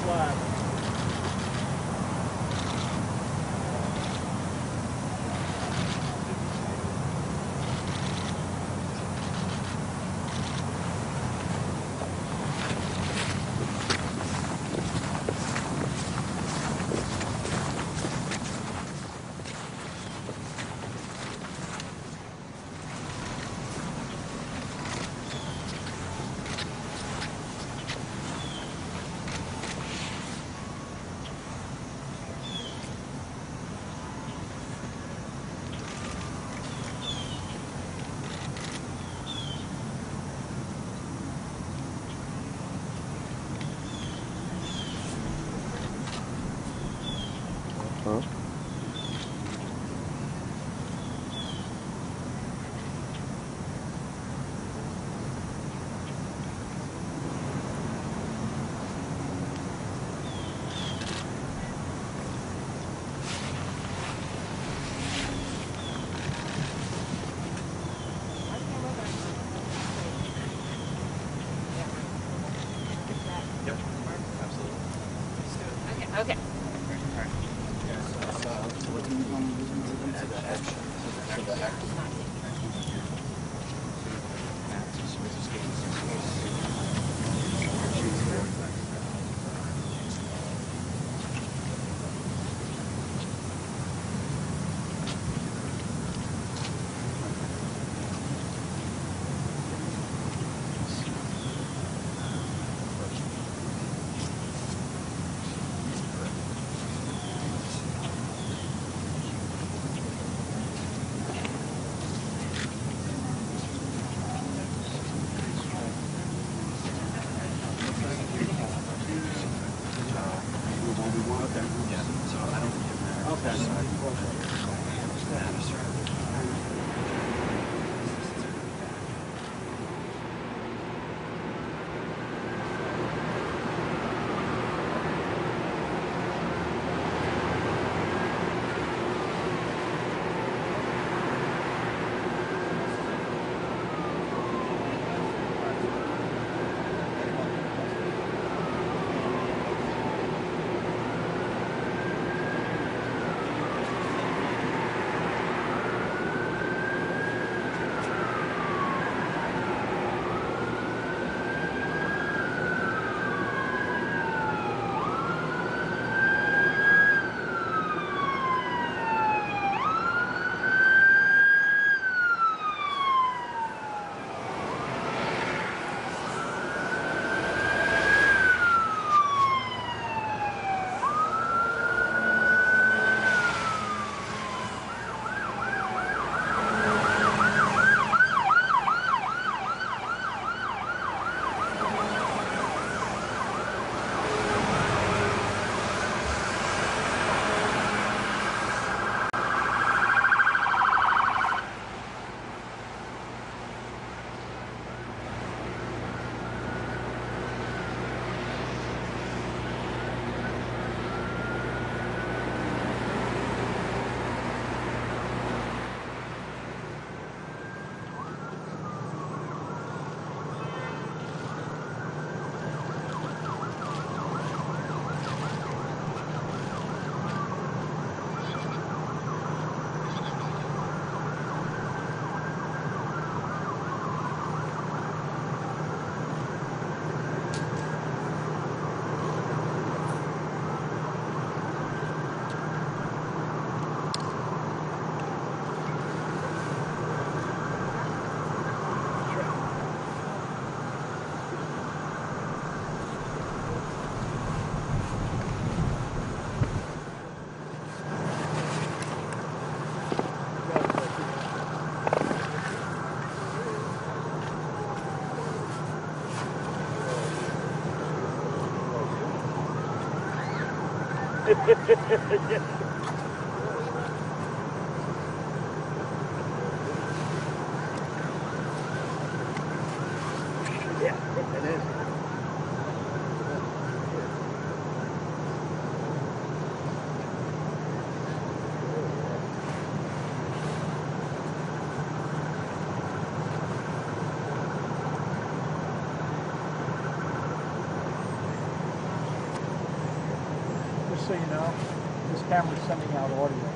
flag. Huh? Yep, absolutely. Let's do it. Okay. Okay. Yeah, it is. just so you know, this camera's sending out audio.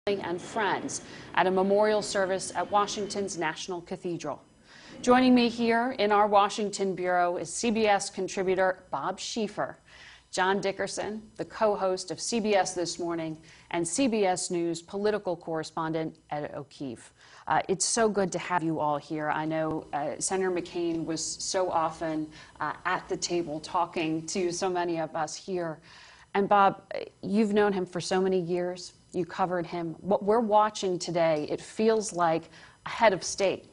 And friends at a memorial service at Washington's National Cathedral. Joining me here in our Washington bureau is CBS contributor Bob Schieffer, John Dickerson, the co-host of CBS This Morning, and CBS News political correspondent Ed O'Keefe. It's so good to have you all here. I know Senator McCain was so often at the table talking to so many of us here. And Bob, you've known him for so many years. You covered him. What we're watching today, it feels like a head of state.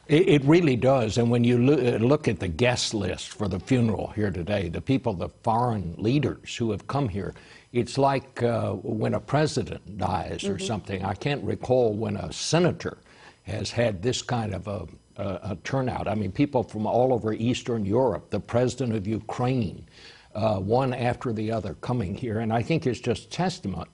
It really does. And when you look at the guest list for the funeral here today, the people, the foreign leaders who have come here, it's like when a president dies or something. I can't recall when a senator has had this kind of a turnout. I mean, people from all over Eastern Europe, the president of Ukraine, one after the other coming here. And I think it's just testament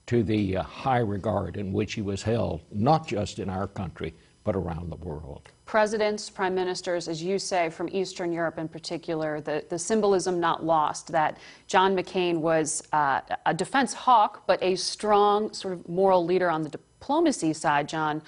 to the high regard in which he was held, not just in our country, but around the world. Presidents, prime ministers, as you say, from Eastern Europe in particular, the symbolism not lost that John McCain was a defense hawk, but a strong sort of moral leader on the diplomacy side, John,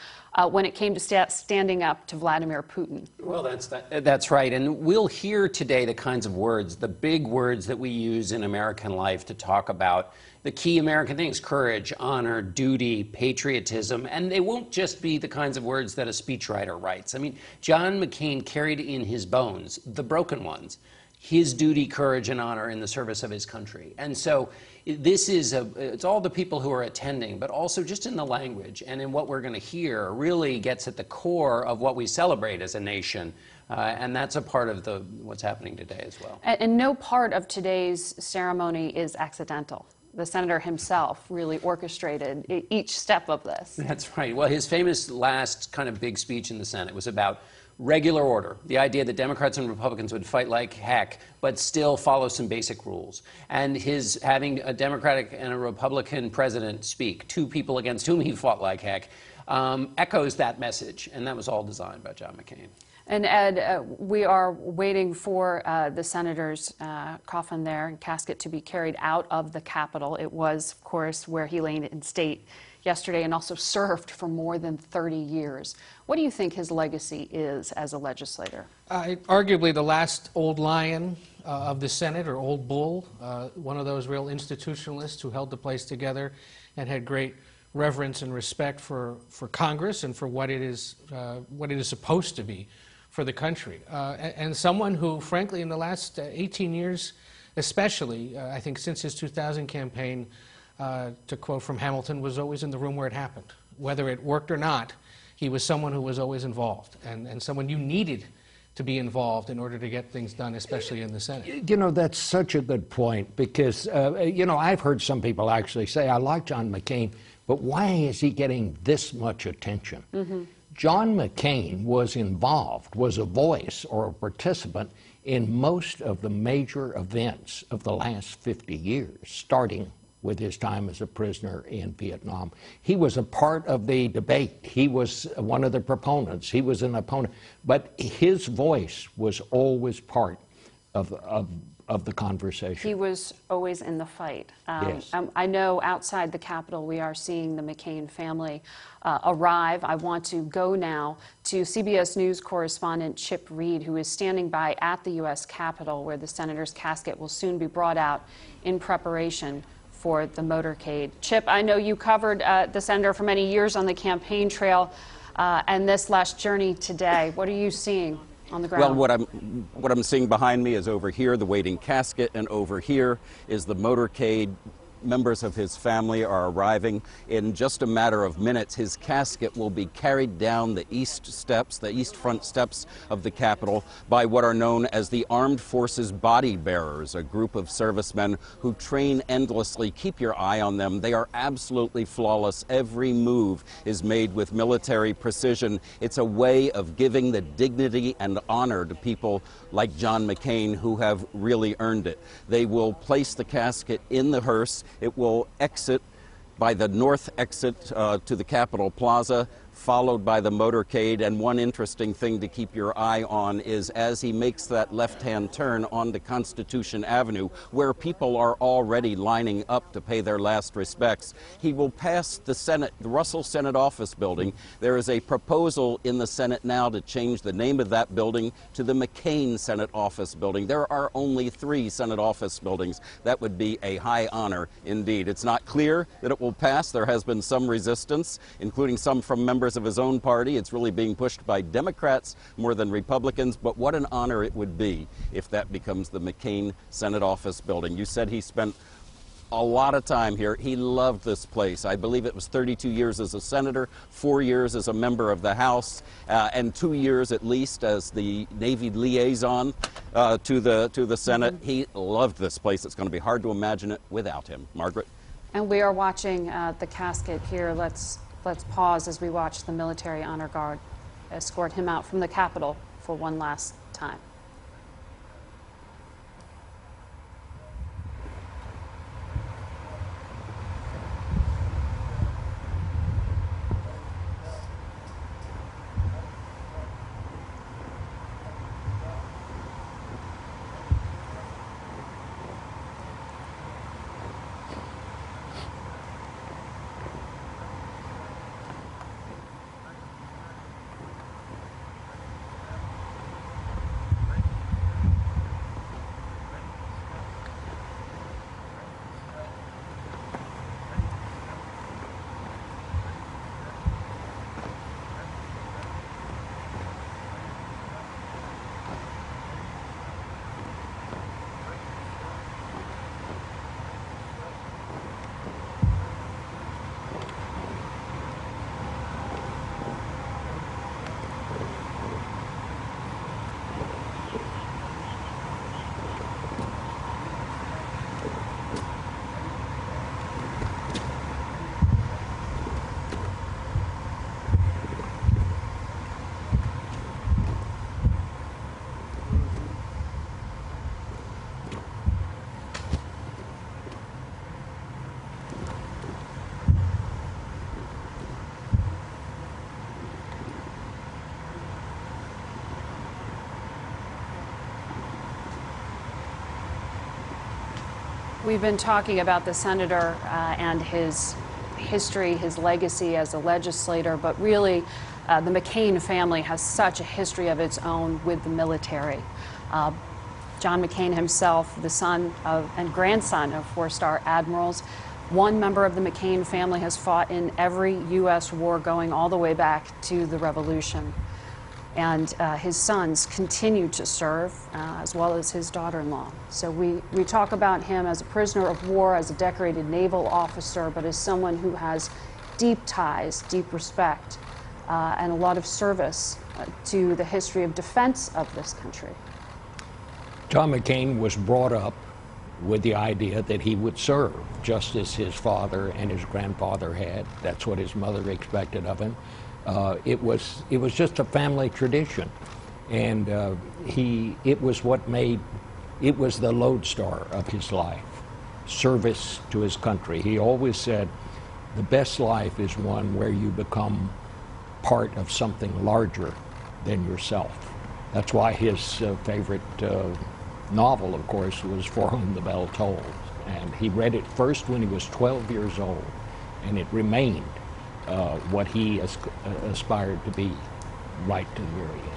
when it came to standing up to Vladimir Putin. Well, that's right. And we'll hear today the kinds of words, the big words that we use in American life to talk about the key American things: courage, honor, duty, patriotism. And they won't just be the kinds of words that a speechwriter writes. I mean, John McCain carried in his bones, the broken ones, his duty, courage, and honor in the service of his country. And so this is it's all the people who are attending, but also just in the language and in what we're going to hear really gets at the core of what we celebrate as a nation. And that's a part of what's happening today as well. And no part of today's ceremony is accidental. The senator himself really orchestrated each step of this. That's right. Well, his famous last kind of big speech in the Senate was about regular order, the idea that Democrats and Republicans would fight like heck, but still follow some basic rules. And his having a Democratic and a Republican president speak, two people against whom he fought like heck, echoes that message. And that was all designed by John McCain. And Ed, we are waiting for the senator's coffin there and casket to be carried out of the Capitol. It was, of course, where he lay in state yesterday and also served for more than 30 years. What do you think his legacy is as a legislator? Arguably the last old lion of the Senate, or old bull, one of those real institutionalists who held the place together and had great reverence and respect for Congress and for what it is supposed to be for the country. And someone who, frankly, in the last 18 years, especially, I think since his 2000 campaign, to quote from Hamilton, was always in the room where it happened. Whether it worked or not, he was someone who was always involved, and someone you needed to be involved in order to get things done, especially in the Senate. You know, that's such a good point, because, you know, I've heard some people actually say, I like John McCain, but why is he getting this much attention? John McCain was involved, was a voice or a participant in most of the major events of the last 50 years, starting with his time as a prisoner in Vietnam. He was a part of the debate. He was one of the proponents. He was an opponent. But his voice was always part of the conversation. He was always in the fight. Yes. I know outside the Capitol we are seeing the McCain family arrive. I want to go now to CBS News correspondent Chip Reed, who is standing by at the U.S. Capitol, where the senator's casket will soon be brought out in preparation for the motorcade. Chip, I know you covered the senator for many years on the campaign trail, and this last journey today. What are you seeing on the ground? Well, what I'm seeing behind me is over here the waiting casket, and over here is the motorcade. Members of his family are arriving. In just a matter of minutes, his casket will be carried down the east front steps of the Capitol by what are known as the Armed Forces Body Bearers, a group of servicemen who train endlessly. Keep your eye on them. They are absolutely flawless. Every move is made with military precision. It's a way of giving the dignity and honor to people like John McCain who have really earned it. They will place the casket in the hearse. It will exit by the north exit to the Capitol Plaza, followed by the motorcade. And one interesting thing to keep your eye on is as he makes that left-hand turn onto Constitution Avenue, where people are already lining up to pay their last respects, he will pass the Russell Senate Office Building. There is a proposal in the Senate now to change the name of that building to the McCain Senate Office Building. There are only 3 Senate office buildings. That would be a high honor indeed. It's not clear that it will pass. There has been some resistance, including some from members of his own party. It's really being pushed by Democrats more than Republicans, but what an honor it would be if that becomes the McCain Senate Office Building. You said he spent a lot of time here. He loved this place. I believe it was 32 years as a senator, 4 years as a member of the House, and 2 years at least as the Navy liaison to the Senate. He loved this place. It's going to be hard to imagine it without him. Margaret? And we are watching the casket here. Let's pause as we watch the military honor guard escort him out from the Capitol for one last time. We've been talking about the senator and his history, his legacy as a legislator, but really the McCain family has such a history of its own with the military. John McCain himself, the son of and grandson of 4-star admirals. One member of the McCain family has fought in every U.S. war going all the way back to the Revolution. And his sons continue to serve, as well as his daughter-in-law. So we talk about him as a prisoner of war, as a decorated naval officer, but as someone who has deep ties, deep respect, and a lot of service to the history of defense of this country. John McCain was brought up with the idea that he would serve, just as his father and his grandfather had. That's what his mother expected of him. It was just a family tradition, and it was the lodestar of his life. service to his country. He always said, the best life is one where you become part of something larger than yourself. That's why his favorite novel, of course, was For Whom the Bell Tolls. And he read it first when he was 12 years old, and it remained what he aspired to be right to the very end.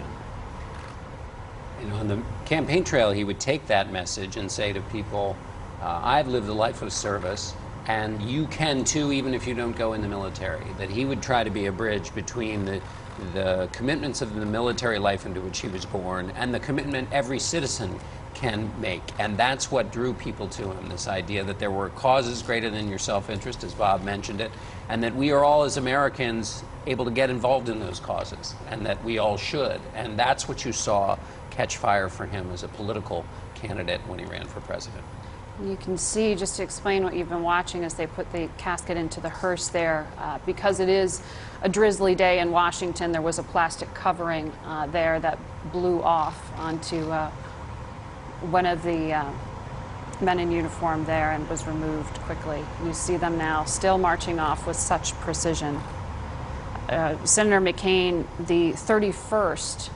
And on the campaign trail, he would take that message and say to people, I've lived a life of service, and you can too, even if you don't go in the military. That he would try to be a bridge between the commitments of the military life into which he was born and the commitment every citizen can make. And that's what drew people to him, this idea that there were causes greater than your self-interest, as Bob mentioned it, and that we are all, as Americans, able to get involved in those causes, and that we all should. And that's what you saw catch fire for him as a political candidate when he ran for president. You can see, just to explain what you've been watching, as they put the casket into the hearse there, because it is a drizzly day in Washington, there was a plastic covering there that blew off onto one of the men in uniform there and was removed quickly. You see them now still marching off with such precision. Senator McCain, the 31st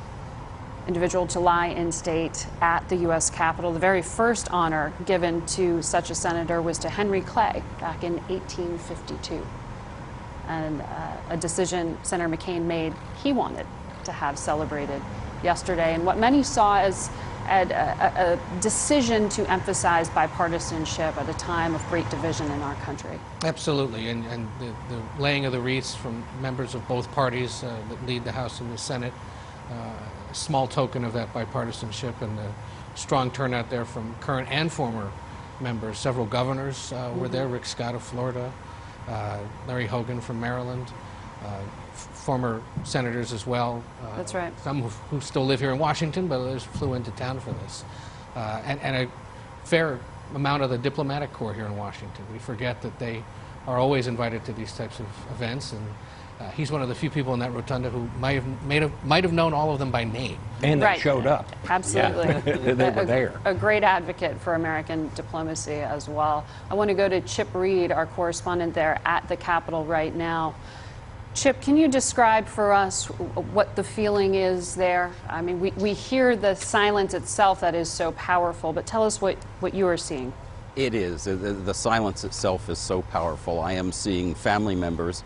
individual to lie in state at the U.S. Capitol. The very first honor given to such a senator was to Henry Clay back in 1852. And a decision Senator McCain made he wanted to have celebrated yesterday, and what many saw as a decision to emphasize bipartisanship at a time of great division in our country. Absolutely, and the laying of the wreaths from members of both parties that lead the House and the Senate, a small token of that bipartisanship, and the strong turnout there from current and former members. Several governors were there, Rick Scott of Florida, Larry Hogan from Maryland, former senators as well. That's right. Some who still live here in Washington, but others flew into town for this. And a fair amount of the diplomatic corps here in Washington. We forget that they are always invited to these types of events, and he's one of the few people in that rotunda who might have known all of them by name. And they Right. showed up. Absolutely. Yeah. They were there. A great advocate for American diplomacy as well. I want to go to Chip Reed, our correspondent there at the Capitol right now. Chip, can you describe for us what the feeling is there? I mean, we hear the silence itself that is so powerful, but tell us what you are seeing. It is. The silence itself is so powerful. I am seeing family members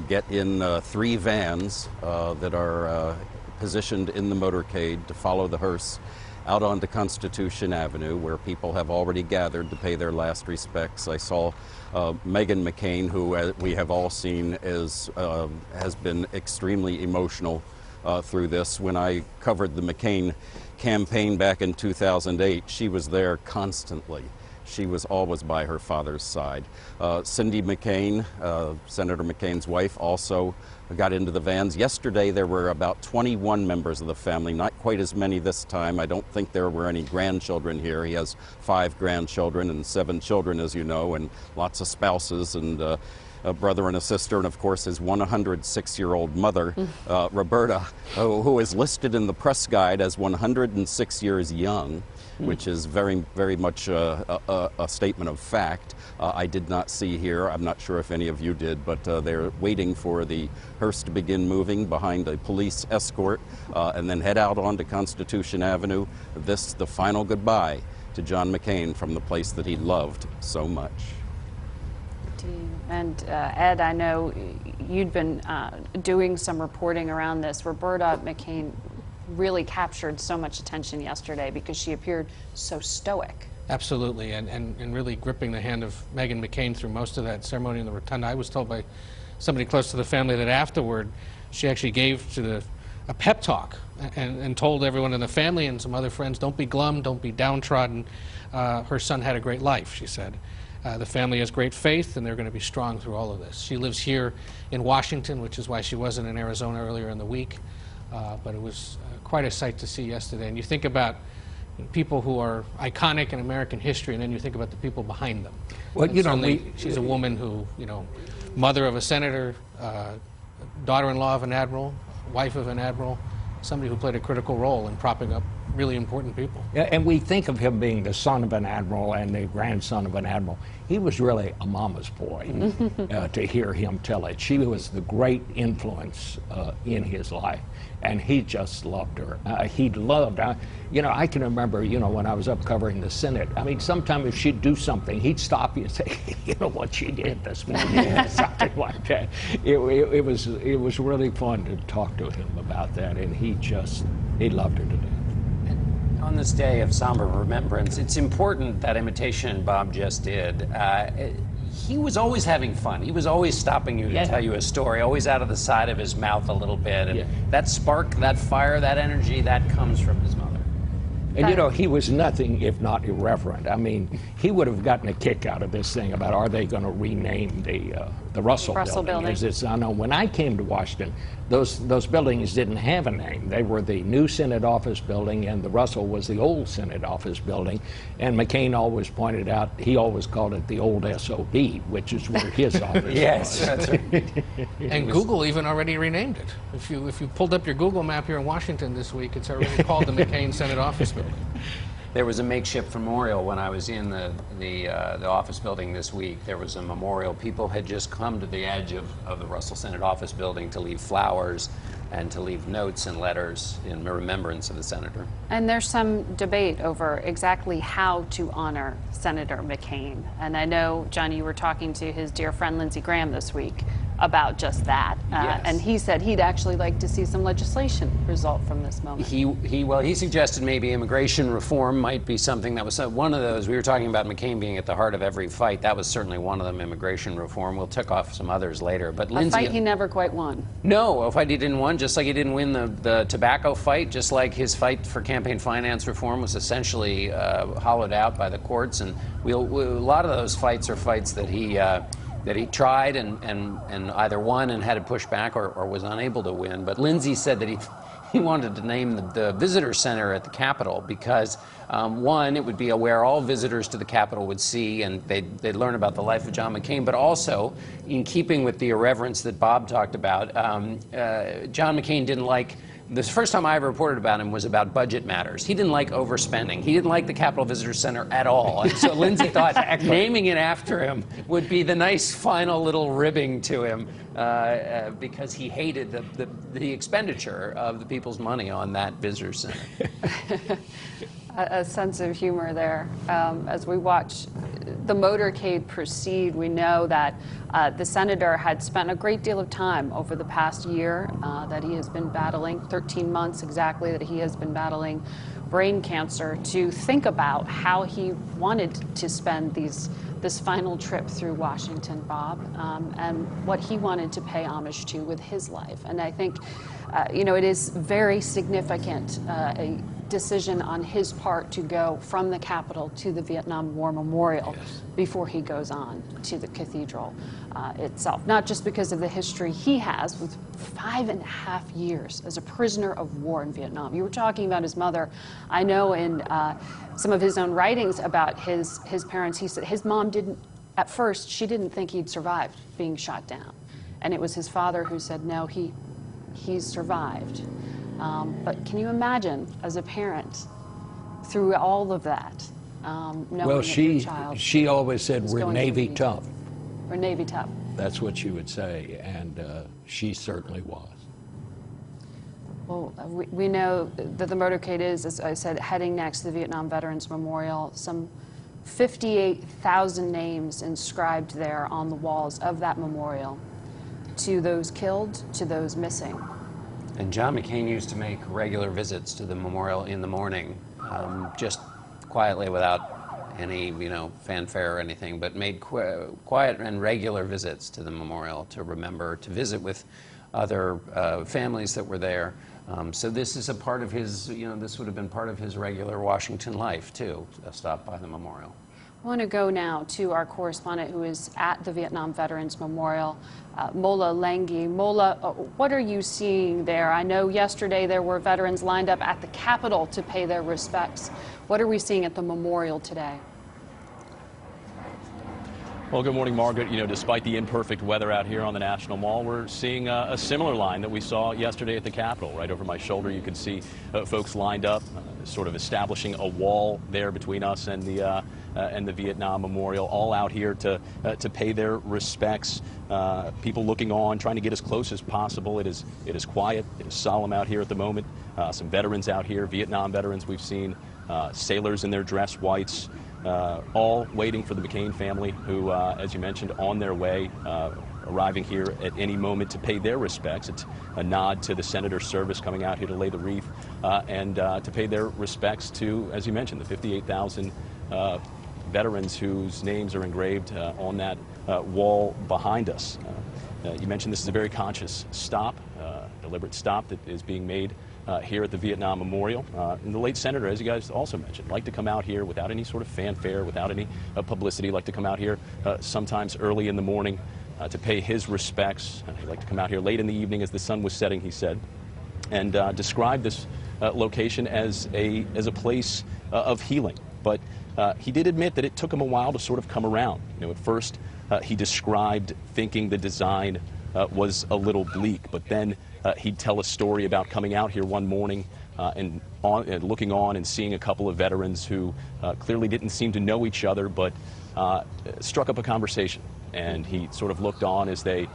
get in 3 vans that are positioned in the motorcade to follow the hearse out onto Constitution Avenue, where people have already gathered to pay their last respects. I saw Meghan McCain, who we have all seen has been extremely emotional through this. When I covered the McCain campaign back in 2008, she was there constantly. She was always by her father's side. Cindy McCain, Senator McCain's wife, also got into the vans. Yesterday there were about 21 members of the family, not quite as many this time. I don't think there were any grandchildren here. He has 5 grandchildren and 7 children, as you know, and lots of spouses and a brother and a sister, and of course his 106-year-old mother, Roberta, who is listed in the press guide as 106 years young, which is very, very much a statement of fact. I did not see here, I'm not sure if any of you did, but they're waiting for the hearse to begin moving behind a police escort and then head out onto Constitution Avenue. This, the final goodbye to John McCain from the place that he loved so much. And Ed, I know you'd been doing some reporting around this. Roberta McCain really captured so much attention yesterday because she appeared so stoic. Absolutely, and really gripping the hand of Meghan McCain through most of that ceremony in the rotunda. I was told by somebody close to the family that afterward she actually gave a pep talk and told everyone in the family and some other friends, don't be glum, don't be downtrodden. Her son had a great life, she said. The family has great faith, and they're going to be strong through all of this. She lives here in Washington, which is why she wasn't in Arizona earlier in the week. But it was quite a sight to see yesterday. And you think about people who are iconic in American history, and then you think about the people behind them. Well, you know, she's a woman who, you know, mother of a senator, daughter-in-law of an admiral, wife of an admiral, somebody who played a critical role in propping up really important people. Yeah, and we think of him being the son of an admiral and the grandson of an admiral. He was really a mama's boy, to hear him tell it. She was the great influence in his life, and he just loved her. He loved, you know, I can remember, you know, when I was up covering the Senate, I mean, sometimes if she'd do something, he'd stop you and say, you know what she did this morning, something like that. It was really fun to talk to him about that, and he loved her to death. On this day of somber remembrance, it's important that imitation Bob just did. He was always having fun. He was always stopping you to tell you a story, always out of the side of his mouth a little bit. And that spark, that fire, that energy, that comes from his mother. And you know, he was nothing if not irreverent. I mean, he would have gotten a kick out of this thing about, are they going to rename the Russell building? As it's unknown. When I came to Washington, those buildings didn't have a name. They were the new Senate office building, and the Russell was the old Senate office building. And McCain always pointed out, he always called it the old SOB, which is where his office Yes, was. that's right. And Google even already renamed it. If you pulled up your Google map here in Washington this week, it's already called the McCain Senate Office Building. There was a makeshift memorial when I was in the office building this week. There was a memorial. People had just come to the edge of the Russell Senate office building to leave flowers and to leave notes and letters in remembrance of the senator. And there's some debate over exactly how to honor Senator McCain. And I know, John, you were talking to his dear friend Lindsey Graham this week about just that. Yes. And he said he'd actually like to see some legislation result from this moment. He suggested maybe immigration reform might be something that was one of those. We were talking about McCain being at the heart of every fight. That was certainly one of them, immigration reform. We'll tick off some others later. But A Lindsey, fight he never quite won. No, a fight he didn't win, just like he didn't win the tobacco fight, just like his fight for campaign finance reform was essentially hollowed out by the courts. And a lot of those fights are fights that he tried and either won and had to push back or was unable to win. But Lindsey said that he wanted to name the visitor center at the Capitol because, one, it would be where all visitors to the Capitol would see and they'd learn about the life of John McCain, but also, in keeping with the irreverence that Bob talked about, John McCain didn't like. The first time I ever reported about him was about budget matters. He didn't like overspending. He didn't like the Capitol Visitor Center at all. And so Lindsey thought naming it after him would be the nice final little ribbing to him because he hated the expenditure of the people's money on that visitor center. A sense of humor there. As we watch the motorcade proceed, we know that the senator had spent a great deal of time over the past year that he has been battling, 13 months exactly that he has been battling brain cancer, to think about how he wanted to spend this final trip through Washington, Bob, and what he wanted to pay homage to with his life. And I think, you know, it is very significant, a decision on his part to go from the Capitol to the Vietnam War Memorial before he goes on to the cathedral itself. Not just because of the history he has with 5.5 years as a prisoner of war in Vietnam. You were talking about his mother. I know in some of his own writings about his parents, he said his mom didn't, at first, she didn't think he'd survived being shot down. And it was his father who said, no, he's survived. But can you imagine, as a parent, through all of that, knowing Well, that your child she always said, was we're going Navy through tough. We're Navy tough. That's what she would say, and she certainly was. Well, we know that the motorcade is, as I said, heading next to the Vietnam Veterans Memorial. Some 58,000 names inscribed there on the walls of that memorial, to those killed, to those missing. And John McCain used to make regular visits to the memorial in the morning, just quietly without any, fanfare or anything, but made quiet and regular visits to the memorial to remember, to visit with other families that were there. So this is a part of his, this would have been part of his regular Washington life, too, a stop by the memorial. I want to go now to our correspondent who is at the Vietnam Veterans Memorial, Mola Lenghi. Mola, what are you seeing there? I know yesterday there were veterans lined up at the Capitol to pay their respects. What are we seeing at the memorial today? Well, good morning, Margaret. You know, despite the imperfect weather out here on the National Mall, we're seeing a similar line that we saw yesterday at the Capitol. Right over my shoulder, you can see folks lined up, sort of establishing a wall there between us and the Vietnam Memorial, all out here to pay their respects. People looking on, trying to get as close as possible. It is quiet. It is solemn out here at the moment. Some veterans out here, Vietnam veterans we've seen, sailors in their dress whites. All waiting for the McCain family who, as you mentioned, on their way, arriving here at any moment to pay their respects. It's a nod to the senator's service coming out here to lay the wreath and to pay their respects to, as you mentioned, the 58,000 veterans whose names are engraved on that wall behind us. You mentioned this is a very conscious stop, deliberate stop that is being made here at the Vietnam Memorial. And the late senator, as you guys also mentioned, liked to come out here without any sort of fanfare, without any publicity, liked to come out here sometimes early in the morning to pay his respects. He liked to come out here late in the evening as the sun was setting, he said, and described this location as a place of healing. But he did admit that it took him a while to sort of come around. You know, at first he described thinking the design was a little bleak, but then he'd tell a story about coming out here one morning and looking on and seeing a couple of veterans who clearly didn't seem to know each other, but struck up a conversation. And he sort of looked on as they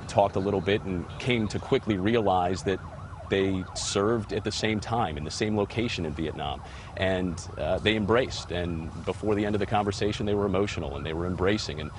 talked a little bit and came to quickly realize that they served at the same time in the same location in Vietnam, and they embraced. And before the end of the conversation, they were emotional and they were embracing. And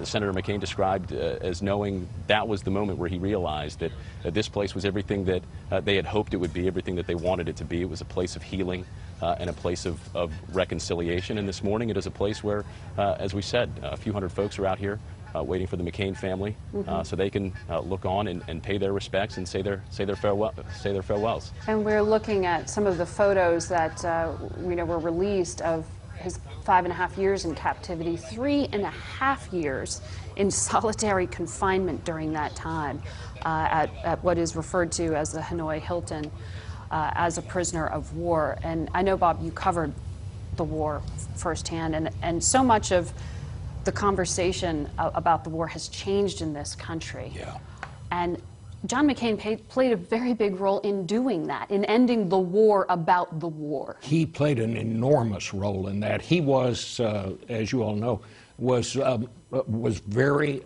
Senator McCain described as knowing that was the moment where he realized that this place was everything that they had hoped it would be, everything that they wanted it to be. It was a place of healing and a place of reconciliation. And this morning, it is a place where, as we said, a few hundred folks are out here waiting for the McCain family, so they can look on and pay their respects and say their farewells. And we're looking at some of the photos that were released of his 5.5 years in captivity, 3.5 years in solitary confinement during that time at what is referred to as the Hanoi Hilton as a prisoner of war. And I know, Bob, you covered the war firsthand, and so much of the conversation about the war has changed in this country. Yeah. And John McCain played a very big role in doing that, in ending the war about the war. He played an enormous role in that. He was, as you all know, was very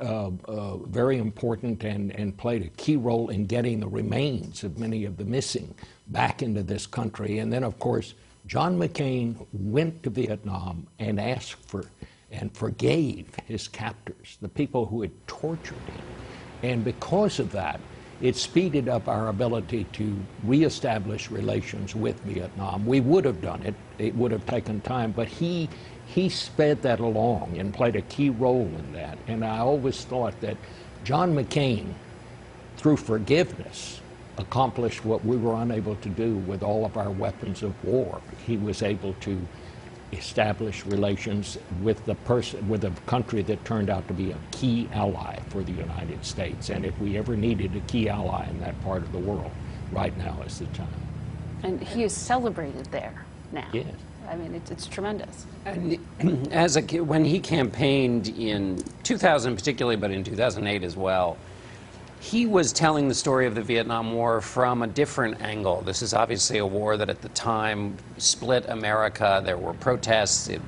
important and played a key role in getting the remains of many of the missing back into this country. And then, of course, John McCain went to Vietnam and asked for and forgave his captors, the people who had tortured him. And because of that, it speeded up our ability to reestablish relations with Vietnam. We would have done it. It would have taken time, but he sped that along and played a key role in that. And I always thought that John McCain, through forgiveness, accomplished what we were unable to do with all of our weapons of war. He was able to establish relations with the country that turned out to be a key ally for the United States. And if we ever needed a key ally in that part of the world, right now is the time. And he is celebrated there now. Yes. I mean, it's tremendous. And when he campaigned in 2000 particularly, but in 2008 as well, he was telling the story of the Vietnam War from a different angle. This is obviously a war that at the time split America. There were protests. It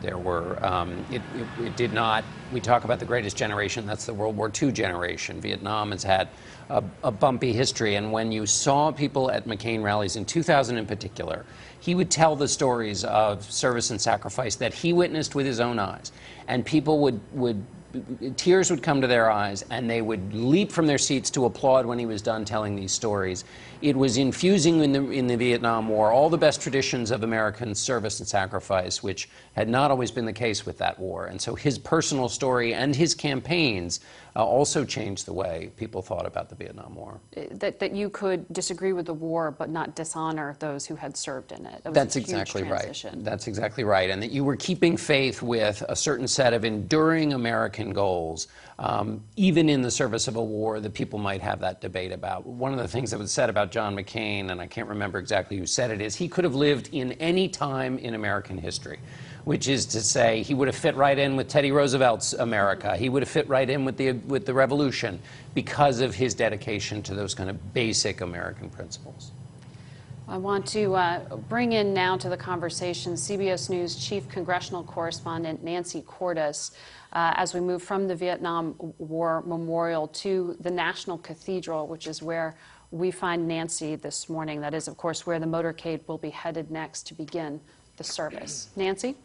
did not. We talk about the greatest generation. That's the World War II generation. Vietnam has had a bumpy history. And when you saw people at McCain rallies in 2000 in particular, he would tell the stories of service and sacrifice that he witnessed with his own eyes. And people tears would come to their eyes, and they would leap from their seats to applaud when he was done telling these stories. It was infusing in the Vietnam War all the best traditions of American service and sacrifice, which had not always been the case with that war. And so his personal story and his campaigns also changed the way people thought about the Vietnam War. That you could disagree with the war but not dishonor those who had served in it. That's exactly right. That's exactly right. And that you were keeping faith with a certain set of enduring American goals, even in the service of a war that people might have that debate about. One of the things that was said about John McCain, and I can't remember exactly who said it, is he could have lived in any time in American history. which is to say he would have fit right in with Teddy Roosevelt's America. He would have fit right in with the revolution because of his dedication to those kind of basic American principles. I want to bring in now to the conversation CBS News Chief Congressional Correspondent Nancy Cordes as we move from the Vietnam War Memorial to the National Cathedral, which is where we find Nancy this morning. That is, of course, where the motorcade will be headed next to begin the service. Nancy?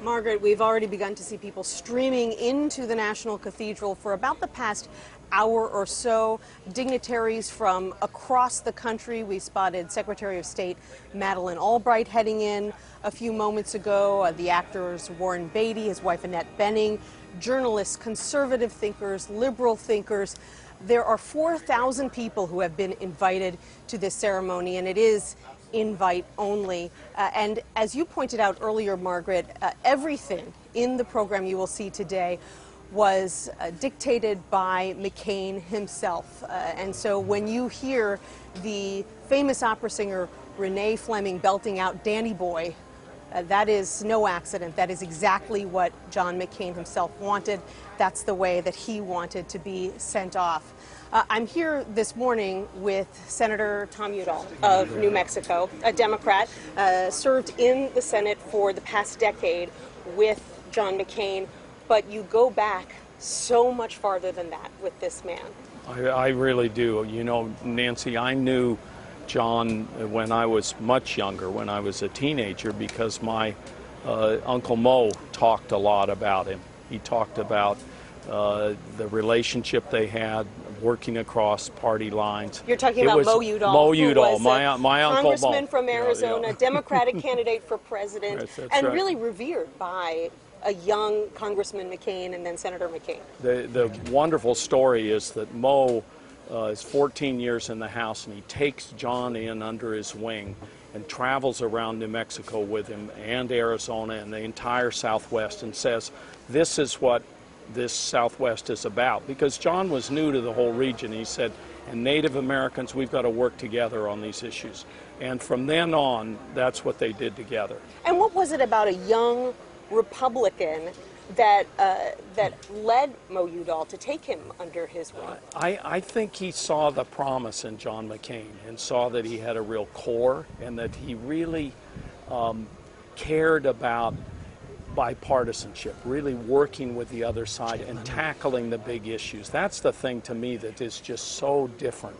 Margaret, we've already begun to see people streaming into the National Cathedral for about the past hour or so. Dignitaries from across the country. We spotted Secretary of State Madeleine Albright heading in a few moments ago. The actors Warren Beatty, his wife Annette Bening, journalists, conservative thinkers, liberal thinkers. There are 4,000 people who have been invited to this ceremony, and it is invite only. And as you pointed out earlier, Margaret, everything in the program you will see today was dictated by McCain himself. And so when you hear the famous opera singer Renee Fleming belting out Danny Boy, that is no accident. That is exactly what John McCain himself wanted. That's the way that he wanted to be sent off. I'm here this morning with Senator Tom Udall of New Mexico, a Democrat, served in the Senate for the past decade with John McCain. But you go back so much farther than that with this man. I really do. You know, Nancy, I knew John when I was much younger, when I was a teenager, because my Uncle Mo talked a lot about him. He talked about the relationship they had, working across party lines. You're talking about Mo Udall. Mo Udall, my Uncle Mo. Congressman from Arizona, Yeah. Democratic candidate for president, That's and right. really revered by a young Congressman McCain and then Senator McCain. The wonderful story is that Mo is 14 years in the House, and he takes John in under his wing and travels around New Mexico with him and Arizona and the entire Southwest and says, this is what this Southwest is about. Because John was new to the whole region. He said, and Native Americans, we've got to work together on these issues. And from then on, that's what they did together. And what was it about a young Republican that led Mo Udall to take him under his wing? I think he saw the promise in John McCain and saw that he had a real core and that he really cared about bipartisanship, really working with the other side and tackling the big issues. That's the thing to me that is just so different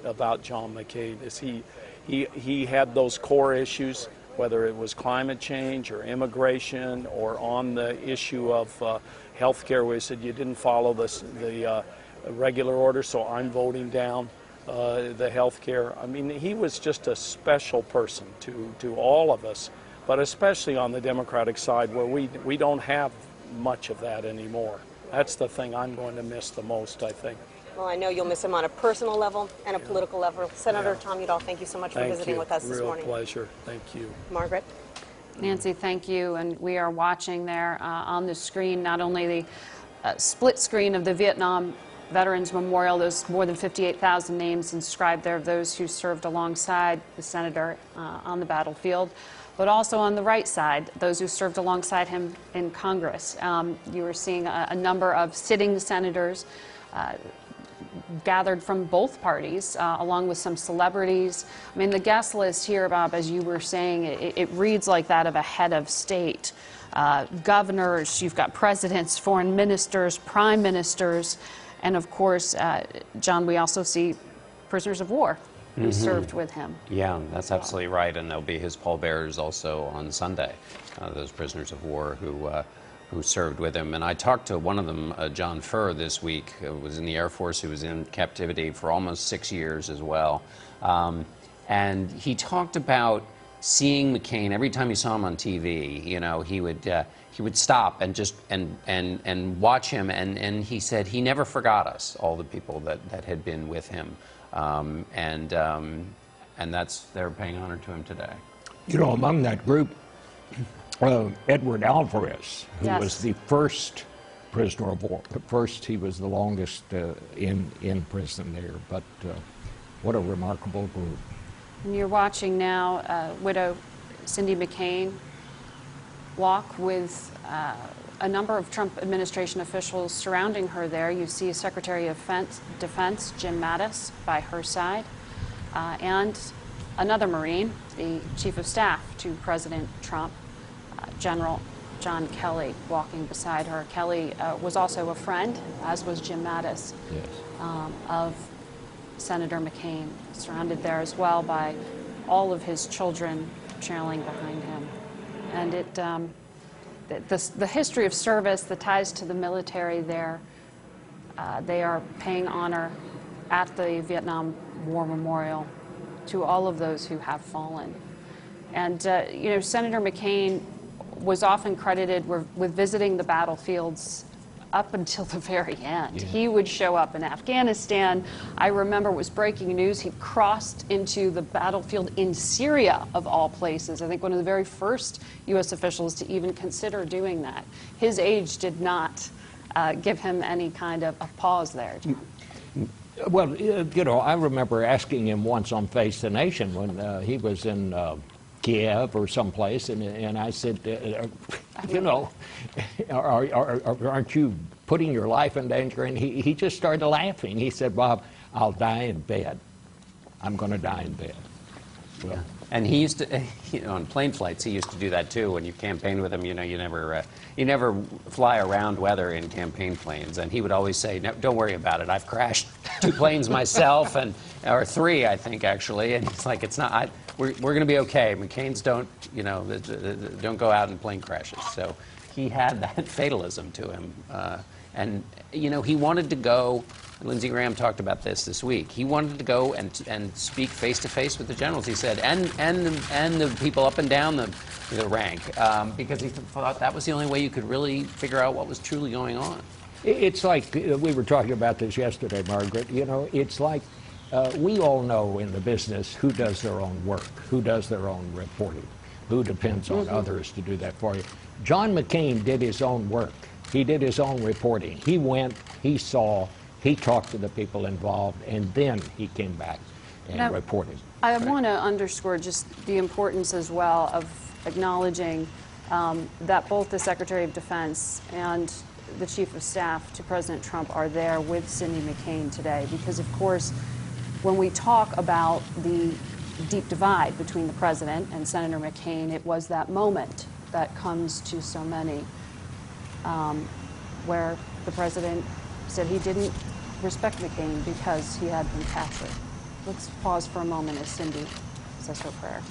about John McCain, is he had those core issues, whether it was climate change or immigration or on the issue of health care, where he said you didn't follow the regular order, so I'm voting down the health care. I mean, he was just a special person to all of us, but especially on the Democratic side, where we don't have much of that anymore. That's the thing I'm going to miss the most, I think. Well, I know you'll miss him on a personal level and a political level. Senator Tom Udall, thank you so much for visiting with us this morning. Real pleasure. Thank you. Margaret? Nancy, thank you. And we are watching there on the screen not only the split screen of the Vietnam Veterans Memorial, those more than 58,000 names inscribed there of those who served alongside the senator on the battlefield, but also on the right side, those who served alongside him in Congress. You were seeing a number of sitting senators gathered from both parties, along with some celebrities. I mean, the guest list here, Bob, as you were saying, it reads like that of a head of state. Governors, you've got presidents, foreign ministers, prime ministers, and of course, John, we also see prisoners of war who served with him. Yeah, that's absolutely right, and there'll be his pallbearers also on Sunday, those prisoners of war who served with him. And I talked to one of them, John Furr, this week, who was in the Air Force, who was in captivity for almost 6 years as well. And he talked about seeing McCain every time he saw him on TV. You know, he would stop and just and watch him, and he said he never forgot us, all the people that had been with him. And they're paying honor to him today. You know, among that group, Edward Alvarez, who was the first prisoner of war. At first, he was the longest in prison there, but what a remarkable group. And you're watching now widow Cindy McCain, walk with a number of Trump administration officials surrounding her there. You see Secretary of Defense Jim Mattis by her side, and another Marine, the Chief of Staff to President Trump, General John Kelly, walking beside her. Kelly was also a friend, as was Jim Mattis, Yes. of Senator McCain, surrounded there as well by all of his children trailing behind him. And the history of service, the ties to the military there, they are paying honor at the Vietnam War Memorial to all of those who have fallen. And, you know, Senator McCain was often credited with visiting the battlefields up until the very end. Yeah. He would show up in Afghanistan. I remember it was breaking news. He crossed into the battlefield in Syria, of all places. I think one of the very first U.S. officials to even consider doing that. His age did not give him any kind of a pause there. Well, you know, I remember asking him once on Face the Nation when he was in Kiev or someplace, and I said, you know, aren't you putting your life in danger? And he just started laughing. He said, Bob, I'll die in bed. I'm going to die in bed. Well, Yeah. And he used to, you know, on plane flights, he used to do that too. When you campaign with him, you know, you never fly around weather in campaign planes. And he would always say, no, don't worry about it. I've crashed 2 planes myself, or 3, I think, actually. And he's like, it's not, we're going to be okay. McCain's don't, you know, don't go out in plane crashes. So he had that fatalism to him. And, you know, he wanted to go. Lindsey Graham talked about this week. He wanted to go and speak face to face with the generals. He said, and the people up and down the rank, because he thought that was the only way you could really figure out what was truly going on. it's like, we were talking about this yesterday, Margaret. You know, it's like we all know in the business who does their own work, who does their own reporting, who depends on others to do that for you. John McCain did his own work. He did his own reporting. He went, he saw, he talked to the people involved, and then he came back and reported. I want to underscore just the importance as well of acknowledging that both the Secretary of Defense and the Chief of Staff to President Trump are there with Cindy McCain today, because of course when we talk about the deep divide between the President and Senator McCain, it was that moment that comes to so many where the President said he didn't respect McCain because he had been captured. Let's pause for a moment as Cindy says her prayer.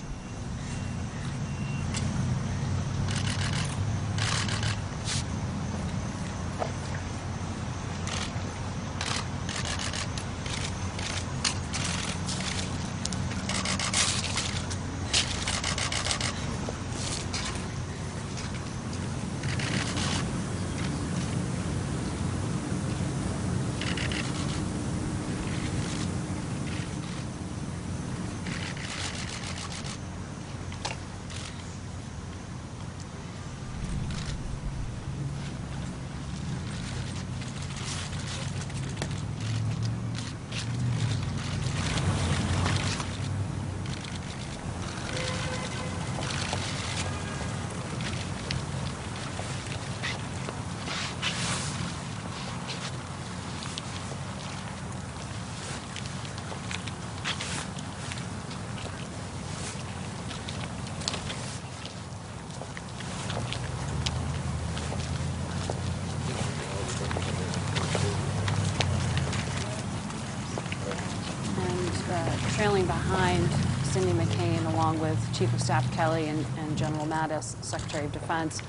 Trailing behind Cindy McCain, along with Chief of Staff Kelly and General Mattis, Secretary of Defense,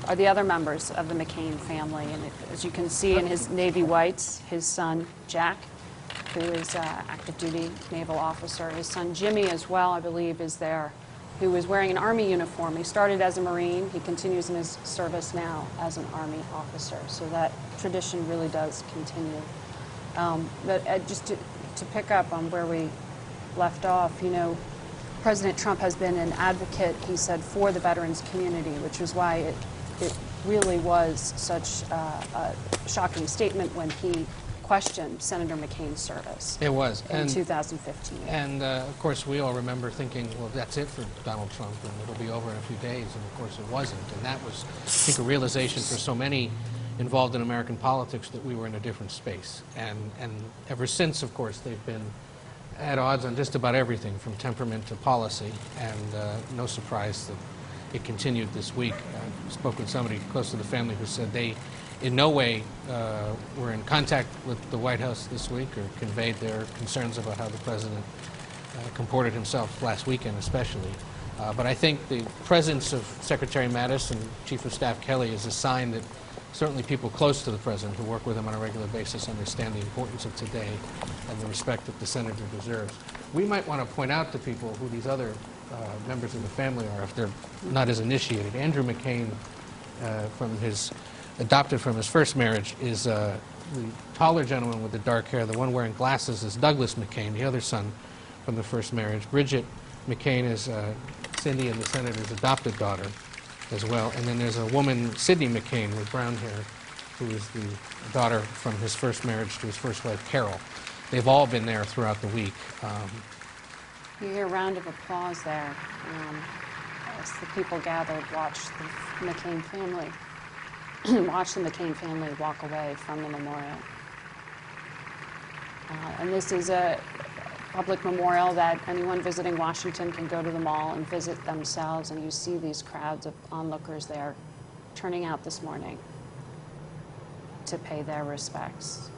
are the other members of the McCain family. And as you can see in his Navy whites, his son Jack, who is an active duty naval officer. His son Jimmy as well, I believe, is there, who is wearing an Army uniform. He started as a Marine. He continues in his service now as an Army officer. So that tradition really does continue. But just to pick up on where we left off, you know, President Trump has been an advocate, he said, for the veterans community, which is why it really was such a shocking statement when he questioned Senator McCain's service It was. in 2015. And of course, we all remember thinking, well, that's it for Donald Trump, and it'll be over in a few days. And of course, it wasn't. And that was, I think, a realization for so many involved in American politics that we were in a different space. And ever since, of course, they've been at odds on just about everything, from temperament to policy. And no surprise that it continued this week. I spoke with somebody close to the family who said they in no way were in contact with the White House this week or conveyed their concerns about how the president comported himself last weekend especially. But I think the presence of Secretary Mattis and Chief of Staff Kelly is a sign that certainly people close to the president who work with him on a regular basis understand the importance of today and the respect that the senator deserves. We might want to point out to people who these other members of the family are if they're not as initiated. Andrew McCain, adopted from his first marriage, is the taller gentleman with the dark hair. The one wearing glasses is Douglas McCain, the other son from the first marriage. Bridget McCain is Cindy and the senator's adopted daughter as well. And then there's a woman, Sidney McCain, with brown hair, who is the daughter from his first marriage to his first wife, Carol. They've all been there throughout the week. You hear a round of applause there as the people gathered, watched the McCain family. Watch the McCain family walk away from the memorial. And this is a public memorial that anyone visiting Washington can go to the mall and visit themselves, and you see these crowds of onlookers there turning out this morning to pay their respects.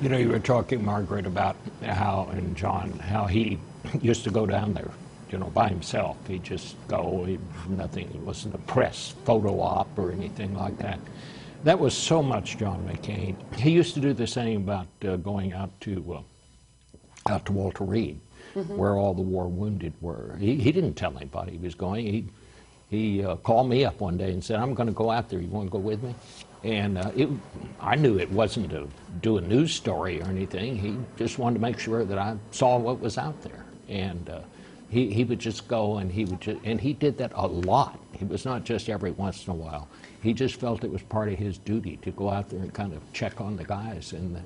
You know, you were talking, Margaret, about how, and John, how he used to go down there, you know, by himself. He'd just go, nothing, it wasn't a press photo op or anything like that. That was so much John McCain. He used to do the same about going out to Walter Reed, where all the war wounded were. He didn't tell anybody he was going. He called me up one day and said, I'm going to go out there. You want to go with me? And I knew it wasn't to do a news story or anything. He just wanted to make sure that I saw what was out there. And he would just go, and he did that a lot. It was not just every once in a while. He just felt it was part of his duty to go out there and kind of check on the guys and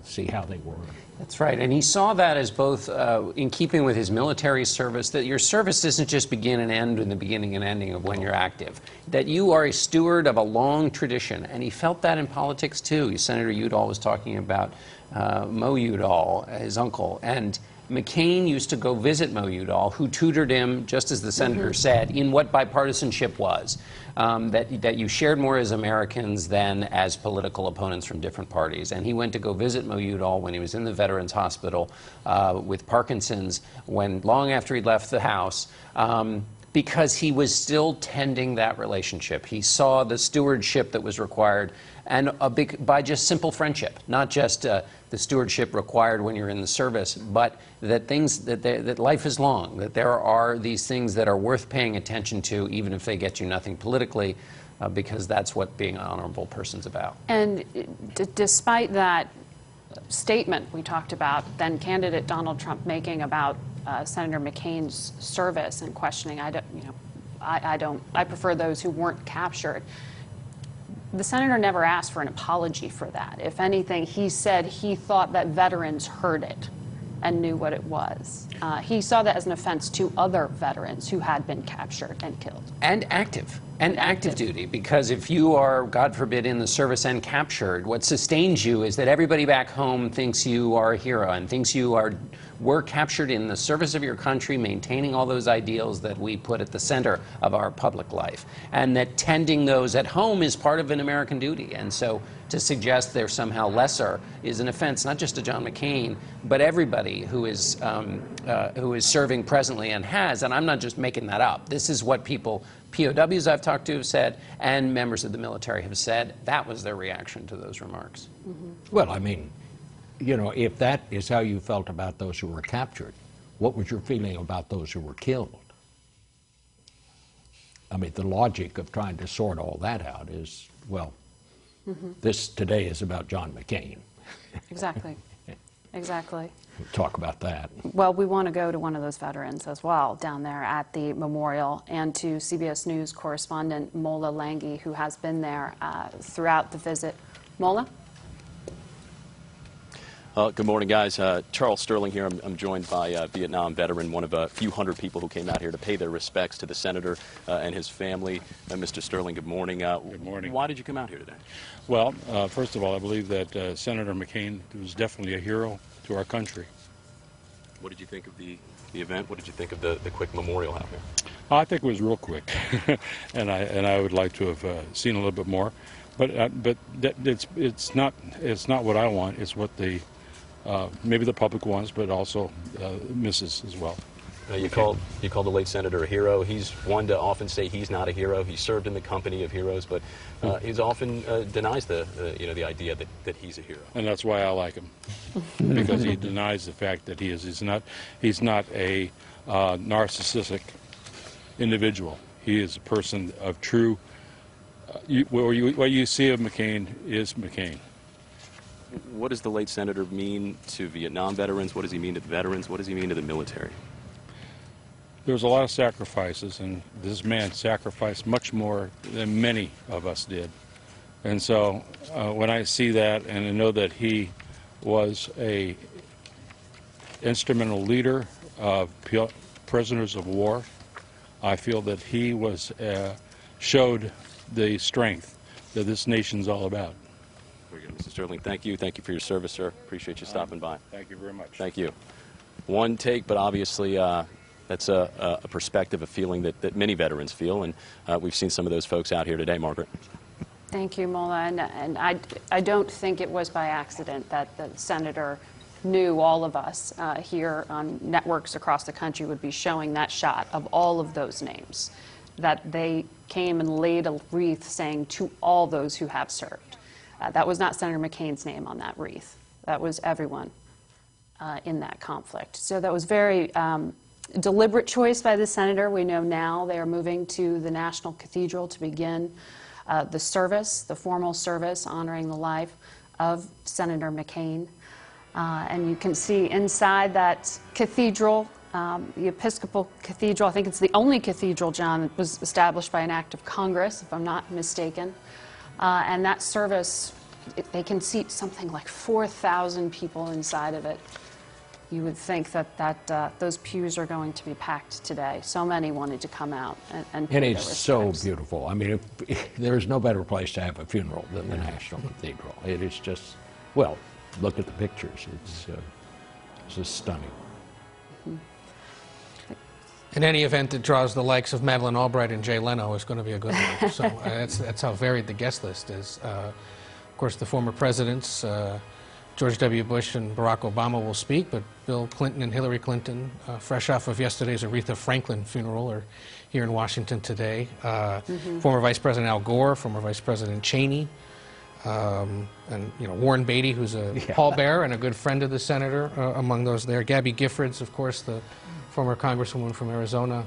see how they were. That's right, and he saw that as both in keeping with his military service, that your service doesn't just begin and end in the beginning and ending of when you're active, that you are a steward of a long tradition, and he felt that in politics too. Senator Udall was talking about Mo Udall, his uncle, and McCain used to go visit Mo Udall, who tutored him, just as the senator said, in what bipartisanship was, that you shared more as Americans than as political opponents from different parties. And he went to go visit Mo Udall when he was in the Veterans Hospital with Parkinson's, long after he'd left the House, because he was still tending that relationship. He saw the stewardship that was required, and by just simple friendship, not just the stewardship required when you're in the service, but that life is long, that there are these things that are worth paying attention to, even if they get you nothing politically, because that's what being an honorable person's about. And despite that statement we talked about, then candidate Donald Trump making about Senator McCain's service and questioning, I prefer those who weren't captured. The senator never asked for an apology for that. If anything, he said he thought that veterans heard it and knew what it was. He saw that as an offense to other veterans who had been captured and killed. And active duty, because if you are, God forbid, in the service and captured, what sustains you is that everybody back home thinks you are a hero and thinks you were captured in the service of your country, maintaining all those ideals that we put at the center of our public life, and that tending those at home is part of an American duty. And so to suggest they're somehow lesser is an offense not just to John McCain, but everybody who is serving presently and has. And I'm not just making that up. This is what POWs I've talked to have said, and members of the military have said. That was their reaction to those remarks. Well, I mean, you know, if that is how you felt about those who were captured, what was your feeling about those who were killed? I mean, the logic of trying to sort all that out is, well, this today is about John McCain. Exactly. Exactly. We'll talk about that. Well, we want to go to one of those veterans as well down there at the memorial, and to CBS News correspondent Mola Langhi, who has been there throughout the visit. Mola? Good morning, guys. Charles Sterling here. I'm joined by a Vietnam veteran, one of a few hundred people who came out here to pay their respects to the senator and his family. Mr. Sterling, good morning. Good morning. Why did you come out here today? Well, first of all, I believe that Senator McCain was definitely a hero to our country. What did you think of the event? What did you think of the quick memorial out here? I think it was real quick, and I would like to have seen a little bit more, but it's not what I want. It's what the maybe the public wants, but also Mrs. as well. You called the late senator a hero. He's one to often say he's not a hero. He served in the company of heroes, but he's often denies the idea that he's a hero. And that's why I like him, because he denies the fact that he's not a narcissistic individual. He is a person of true. What you see of McCain is McCain. What does the late senator mean to Vietnam veterans? What does he mean to the veterans? What does he mean to the military? There was a lot of sacrifices, and this man sacrificed much more than many of us did. And so when I see that and I know that he was a instrumental leader of prisoners of war, I feel that he showed the strength that this nation's all about. Very good, Mr. Sterling. Thank you. Thank you for your service, sir. Appreciate you stopping by. Thank you very much. Thank you. One take, but obviously that's a perspective, a feeling that many veterans feel, and we've seen some of those folks out here today, Margaret. Thank you, Mola. And I don't think it was by accident that the senator knew all of us here on networks across the country would be showing that shot of all of those names, that they came and laid a wreath saying to all those who have served. That was not Senator McCain's name on that wreath. That was everyone in that conflict. So that was very deliberate choice by the senator. We know now they are moving to the National Cathedral to begin the service, the formal service honoring the life of Senator McCain. And you can see inside that cathedral, the Episcopal Cathedral, I think it's the only cathedral, John, that was established by an act of Congress, if I'm not mistaken. And that service, they can seat something like 4,000 people inside of it. You would think that those pews are going to be packed today. So many wanted to come out and pay And their it's so respects. beautiful. I mean, there's no better place to have a funeral than the National Cathedral. It is just, well, look at the pictures. It's just stunning. In any event that draws the likes of Madeleine Albright and Jay Leno is going to be a good one. So that's how varied the guest list is. Of course, the former presidents, George W. Bush and Barack Obama will speak, but Bill Clinton and Hillary Clinton, fresh off of yesterday's Aretha Franklin funeral, are here in Washington today. Former Vice President Al Gore, former Vice President Cheney, and Warren Beatty, who's a pallbearer and a good friend of the senator, among those there. Gabby Giffords, of course, the former Congresswoman from Arizona,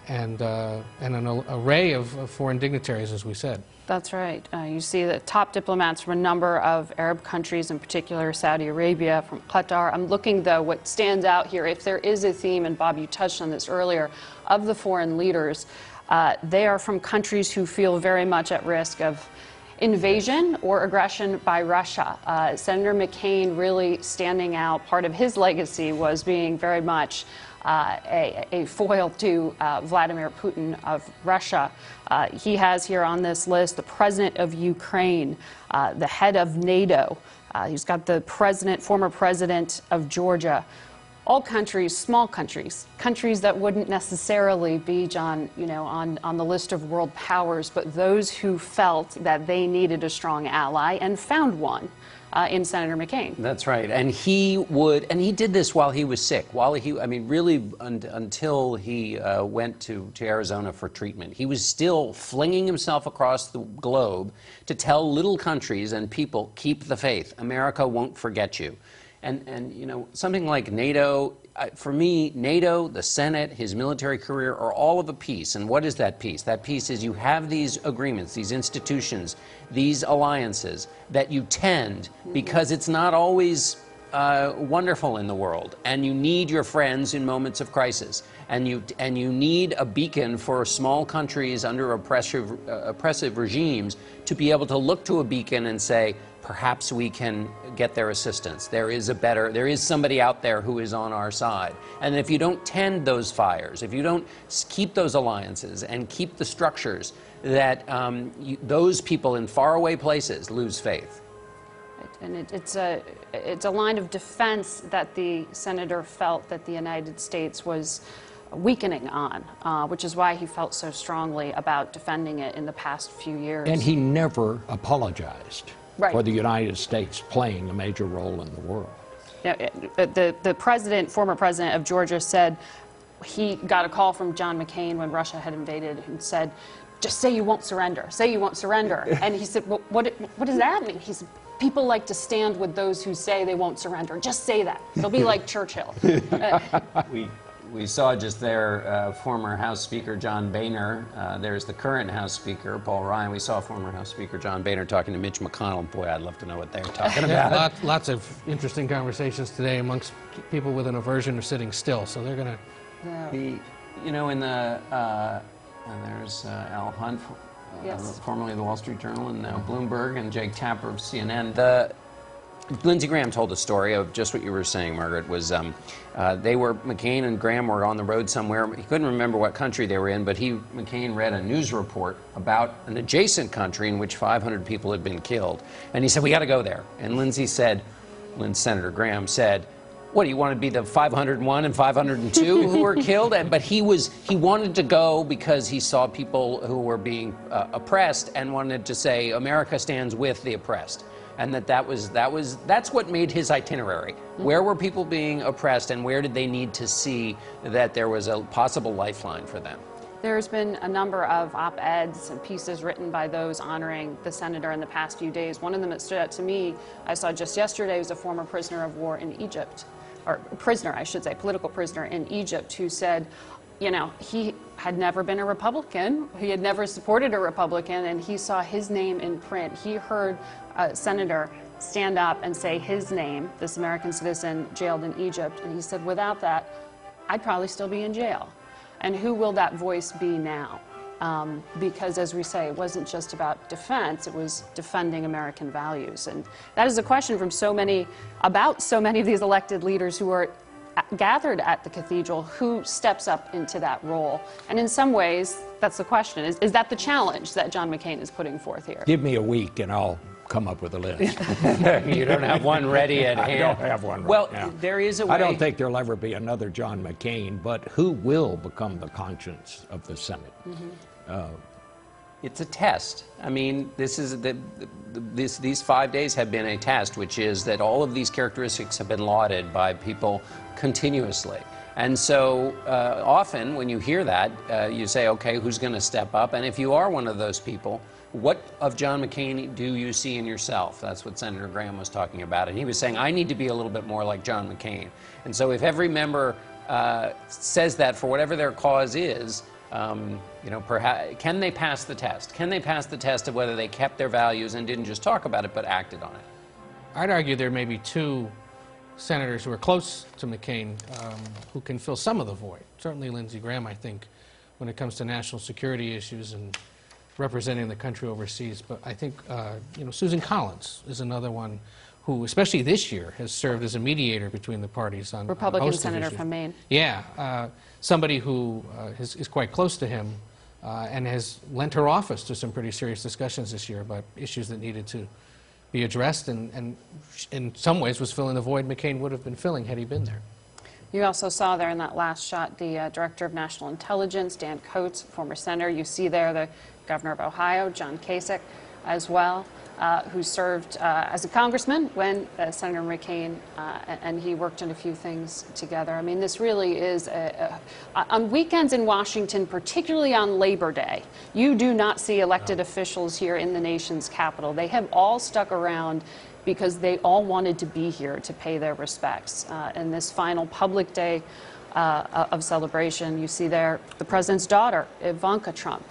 and an array of foreign dignitaries, as we said. That's right. You see the top diplomats from a number of Arab countries, in particular Saudi Arabia, from Qatar. I'm looking, though, what stands out here, if there is a theme, and Bob, you touched on this earlier, of the foreign leaders, they are from countries who feel very much at risk of invasion or aggression by Russia. Senator McCain really standing out. Part of his legacy was being very much a foil to Vladimir Putin of Russia. He has here on this list the president of Ukraine, the head of NATO. He's got the former president of Georgia. All countries, small countries, countries that wouldn't necessarily be, John, on the list of world powers, but those who felt that they needed a strong ally and found one in Senator McCain. That's right, and he did this while he was sick. Until he went to Arizona for treatment, he was still flinging himself across the globe to tell little countries and people, keep the faith. America won't forget you. And something like NATO, for me, NATO, the Senate, his military career are all of a piece. And what is that piece? That piece is you have these agreements, these institutions, these alliances that you tend, because it's not always wonderful in the world, and you need your friends in moments of crisis, and you need a beacon for small countries under oppressive regimes to be able to look to a beacon and say, perhaps we can get their assistance. There is somebody out there who is on our side. And if you don't tend those fires, if you don't keep those alliances and keep the structures, that those people in faraway places lose faith. And it's a line of defense that the senator felt that the United States was weakening on, which is why he felt so strongly about defending it in the past few years. And he never apologized Right. for the United States playing a major role in the world. Now, the president, former president of Georgia, said he got a call from John McCain when Russia had invaded and said, just say you won't surrender, say you won't surrender. And he said, well, what does that mean? He said, people like to stand with those who say they won't surrender. Just say that. It'll be like Churchill. We saw just there former House Speaker John Boehner. There's the current House Speaker, Paul Ryan. We saw former House Speaker John Boehner talking to Mitch McConnell. Boy, I'd love to know what they're talking about. Lots of interesting conversations today amongst people with an aversion to sitting still. So they're going to... There's Al Hunt, Yes. formerly of the Wall Street Journal, and now Bloomberg, and Jake Tapper of CNN. Lindsey Graham told a story of just what you were saying, Margaret, was McCain and Graham were on the road somewhere. He couldn't remember what country they were in, but McCain read a news report about an adjacent country in which 500 people had been killed. And he said, we got to go there. And Senator Graham said, what, do you want to be the 501 and 502 who were killed? But he wanted to go because he saw people who were being oppressed and wanted to say, America stands with the oppressed. And that's what made his itinerary. Where were people being oppressed, and where did they need to see that there was a possible lifeline for them? There's been a number of op-eds and pieces written by those honoring the senator in the past few days. One of them that stood out to me, I saw just yesterday, was a former prisoner of war in Egypt, or prisoner, I should say, political prisoner in Egypt, who said, you know, he had never been a Republican, he had never supported a Republican, and he saw his name in print. He heard a senator stand up and say his name, this American citizen jailed in Egypt, and he said, without that, I'd probably still be in jail. And who will that voice be now? Because, as we say, it wasn't just about defense, it was defending American values. And that is a question from so many of these elected leaders who are gathered at the cathedral. Who steps up into that role? And in some ways, that's the question. Is that the challenge that John McCain is putting forth here? Give me a week and I'll come up with a list. You don't have one ready at hand. I don't have one right well, now. There is a way. I don't think there'll ever be another John McCain, but who will become the conscience of the Senate? It's a test. I mean, these 5 days have been a test, which is that all of these characteristics have been lauded by people continuously. And so often when you hear that, you say, okay, who's going to step up? And if you are one of those people, what of John McCain do you see in yourself? That's what Senator Graham was talking about. And he was saying, I need to be a little bit more like John McCain. And so if every member says that for whatever their cause is, you know, perhaps, can they pass the test? Can they pass the test of whether they kept their values and didn't just talk about it, but acted on it? I'd argue there may be two senators who are close to McCain who can fill some of the void. Certainly Lindsey Graham, I think, when it comes to national security issues and representing the country overseas. But I think, you know, Susan Collins is another one who, especially this year, has served as a mediator between the parties on Republican a host of senator issues. from Maine. Yeah, somebody who is quite close to him and has lent her office to some pretty serious discussions this year about issues that needed to be addressed, and in some ways was filling the void McCain would have been filling had he been there. You also saw there in that last shot the Director of National Intelligence, Dan Coates, former senator. You see there the Governor of Ohio, John Kasich, as well, who served as a congressman when Senator McCain and he worked on a few things together. I mean, this really is on weekends in Washington, particularly on Labor Day, you do not see elected officials here in the nation's capital. They have all stuck around because they all wanted to be here to pay their respects. In this final public day of celebration, you see there the president's daughter, Ivanka Trump,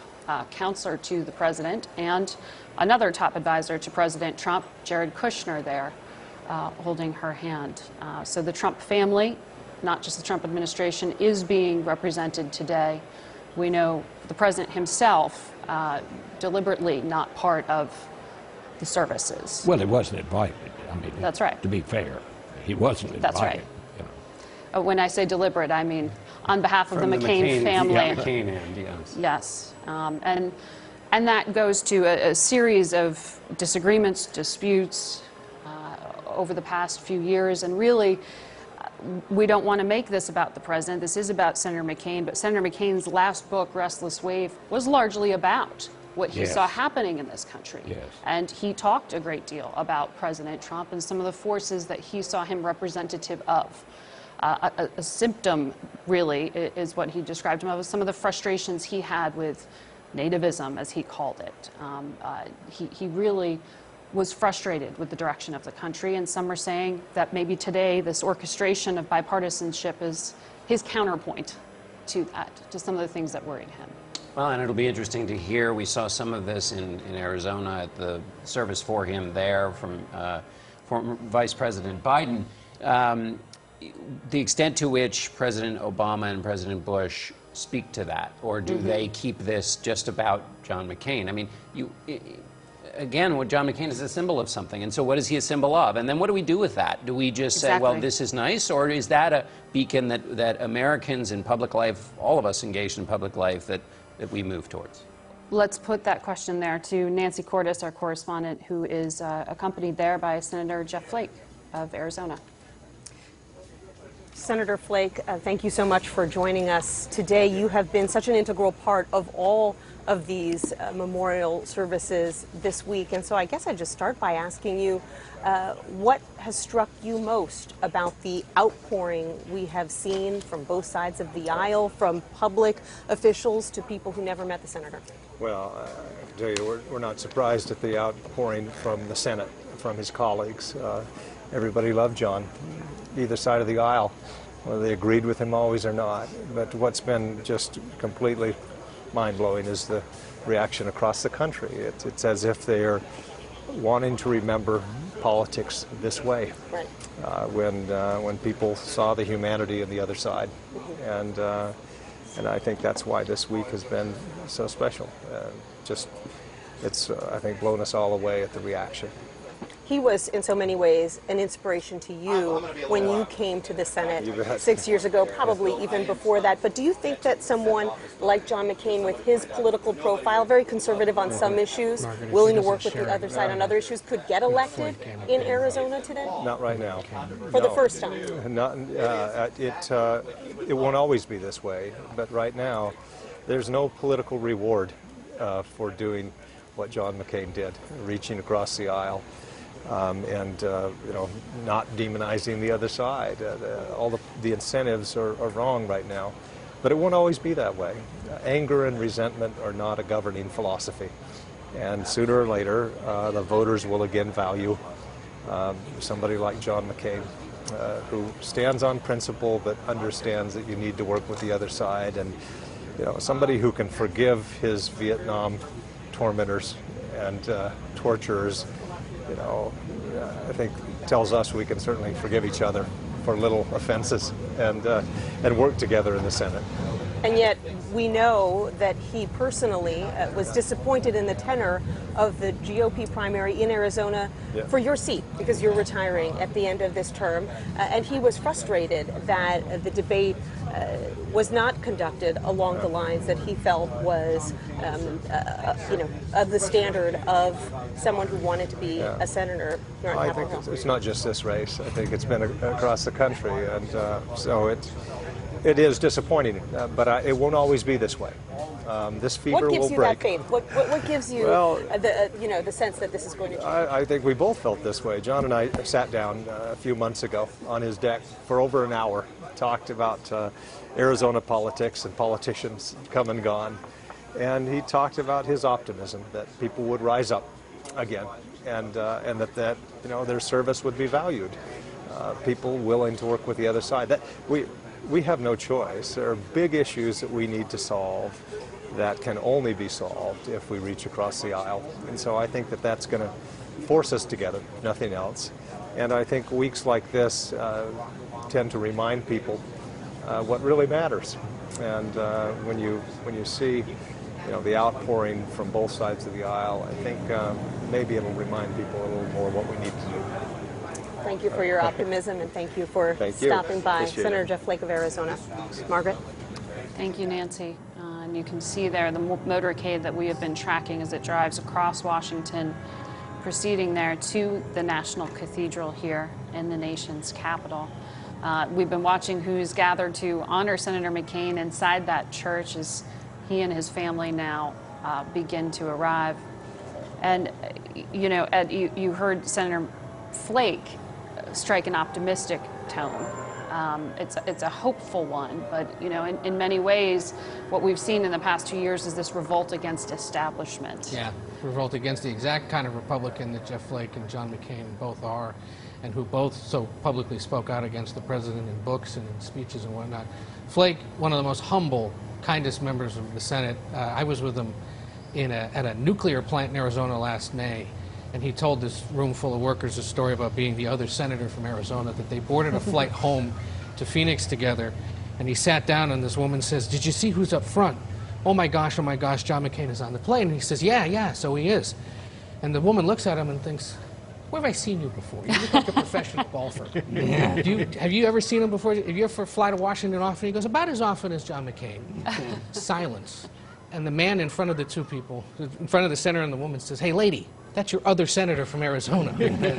counselor to the president, and another top advisor to President Trump, Jared Kushner, there holding her hand. So the Trump family, not just the Trump administration, is being represented today. We know the president himself deliberately not part of the services. Well, he wasn't invited. I mean, That's right. To be fair, he wasn't invited. That's right. You know. When I say deliberate, I mean on behalf of From the McCain family. Yeah, McCain end, yes. Yes, and that goes to a series of disagreements, disputes over the past few years, and really, we don't want to make this about the president. This is about Senator McCain, but Senator McCain's last book, Restless Wave, was largely about what he Yes. saw happening in this country. Yes. And he talked a great deal about President Trump and some of the forces that he saw him representative of. A symptom, really, is what he described him as some of the frustrations he had with nativism, as he called it. He really was frustrated with the direction of the country, and some are saying that maybe today this orchestration of bipartisanship is his counterpoint to that, to some of the things that worried him. Well, and it'll be interesting to hear. We saw some of this in Arizona at the service for him there from former Vice President Biden. The extent to which President Obama and President Bush speak to that, or do they keep this just about John McCain? I mean, again, what John McCain is a symbol of something, and so what is he a symbol of? And then what do we do with that? Do we just say, well, this is nice, or is that a beacon that Americans in public life, all of us engaged in public life, that we move towards? Let's put that question there to Nancy Cordes, our correspondent, who is accompanied there by Senator Jeff Flake of Arizona. Senator Flake, thank you so much for joining us today. You have been such an integral part of all of these memorial services this week. And so I guess I'd just start by asking you, what has struck you most about the outpouring we have seen from both sides of the aisle, from public officials to people who never met the senator? Well, I can tell you, we're not surprised at the outpouring from the Senate, from his colleagues. Everybody loved John, either side of the aisle, whether they agreed with him always or not. But what's been just completely mind-blowing is the reaction across the country. It's as if they are wanting to remember politics this way. Right. When people saw the humanity on the other side, and I think that's why this week has been so special. It's I think blown us all away at the reaction. He was, in so many ways, an inspiration to you when you came to the Senate 6 years ago, probably even before that. But do you think that someone like John McCain, with his political profile, very conservative on some issues, willing to work with the other side on other issues, could get elected in Arizona today? Not right now. For the first time? Not, it won't always be this way, but right now there's no political reward for doing what John McCain did, reaching across the aisle. Not demonizing the other side. All the incentives are wrong right now. But it won't always be that way. Anger and resentment are not a governing philosophy. And sooner or later, the voters will again value somebody like John McCain, who stands on principle but understands that you need to work with the other side. And somebody who can forgive his Vietnam tormentors and torturers, I think tells us we can certainly forgive each other for little offenses and work together in the Senate. And yet we know that he personally was disappointed in the tenor of the GOP primary in Arizona for your seat, because you're retiring at the end of this term. And he was frustrated that the debate was not conducted along the lines that he felt was, of the standard of someone who wanted to be a senator here on Capitol Hill. It's not just this race. I think it's been across the country, and so it is disappointing, but it won't always be this way. This fever will break. What gives you that faith? What gives you the sense that this is going to change? I think we both felt this way. John and I sat down a few months ago on his deck for over an hour, talked about Arizona politics and politicians come and gone, and he talked about his optimism that people would rise up again, and that their service would be valued. People willing to work with the other side. That we have no choice. There are big issues that we need to solve that can only be solved if we reach across the aisle. And so I think that that's going to force us together, if nothing else. And I think weeks like this tend to remind people what really matters. And when you see the outpouring from both sides of the aisle, I think maybe it'll remind people a little more what we need to do. Thank you for your optimism, and thank you for stopping by. Appreciate Senator it. Jeff Flake of Arizona. Margaret? Thank you, Nancy. And you can see there the motorcade that we have been tracking as it drives across Washington, proceeding there to the National Cathedral here in the nation's capital. We've been watching who's gathered to honor Senator McCain inside that church as he and his family now begin to arrive. And, Ed, you heard Senator Flake strike an optimistic tone. It's a hopeful one, but in many ways, what we've seen in the past 2 years is this revolt against establishment. Yeah, revolt against the exact kind of Republican that Jeff Flake and John McCain both are, and who both so publicly spoke out against the president in books and in speeches and whatnot. Flake, one of the most humble, kindest members of the Senate. I was with him at a nuclear plant in Arizona last May. And he told this room full of workers a story about being the other senator from Arizona, that they boarded a flight home to Phoenix together. And he sat down and this woman says, "Did you see who's up front? Oh my gosh, John McCain is on the plane." And he says, yeah, so he is. And the woman looks at him and thinks, where have I seen you before? You look like a professional golfer. Yeah. Have you ever seen him before? Have you ever fly to Washington often? He goes, about as often as John McCain. Silence. And the man in front of the two people, in front of the senator and the woman, says, "Hey, lady, that's your other senator from Arizona."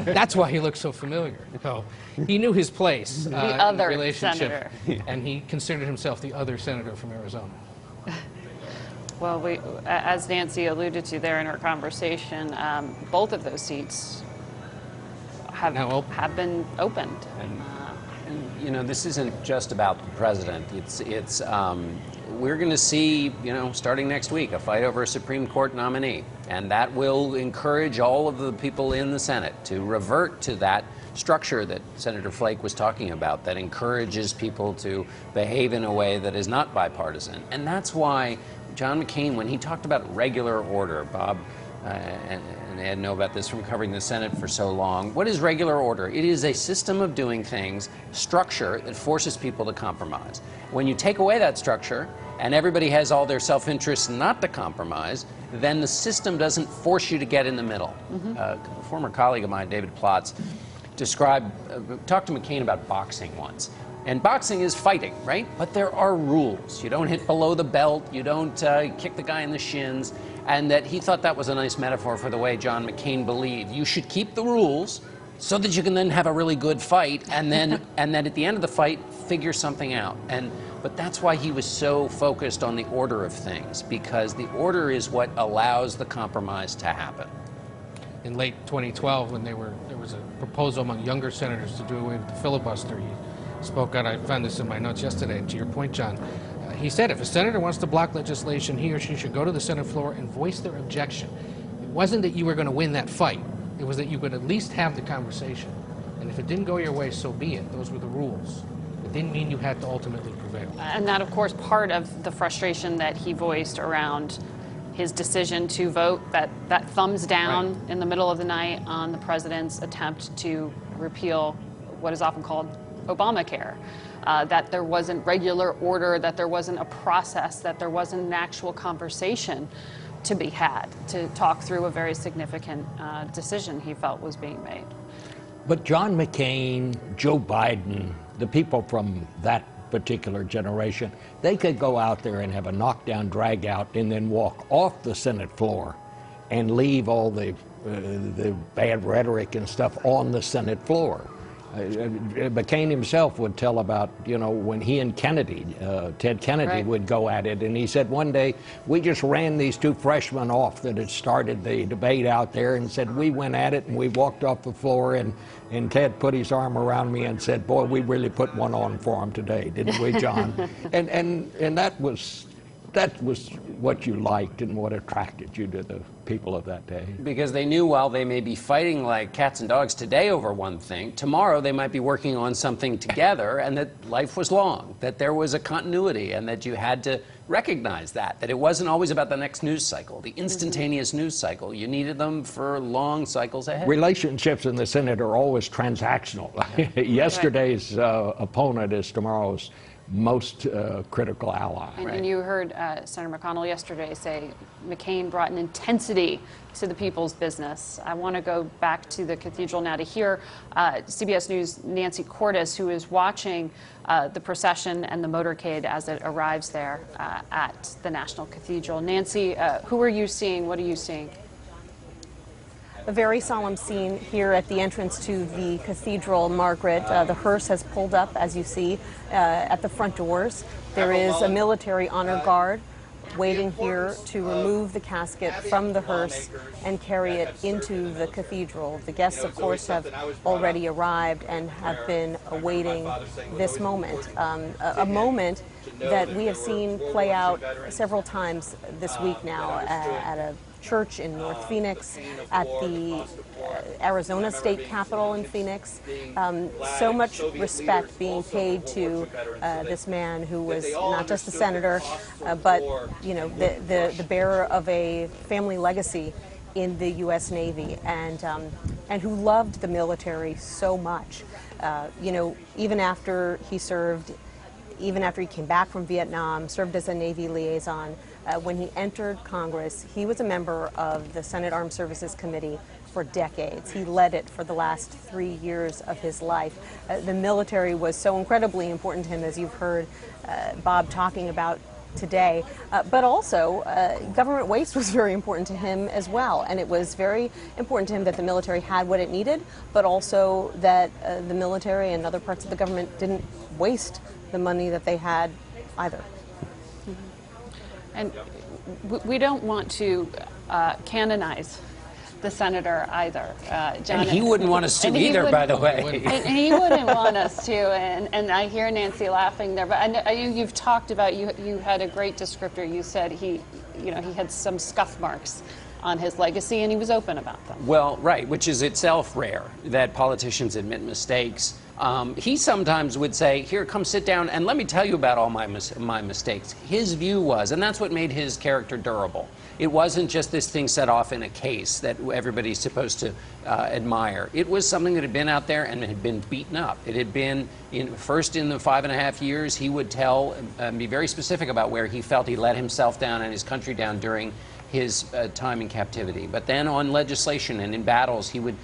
That's why he looks so familiar. So he knew his place in the relationship, and he considered himself the other senator from Arizona. Well, as Nancy alluded to there in her conversation, both of those seats have been opened. And this isn't just about the president. It's we're going to see, starting next week, a fight over a Supreme Court nominee. And that will encourage all of the people in the Senate to revert to that structure that Senator Flake was talking about, that encourages people to behave in a way that is not bipartisan. And that's why John McCain, when he talked about regular order, Bob and Ed know about this from covering the Senate for so long. What is regular order? It is a system of doing things, structure that forces people to compromise. When you take away that structure and everybody has all their self-interest not to compromise, then the system doesn't force you to get in the middle. A former colleague of mine, David Plotz, talked to McCain about boxing once. And boxing is fighting, right? But there are rules. You don't hit below the belt. You don't kick the guy in the shins. And that he thought that was a nice metaphor for the way John McCain believed. You should keep the rules so that you can then have a really good fight, and then at the end of the fight, figure something out. But that's why he was so focused on the order of things, because the order is what allows the compromise to happen. In late 2012, when there was a proposal among younger senators to do away with the filibuster, he spoke out. I found this in my notes yesterday, and to your point, John, he said if a senator wants to block legislation, he or she should go to the Senate floor and voice their objection. It wasn't that you were going to win that fight. It was that you could at least have the conversation. And if it didn't go your way, so be it. Those were the rules. It didn't mean you had to ultimately prevail. And that, of course, part of the frustration that he voiced around his decision to vote that thumbs down in the middle of the night on the president's attempt to repeal what is often called Obamacare. That there wasn't regular order, that there wasn't a process, that there wasn't an actual conversation to be had to talk through a very significant decision he felt was being made. But John McCain, Joe Biden, the people from that particular generation, they could go out there and have a knockdown, drag out, and then walk off the Senate floor and leave all the bad rhetoric and stuff on the Senate floor. McCain himself would tell about, when he and Kennedy, Ted Kennedy, would go at it. And he said one day, we just ran these two freshmen off that had started the debate out there, and said we went at it and we walked off the floor, and Ted put his arm around me and said, boy, we really put one on for him today, didn't we, John? and that was what you liked and what attracted you to the people of that day. Because they knew while they may be fighting like cats and dogs today over one thing, tomorrow they might be working on something together, and that life was long, that there was a continuity, and that you had to recognized that it wasn't always about the next news cycle, the instantaneous news cycle. You needed them for long cycles ahead. Relationships in the Senate are always transactional. Yesterday's opponent is tomorrow's most critical ally. And you heard Senator McConnell yesterday say McCain brought an intensity to the people's business. I want to go back to the cathedral now to hear CBS News' Nancy Cordes, who is watching the procession and the motorcade as it arrives there at the National Cathedral. Nancy, who are you seeing? What are you seeing? A very solemn scene here at the entrance to the cathedral, Margaret. The hearse has pulled up, as you see, at the front doors. There is a military honor guard waiting here to remove the casket from the hearse and carry it into the cathedral. The guests, of course, have already arrived and have been awaiting this moment, a moment that we have seen play out several times this week now at a church in North Phoenix, at the Arizona State Capitol in Phoenix. So much respect being paid to this man who was not just a senator, but the bearer of a family legacy in the U.S. Navy, and who loved the military so much. Even after he served, even after he came back from Vietnam, served as a Navy liaison. When he entered Congress, he was a member of the Senate Armed Services Committee for decades. He led it for the last 3 years of his life. The military was so incredibly important to him, as you've heard Bob talking about today, but also government waste was very important to him as well, and it was very important to him that the military had what it needed, but also that the military and other parts of the government didn't waste the money that they had either. And we don't want to canonize the senator either. John, and he wouldn't want us to either, by the way. And he wouldn't want us to. And I hear Nancy laughing there. But I know you've talked about, you had a great descriptor. You said he had some scuff marks on his legacy, and he was open about them. Well, right, which is itself rare, that politicians admit mistakes. He sometimes would say, here, come sit down and let me tell you about all my mistakes. His view was, and that's what made his character durable. It wasn't just this thing set off in a case that everybody's supposed to admire. It was something that had been out there and had been beaten up. It had been, first in the 5.5 years, he would tell, be very specific about where he felt he let himself down and his country down during his time in captivity. But then on legislation and in battles, he would,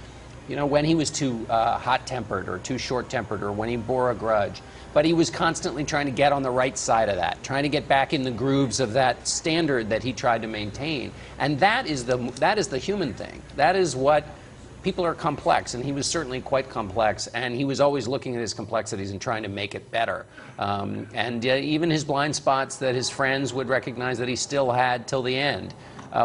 when he was too hot-tempered or too short-tempered or when he bore a grudge. But he was constantly trying to get on the right side of that, trying to get back in the grooves of that standard that he tried to maintain. And that is the human thing. That is what people are complex, and he was certainly quite complex, and he was always looking at his complexities and trying to make it better. Even his blind spots that his friends would recognize that he still had till the end.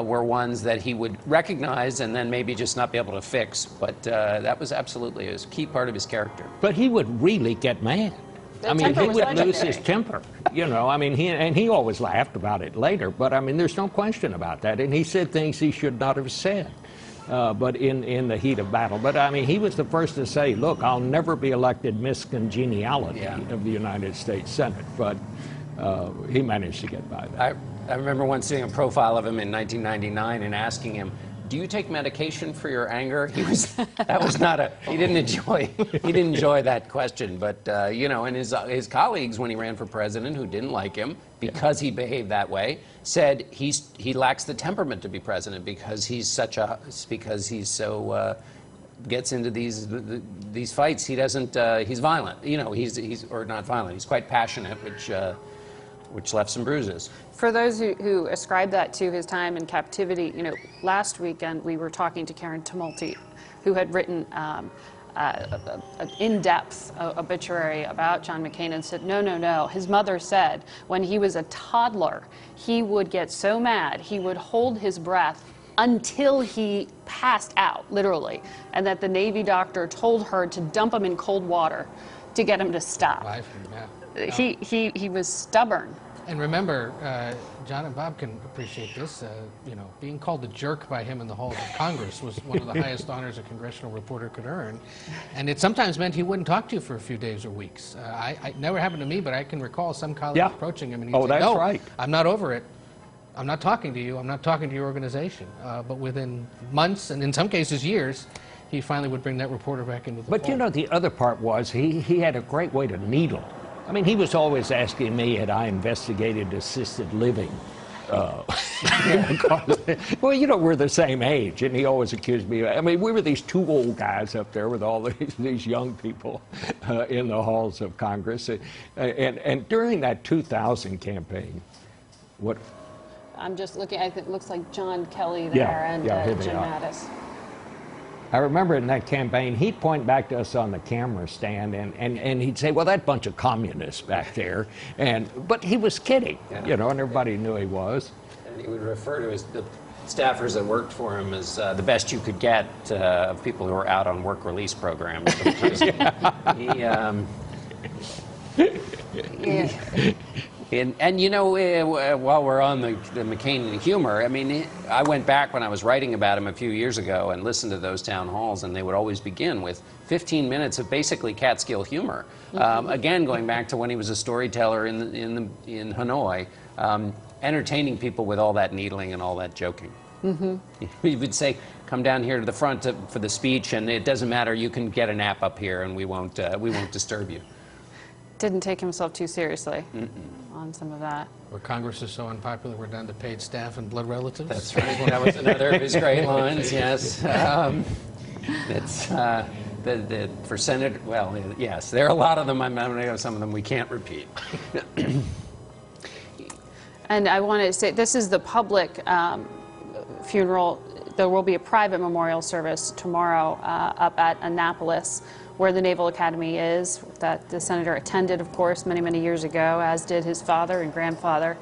Were ones that he would recognize and then maybe just not be able to fix. But that was absolutely a key part of his character. But he would really get mad. I mean, he would lose his temper, he always laughed about it later, but I mean, there's no question about that. And he said things he should not have said, but in the heat of battle. But I mean, he was the first to say, look, I'll never be elected Miss Congeniality of the United States Senate, but he managed to get by that. I remember once seeing a profile of him in 1999 and asking him, do you take medication for your anger? He didn't enjoy that question. But, and his colleagues, when he ran for president, who didn't like him because he behaved that way, said he lacks the temperament to be president because he's so gets into these fights. He doesn't, he's violent. He's not violent. He's quite passionate, which left some bruises. For those who ascribe that to his time in captivity, last weekend we were talking to Karen Tumulty, who had written an in-depth obituary about John McCain and said, no. His mother said when he was a toddler, he would get so mad, he would hold his breath until he passed out, literally, and that the Navy doctor told her to dump him in cold water to get him to stop. He was stubborn. And remember, John and Bob can appreciate this. You know, being called a jerk by him in the halls of Congress was one of the highest honors a congressional reporter could earn, and it sometimes meant he wouldn't talk to you for a few days or weeks. It never happened to me, but I can recall some colleagues approaching him and he'd say, that's "No, right. I'm not over it. I'm not talking to you. I'm not talking to your organization." But within months, and in some cases years, he finally would bring that reporter back into the But fold. you know, the other part was he had a great way to needle. I mean, he was always asking me, had I investigated assisted living? Well, you know, we're the same age, and he always accused me. I mean, we were these two old guys up there with all these young people in the halls of Congress. And during that 2000 campaign, what... I'm just looking, I think it looks like John Kelly there and here they Jim are. Mattis. I remember in that campaign, he'd point back to us on the camera stand and he'd say, well, that bunch of communists back there. But he was kidding, you know, and everybody knew he was. And he would refer to the staffers that worked for him as the best you could get of people who were out on work release programs. And you know, while we're on the McCain humor, I mean, I went back when I was writing about him a few years ago and listened to those town halls, and they would always begin with 15 minutes of basically Catskill humor. Again, going back to when he was a storyteller in Hanoi, entertaining people with all that needling and all that joking. He would say, "Come down here to the front for the speech, and it doesn't matter. You can get a nap up here, and we won't disturb you." Didn't take himself too seriously on some of that. Where Congress is so unpopular, we're down to paid staff and blood relatives. That's right. That was another of his great lines. Yes. It's for Senate. Well, yes, there are a lot of them. I'm going to have some of them we can't repeat. And I want to say, this is the public funeral. There will be a private memorial service tomorrow up at Annapolis, where the Naval Academy is, that the senator attended, of course, many, many years ago, as did his father and grandfather.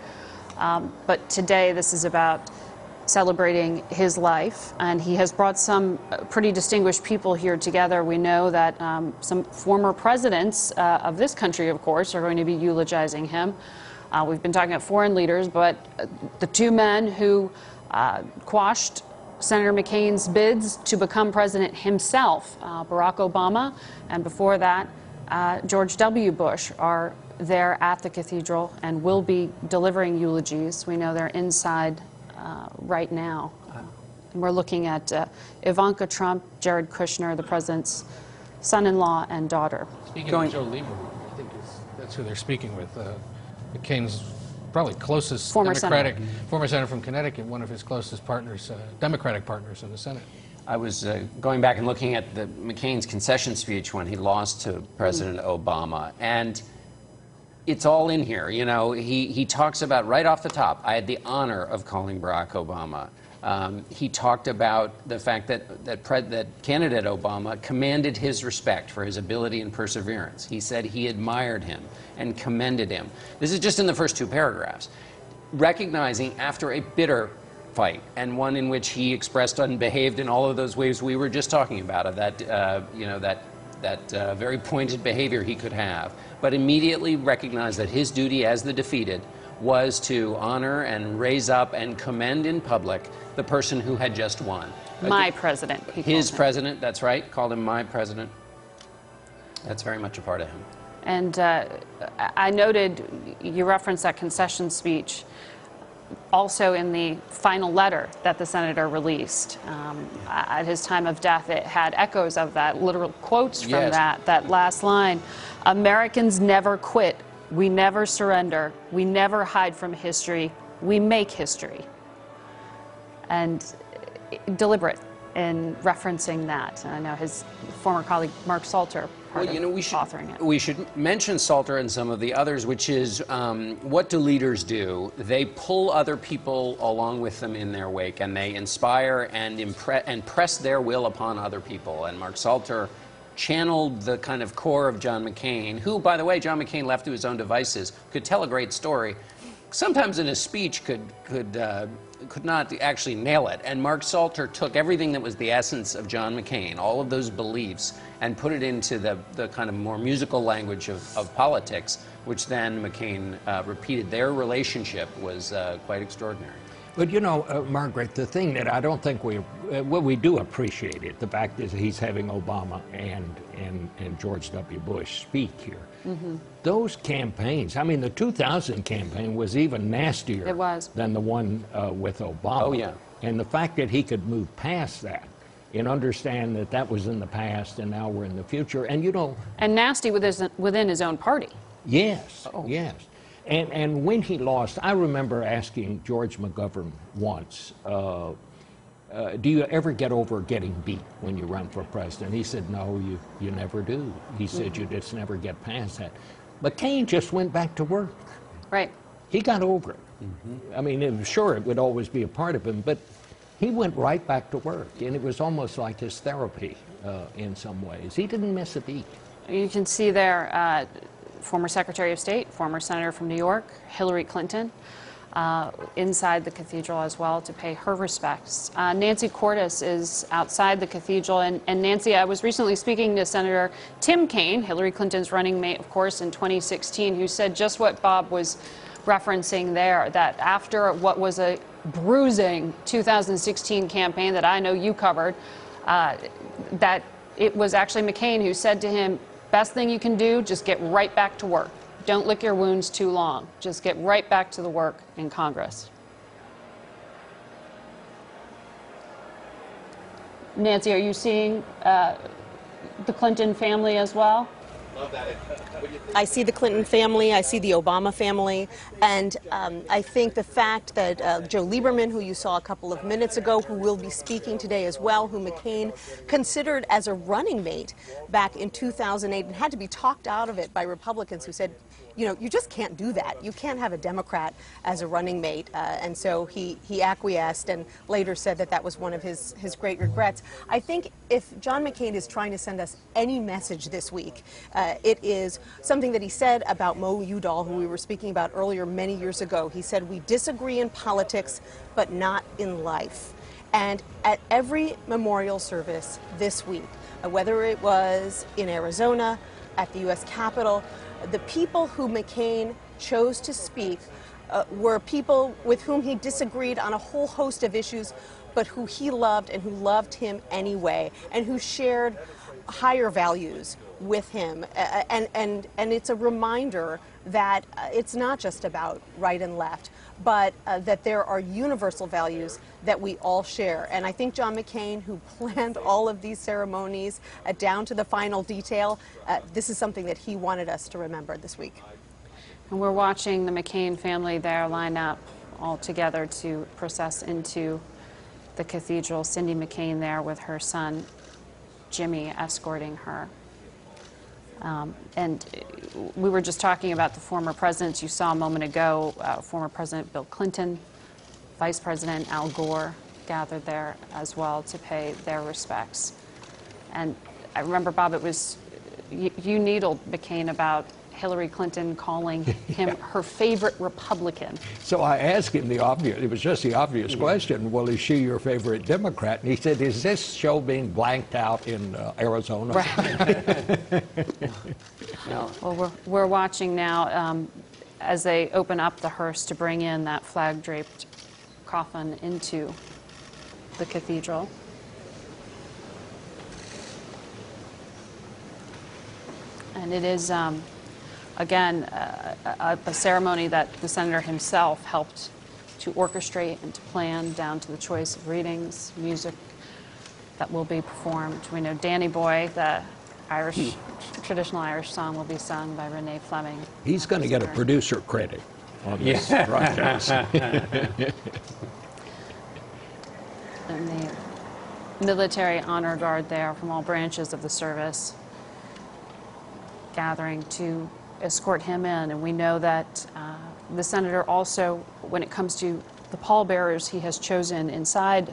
But today, this is about celebrating his life, and he has brought some pretty distinguished people here together. We know that some former presidents of this country, of course, are going to be eulogizing him. We've been talking about foreign leaders, but the two men who quashed Senator McCain's bids to become president himself, Barack Obama, and before that, George W. Bush, are there at the cathedral and will be delivering eulogies. We know they're inside right now. And we're looking at Ivanka Trump, Jared Kushner, the president's son-in-law and daughter. Speaking of Joe Lieberman, I think that's who they're speaking with. McCain's probably closest former senator from Connecticut, one of his closest partners, Democratic partners in the Senate. I was going back and looking at McCain's concession speech when he lost to President Obama, and it's all in here. You know, he talks about right off the top, I had the honor of calling Barack Obama. He talked about the fact that candidate Obama commanded his respect for his ability and perseverance. He said he admired him and commended him. This is just in the first two paragraphs. Recognizing after a bitter fight, and one in which he expressed and behaved in all of those ways we were just talking about, of that very pointed behavior he could have, but immediately recognized that his duty as the defeated was to honor and raise up and commend in public the person who had just won. My president. His president, that's right, called him my president. That's very much a part of him. And I noted you referenced that concession speech also in the final letter that the senator released. At his time of death, it had echoes of that, literal quotes from that last line. Americans never quit. We never surrender. We never hide from history. We make history. And deliberate in referencing that. And I know his former colleague, Mark Salter, authoring it. We should mention Salter and some of the others, which is what do leaders do? They pull other people along with them in their wake, and they inspire and press their will upon other people. And Mark Salter channeled the kind of core of John McCain, who, by the way, John McCain, left to his own devices, could tell a great story. Sometimes in a speech could could not actually nail it. And Mark Salter took everything that was the essence of John McCain, all of those beliefs, and put it into the kind of more musical language of politics, which then McCain repeated. Their relationship was quite extraordinary. But you know, Margaret, the thing that I don't think we do appreciate it, the fact is he's having Obama and George W. Bush speak here. Mm-hmm. Those campaigns, I mean, the 2000 campaign was even nastier than the one with Obama. Oh, yeah. And the fact that he could move past that and understand that that was in the past and now we're in the future. And you know... And nasty within his own party. Yes, yes. And when he lost, I remember asking George McGovern once, do you ever get over getting beat when you run for president? He said, no, you never do. He said, you just never get past that. McCain just went back to work. Right. He got over it. Mm-hmm. I mean, sure, it would always be a part of him, but he went right back to work. And it was almost like his therapy in some ways. He didn't miss a beat. You can see there, former Secretary of State, former Senator from New York, Hillary Clinton, inside the cathedral as well to pay her respects. Nancy Cordes is outside the cathedral. And Nancy, I was recently speaking to Senator Tim Kaine, Hillary Clinton's running mate, of course, in 2016, who said just what Bob was referencing there, that after what was a bruising 2016 campaign that I know you covered, that it was actually McCain who said to him, best thing you can do, just get right back to work. Don't lick your wounds too long. Just get right back to the work in Congress. Nancy, are you seeing the Clinton family as well? I see the Clinton family, I see the Obama family, and I think the fact that Joe Lieberman, who you saw a couple of minutes ago, who will be speaking today as well, who McCain considered as a running mate back in 2008 and had to be talked out of it by Republicans who said, you know, you just can't do that. You can't have a Democrat as a running mate. And so he acquiesced and later said that that was one of his great regrets. I think if John McCain is trying to send us any message this week, it is something that he said about Mo Udall, who we were speaking about earlier many years ago. He said, we disagree in politics, but not in life. And at every memorial service this week, whether it was in Arizona, at the U.S. Capitol, the people who McCain chose to speak were people with whom he disagreed on a whole host of issues, but who he loved and who loved him anyway, and who shared higher values with him. And it's a reminder that it's not just about right and left, but that there are universal values that we all share. And I think John McCain, who planned all of these ceremonies down to the final detail, this is something that he wanted us to remember this week. And we're watching the McCain family there line up all together to process into the cathedral. Cindy McCain there with her son, Jimmy, escorting her. And we were just talking about the former presidents you saw a moment ago. Former President Bill Clinton, Vice President Al Gore gathered there as well to pay their respects. And I remember, Bob, it was you needled McCain about Hillary Clinton calling him her favorite Republican. So I asked him the obvious, it was just the obvious question, well, is she your favorite Democrat? And he said, is this show being blanked out in Arizona? Right. Well, we're watching now as they open up the hearse to bring in that flag-draped coffin into the cathedral. And it is, again, a ceremony that the senator himself helped to orchestrate and to plan, down to the choice of readings, music that will be performed. We know Danny Boy, the Irish, traditional Irish song, will be sung by Renee Fleming. He's going to get a producer credit on this broadcast. And the military honor guard there from all branches of the service gathering to escort him in. And we know that the senator also, when it comes to the pallbearers he has chosen inside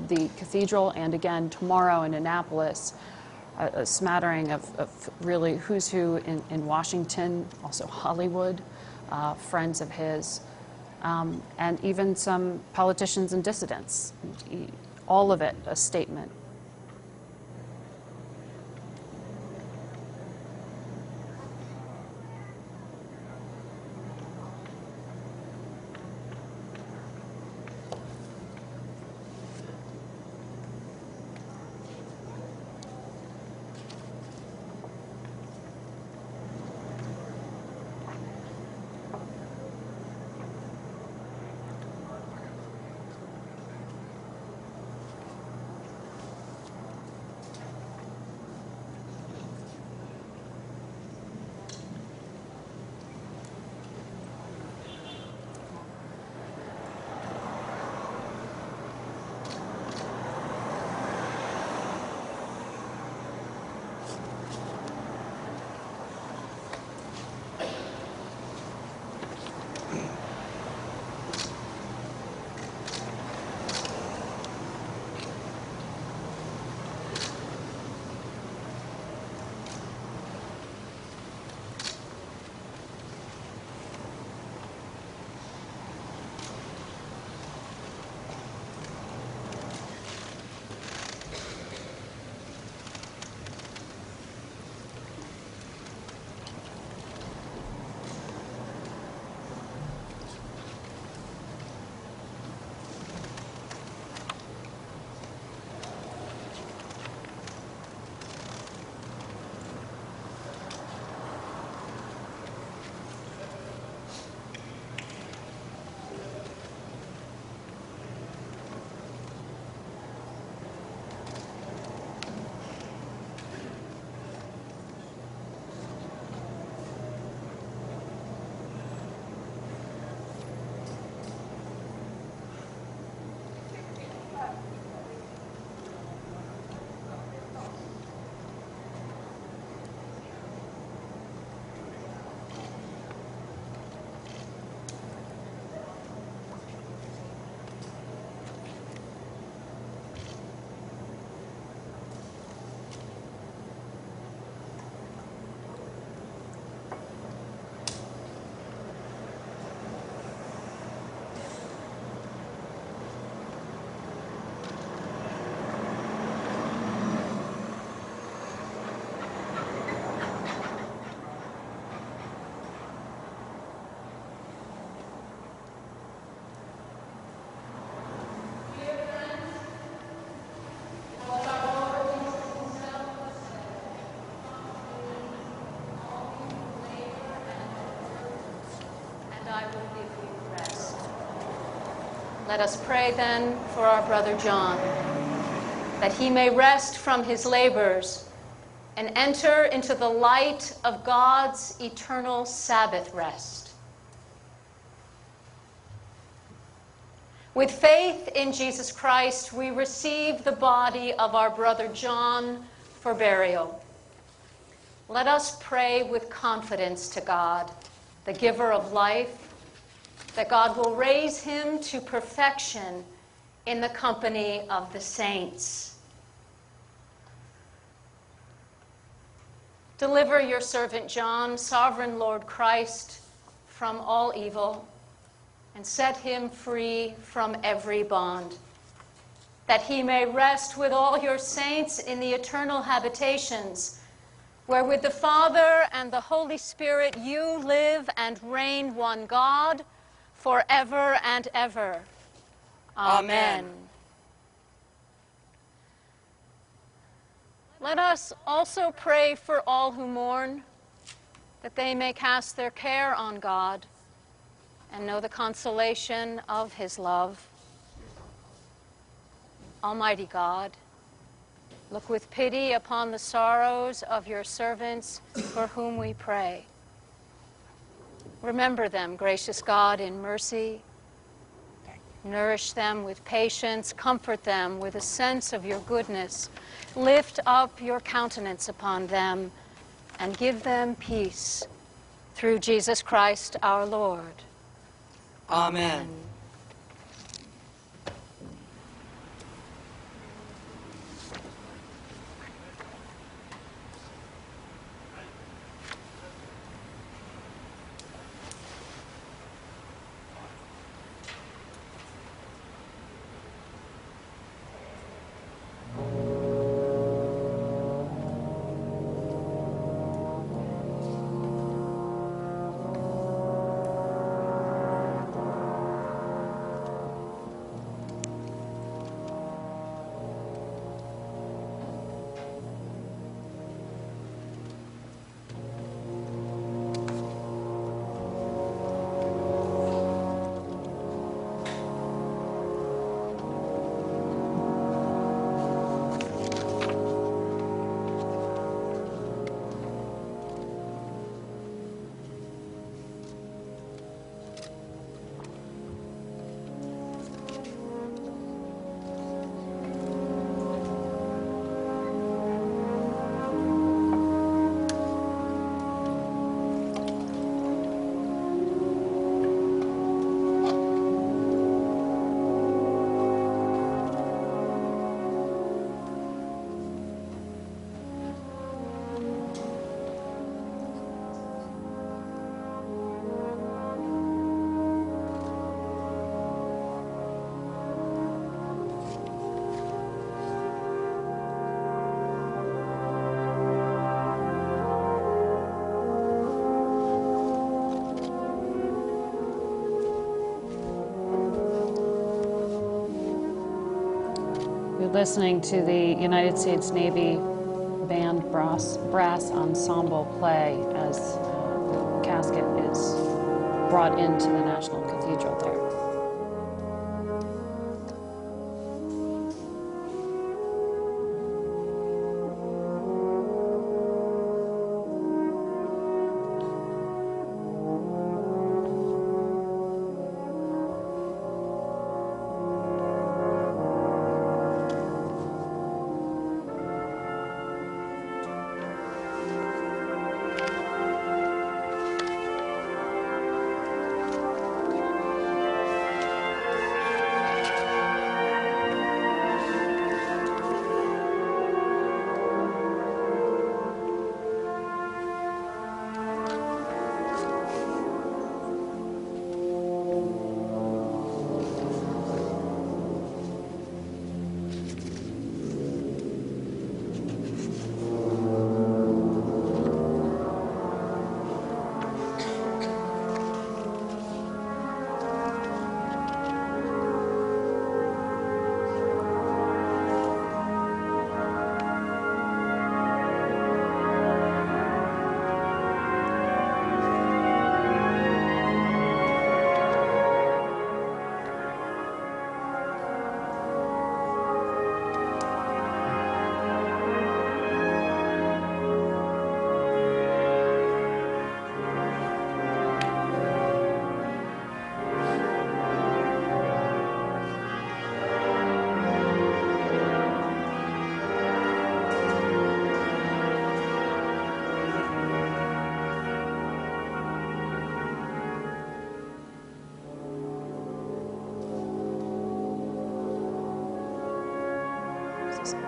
the cathedral, and again tomorrow in Annapolis, a smattering of really who's who in Washington, also Hollywood, friends of his. and even some politicians and dissidents. All of it a statement. Let us pray then for our brother John, that he may rest from his labors and enter into the light of God's eternal Sabbath rest. With faith in Jesus Christ, we receive the body of our brother John for burial. Let us pray with confidence to God, the giver of life, that God will raise him to perfection in the company of the saints. Deliver your servant John, sovereign Lord Christ, from all evil, and set him free from every bond, that he may rest with all your saints in the eternal habitations, where with the Father and the Holy Spirit you live and reign one God, forever and ever. Amen. Let us also pray for all who mourn, that they may cast their care on God and know the consolation of his love. Almighty God, look with pity upon the sorrows of your servants for whom we pray. Remember them, gracious God, in mercy. Nourish them with patience. Comfort them with a sense of your goodness. Lift up your countenance upon them and give them peace. Through Jesus Christ our Lord. Amen. listening to the United States Navy Band Brass Ensemble play as the casket is brought into the National Cathedral there.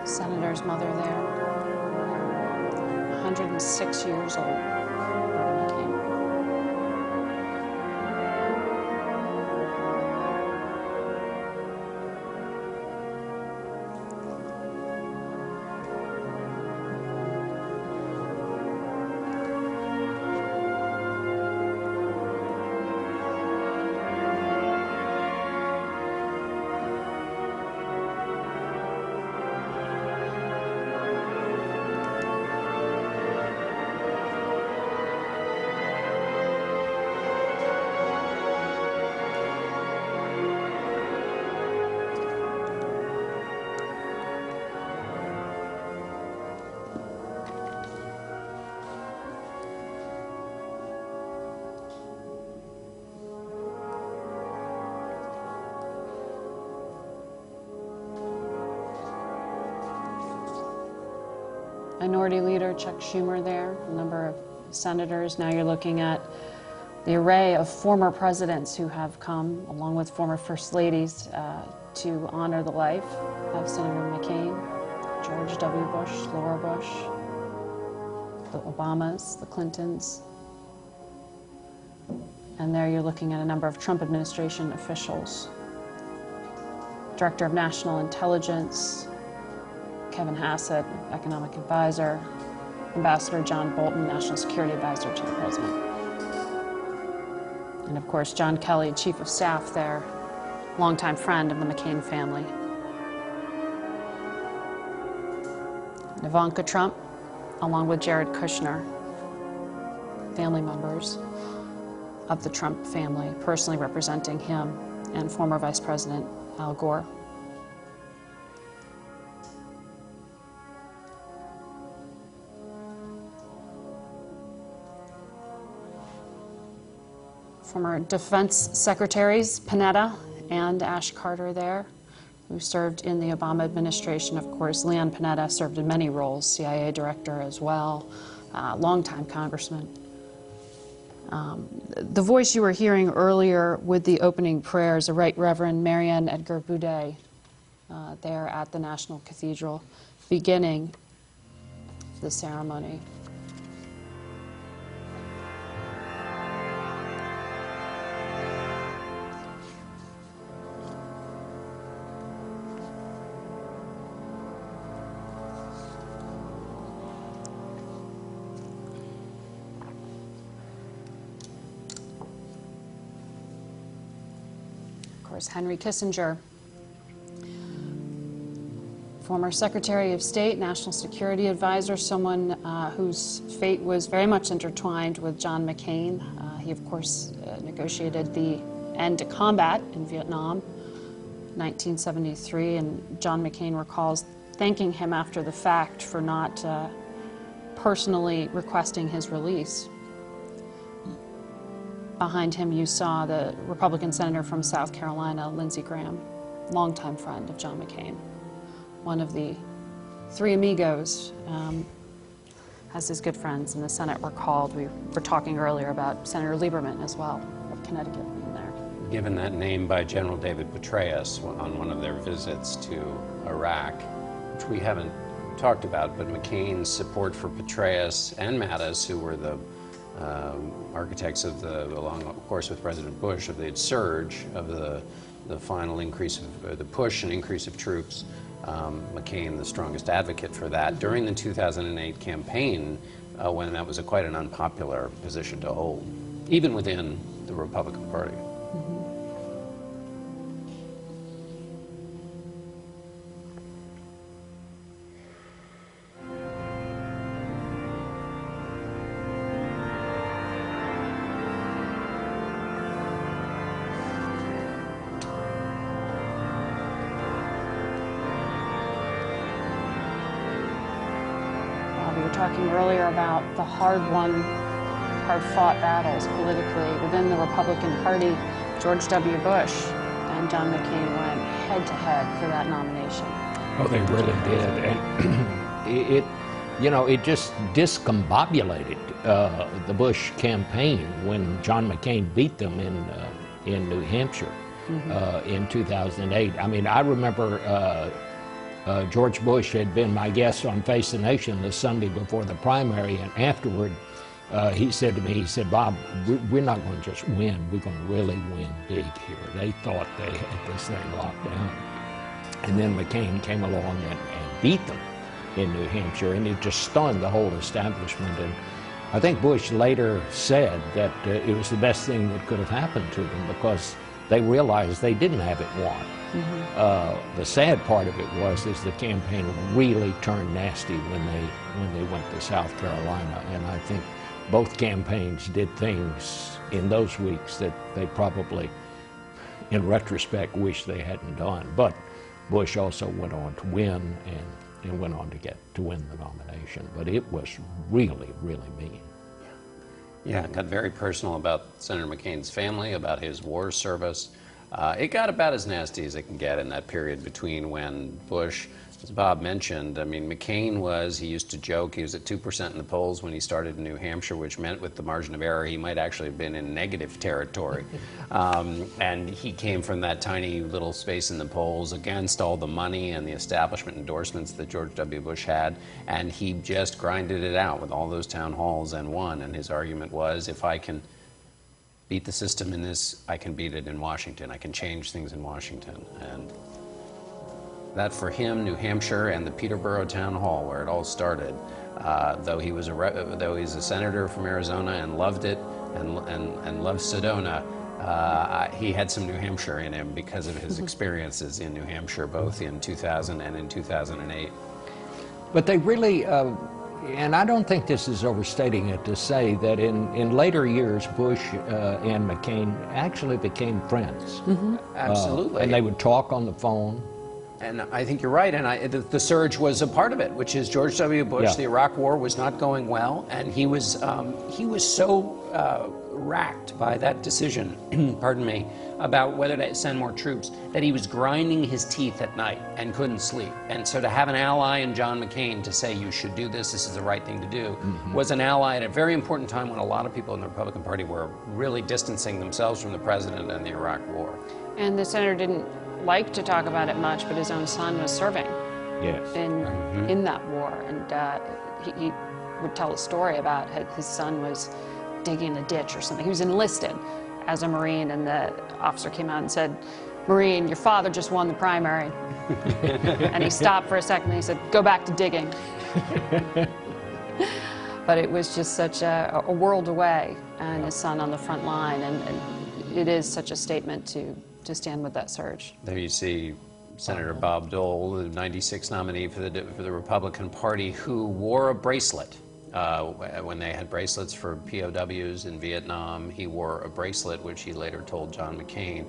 Senator's mother there, 106 years old, Barbara McCain. Minority Leader Chuck Schumer there, a number of senators. Now you're looking at the array of former presidents who have come, along with former First Ladies, to honor the life of Senator McCain, George W. Bush, Laura Bush, the Obamas, the Clintons. And there you're looking at a number of Trump administration officials. Director of National Intelligence, Kevin Hassett, Economic Advisor, Ambassador John Bolton, National Security Advisor to the President. And of course, John Kelly, Chief of Staff there, longtime friend of the McCain family. And Ivanka Trump, along with Jared Kushner, family members of the Trump family, personally representing him, and former Vice President Al Gore. Former Defense Secretaries Panetta and Ash Carter there, who served in the Obama administration. Of course, Leon Panetta served in many roles, CIA director as well, longtime congressman. The voice you were hearing earlier with the opening prayers, the Right Reverend Marianne Edgar Boudet, there at the National Cathedral, beginning the ceremony. Of course, Henry Kissinger, former Secretary of State, National Security Advisor, someone whose fate was very much intertwined with John McCain. He, of course, negotiated the end to combat in Vietnam, 1973, and John McCain recalls thanking him after the fact for not personally requesting his release. Behind him, you saw the Republican senator from South Carolina, Lindsey Graham, longtime friend of John McCain, one of the three amigos, as his good friends in the Senate were called. We were talking earlier about Senator Lieberman as well, of Connecticut, being there. Given that name by General David Petraeus on one of their visits to Iraq, which we haven't talked about, but McCain's support for Petraeus and Mattis, who were the architects of along, of course, with President Bush, of the surge of the final increase of the push and increase of troops. McCain, the strongest advocate for that during the 2008 campaign, when that was quite an unpopular position to hold, even within the Republican Party. We were talking earlier about the hard-won, hard-fought battles politically within the Republican Party. George W. Bush and John McCain went head-to-head for that nomination. Oh, they really did. And it just discombobulated the Bush campaign when John McCain beat them in New Hampshire in 2008. I mean, I remember George Bush had been my guest on Face the Nation the Sunday before the primary, and afterward he said to me, he said, "Bob, we're not going to just win, we're going to really win big here." They thought they had this thing locked down. And then McCain came along and beat them in New Hampshire, and it just stunned the whole establishment. And I think Bush later said that it was the best thing that could have happened to them, because they realized they didn't have it won. The sad part of it was the campaign really turned nasty when they went to South Carolina, and I think both campaigns did things in those weeks that they probably, in retrospect, wish they hadn't done. But Bush also went on to win and went on to win the nomination. But it was really, really mean. Yeah, it got very personal about Senator McCain's family, about his war service. It got about as nasty as it can get in that period between when Bush, as Bob mentioned, I mean, McCain he used to joke, he was at 2% in the polls when he started in New Hampshire, which meant with the margin of error, he might actually have been in negative territory. And he came from that tiny little space in the polls against all the money and the establishment endorsements that George W. Bush had, and he just grinded it out with all those town halls and won. And his argument was, if I can beat the system in this, I can beat it in Washington. I can change things in Washington. And that for him, New Hampshire and the Peterborough Town Hall, where it all started, though he's a senator from Arizona and loved it and loved Sedona, he had some New Hampshire in him because of his experiences in New Hampshire, both in 2000 and in 2008. But they really, and I don't think this is overstating it to say that in later years, Bush and McCain actually became friends. Absolutely. And they would talk on the phone. And I think you're right, and the surge was a part of it, which is George W. Bush. The Iraq War was not going well, and he was so racked by that decision, pardon me, about whether to send more troops, that he was grinding his teeth at night and couldn't sleep. And so to have an ally in John McCain to say, you should do this is the right thing to do, was an ally at a very important time when a lot of people in the Republican Party were really distancing themselves from the president and the Iraq War. And the senator didn't like to talk about it much, but his own son was serving in that war, and he would tell a story about his son was digging a ditch or something. He was enlisted as a Marine, and the officer came out and said, "Marine, your father just won the primary." And he stopped for a second and he said, "Go back to digging." But it was just such a world away, and his son on the front line, and it is such a statement to stand with that surge. There you see Senator Bob Dole, the '96 nominee for the Republican Party, who wore a bracelet. When they had bracelets for POWs in Vietnam, he wore a bracelet which he later told John McCain.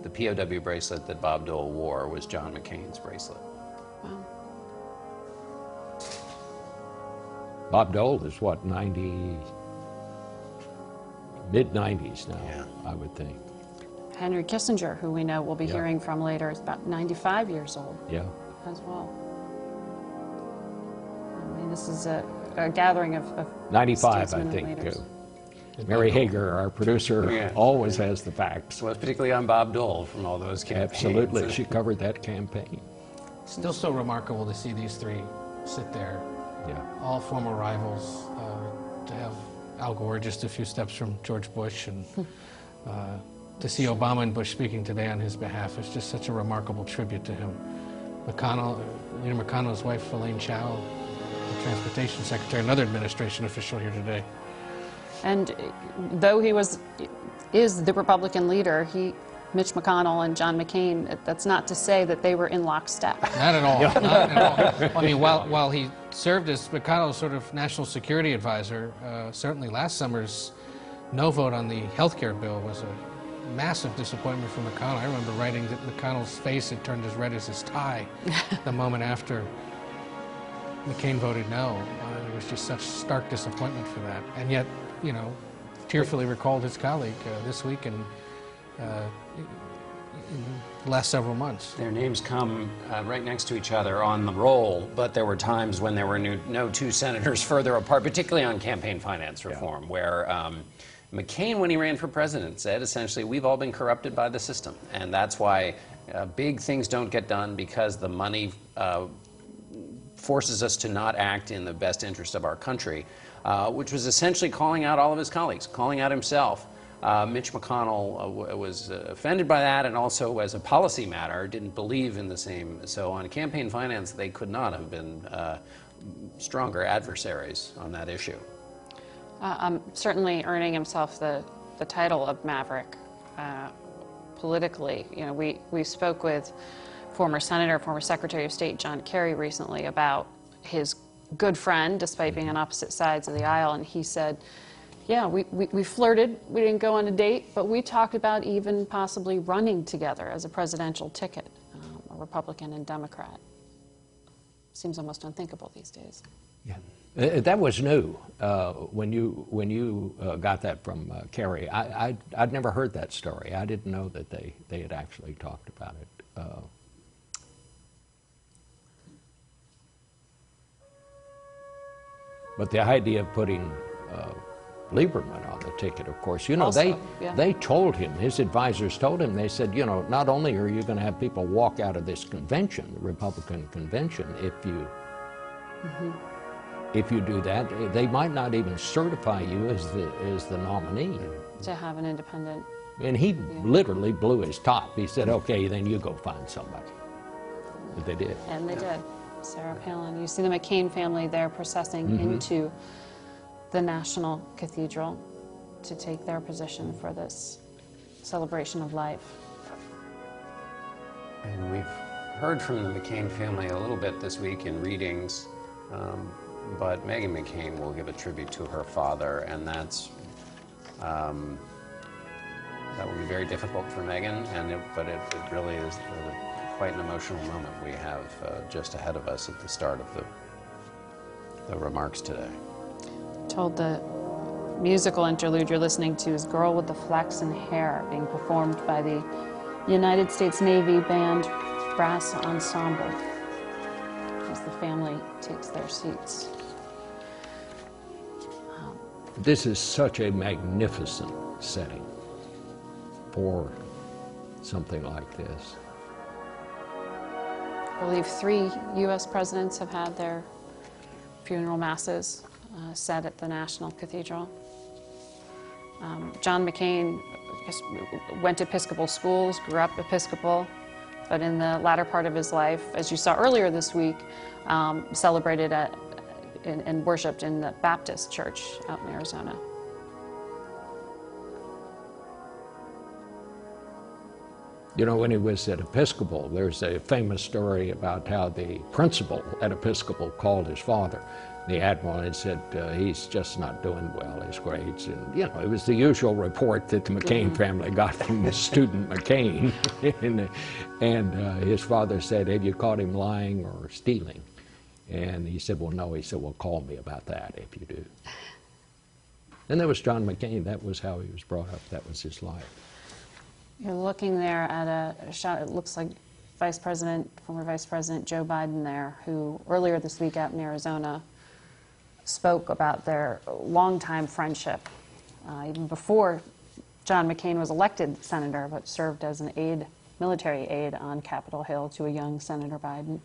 The POW bracelet that Bob Dole wore was John McCain's bracelet. Wow. Bob Dole is what, 90, mid-90s now, Yeah. I would think. Henry Kissinger, who we know we'll be Yeah. hearing from later, is about 95 years old Yeah. as well. I mean, this is a gathering of 95, I statesmen and think. leaders. Mary Hager, our producer, Yeah. always has the facts. Well, particularly on Bob Dole from all those campaigns. Absolutely. She covered that campaign. Still so remarkable to see these three sit there, Yeah. all former rivals, to have Al Gore just a few steps from George Bush, and to see Obama and Bush speaking today on his behalf is just such a remarkable tribute to him. Leader McConnell's wife, Elaine Chao, the Transportation Secretary, another administration official here today. And though he is the Republican leader, Mitch McConnell and John McCain, that's not to say that they were in lockstep. Not at all. Not at all. I mean, while he served as McConnell's sort of national security advisor, certainly last summer's no vote on the health care bill was a massive disappointment for McConnell. I remember writing that McConnell's face had turned as red as his tie the moment after McCain voted no. It was just such stark disappointment for that. And yet, you know, tearfully recalled his colleague this week and in the last several months. Their names come right next to each other on the roll, but there were times when there were no two senators further apart, particularly on campaign finance reform, where McCain, when he ran for president, said essentially, we've all been corrupted by the system. And that's why big things don't get done, because the money forces us to not act in the best interest of our country, which was essentially calling out all of his colleagues, calling out himself. Mitch McConnell was offended by that, and also as a policy matter didn't believe in the same. So on campaign finance, they could not have been stronger adversaries on that issue. Certainly earning himself the title of maverick politically. You know, we spoke with former Senator, former Secretary of State John Kerry recently about his good friend, despite being on opposite sides of the aisle, and he said, yeah, we flirted, we didn't go on a date, but we talked about even possibly running together as a presidential ticket, a Republican and Democrat. Seems almost unthinkable these days. Yeah. That was new when you got that from Kerry. I'd never heard that story. I didn't know that they had actually talked about it. But the idea of putting Lieberman on the ticket, of course, you know, Also, they told him, his advisors told him, they said, you know, not only are you going to have people walk out of this convention, the Republican convention, if you do that, they might not even certify you as the nominee. To have an independent. And he literally blew his top. He said, okay, then you go find somebody. But they did. And they did. Sarah Palin. You see the McCain family there processing into the National Cathedral to take their position for this celebration of life. And we've heard from the McCain family a little bit this week in readings, but Meghan McCain will give a tribute to her father, and that will be very difficult for Meghan, but it really is quite an emotional moment we have just ahead of us at the start of the remarks today. Told the musical interlude you're listening to is Girl with the Flaxen Hair, being performed by the United States Navy Band Brass Ensemble as the family takes their seats. This is such a magnificent setting for something like this. I believe 3 U.S. presidents have had their funeral masses said at the National Cathedral. John McCain went to Episcopal schools, grew up Episcopal, but in the latter part of his life, as you saw earlier this week, celebrated and worshipped in the Baptist church out in Arizona. You know, when he was at Episcopal, there's a famous story about how the principal at Episcopal called his father, the admiral, and said, he's just not doing well, his grades. And, you know, it was the usual report that the McCain family got from the student McCain. and his father said, have you caught him lying or stealing? And he said, well, no. He said, well, call me about that if you do. And that was John McCain. That was how he was brought up. That was his life. You're looking there at a shot, it looks like former Vice President Joe Biden there, who earlier this week out in Arizona spoke about their longtime friendship, even before John McCain was elected senator, but served as an aide, military aide on Capitol Hill to a young Senator Biden.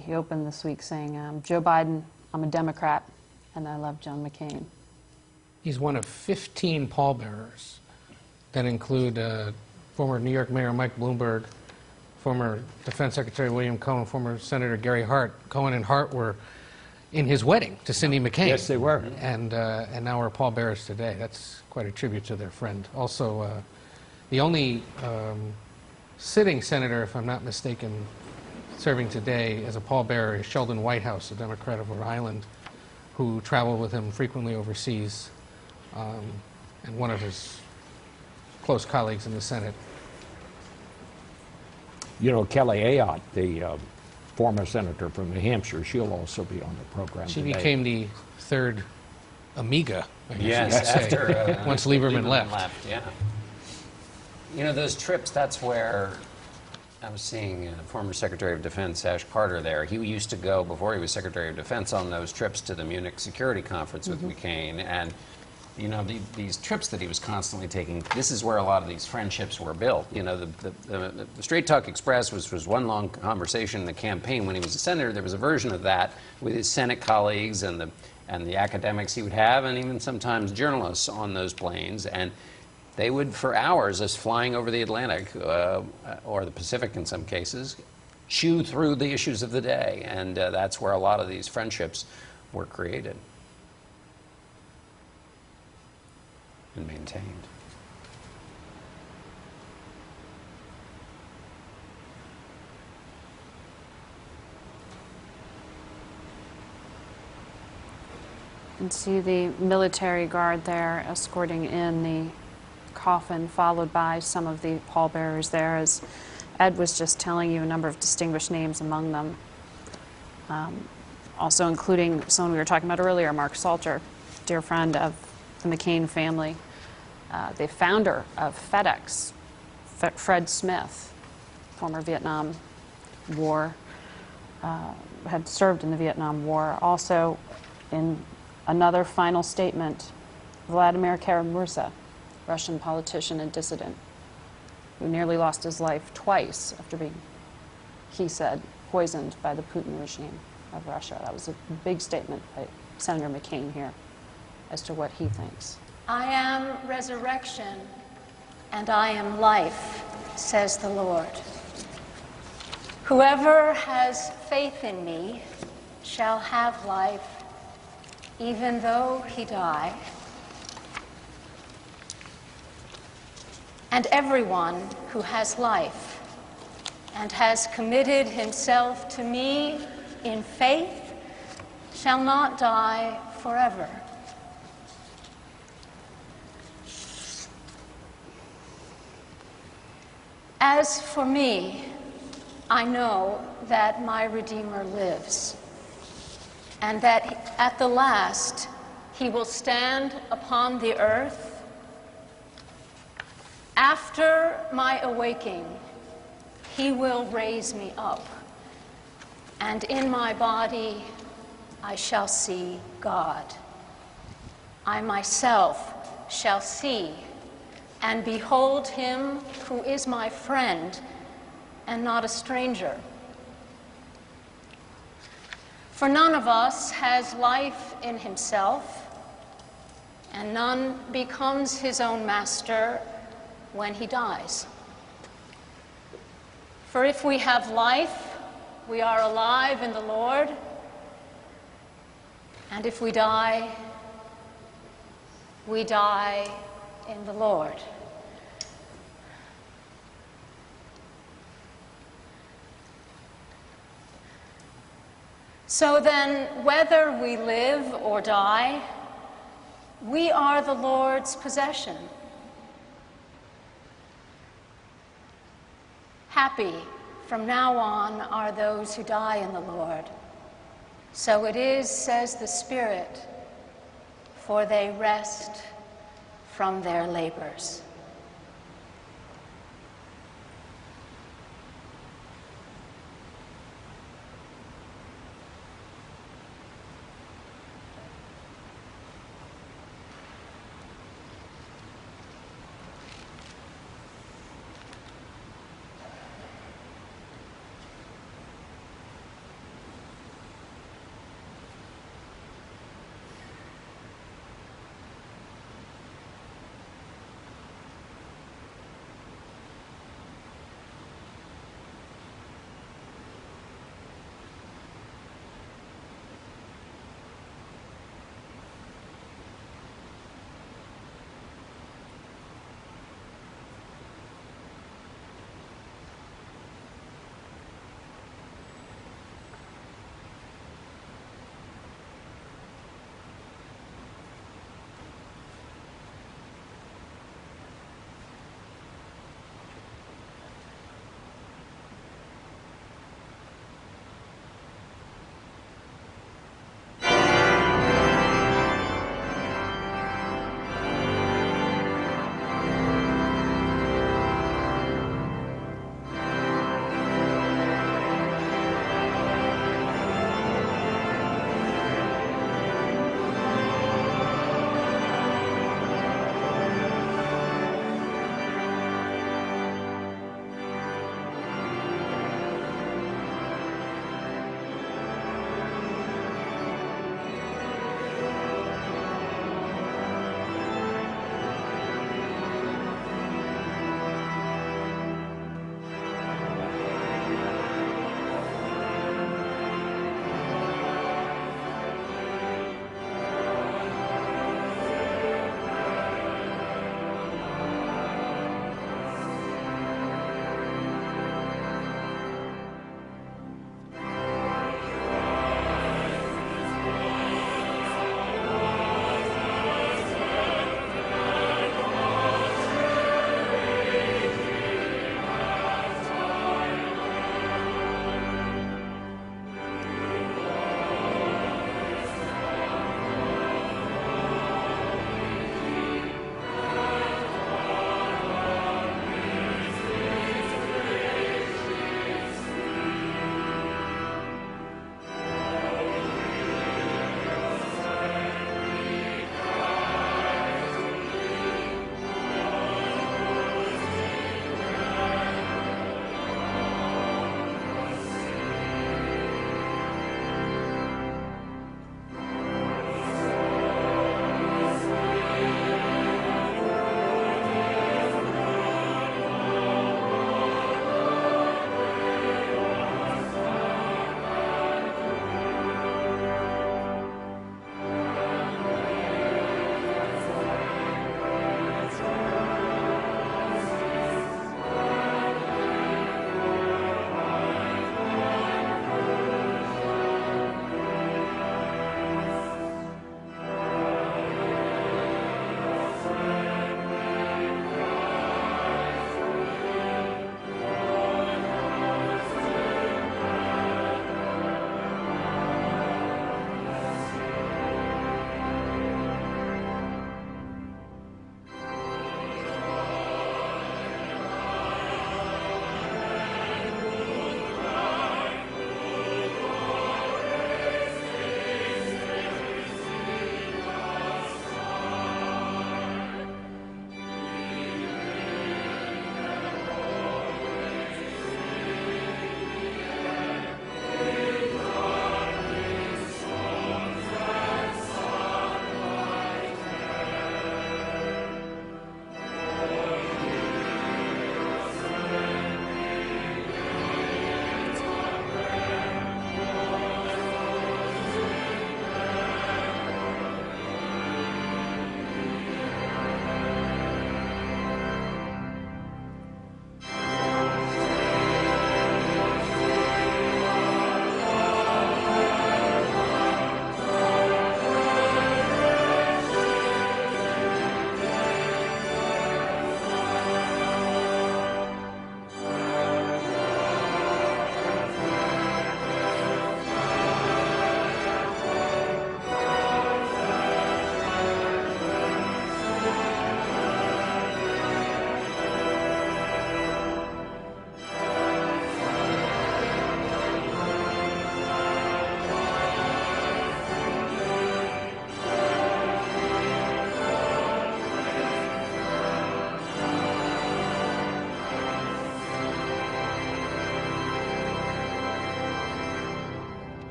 He opened this week saying, Joe Biden, I'm a Democrat, and I love John McCain. He's one of 15 pallbearers that include former New York Mayor Mike Bloomberg, former Defense Secretary William Cohen, former Senator Gary Hart. Cohen and Hart were in his wedding to Cindy McCain. Yes, they were. And now we're pallbearers today. That's quite a tribute to their friend. Also, the only sitting senator, if I'm not mistaken, serving today as a pallbearer is Sheldon Whitehouse, a Democrat of Rhode Island, who traveled with him frequently overseas, and one of his close colleagues in the Senate. You know, Kelly Ayotte, the former senator from New Hampshire, she'll also be on the program She today. became the third amiga, I guess Yes, you could say, after once Lieberman left. Yeah. You know, those trips, that's where I was seeing former Secretary of Defense Ash Carter there. He used to go, before he was Secretary of Defense, on those trips to the Munich Security Conference with McCain. And, you know, these trips that he was constantly taking, this is where a lot of these friendships were built. You know, the Straight Talk Express was one long conversation in the campaign. When he was a senator, there was a version of that with his Senate colleagues and the academics he would have, and even sometimes journalists on those planes. And they would, for hours, as flying over the Atlantic, or the Pacific in some cases, chew through the issues of the day. And that's where a lot of these friendships were created and maintained. You can see the military guard there escorting in the coffin, followed by some of the pallbearers there, as Ed was just telling you, a number of distinguished names among them. Also including someone we were talking about earlier, Mark Salter, dear friend of the McCain family, the founder of FedEx, Fred Smith, former Vietnam War, had served in the Vietnam War. Also, in another final statement, Vladimir Kara-Murza, Russian politician and dissident, who nearly lost his life twice after being, he said, poisoned by the Putin regime of Russia. That was a big statement by Senator McCain here as to what he thinks. I am resurrection and I am life, says the Lord. Whoever has faith in me shall have life, even though he die. And everyone who has life and has committed himself to me in faith shall not die forever. As for me, I know that my Redeemer lives, and that at the last he will stand upon the earth. After my awaking, he will raise me up, and in my body I shall see God. I myself shall see and behold him who is my friend and not a stranger. For none of us has life in himself, and none becomes his own master when he dies. For if we have life, we are alive in the Lord, and if we die in the Lord. So then, whether we live or die, we are the Lord's possession. Happy from now on are those who die in the Lord. So it is, says the Spirit, for they rest from their labors.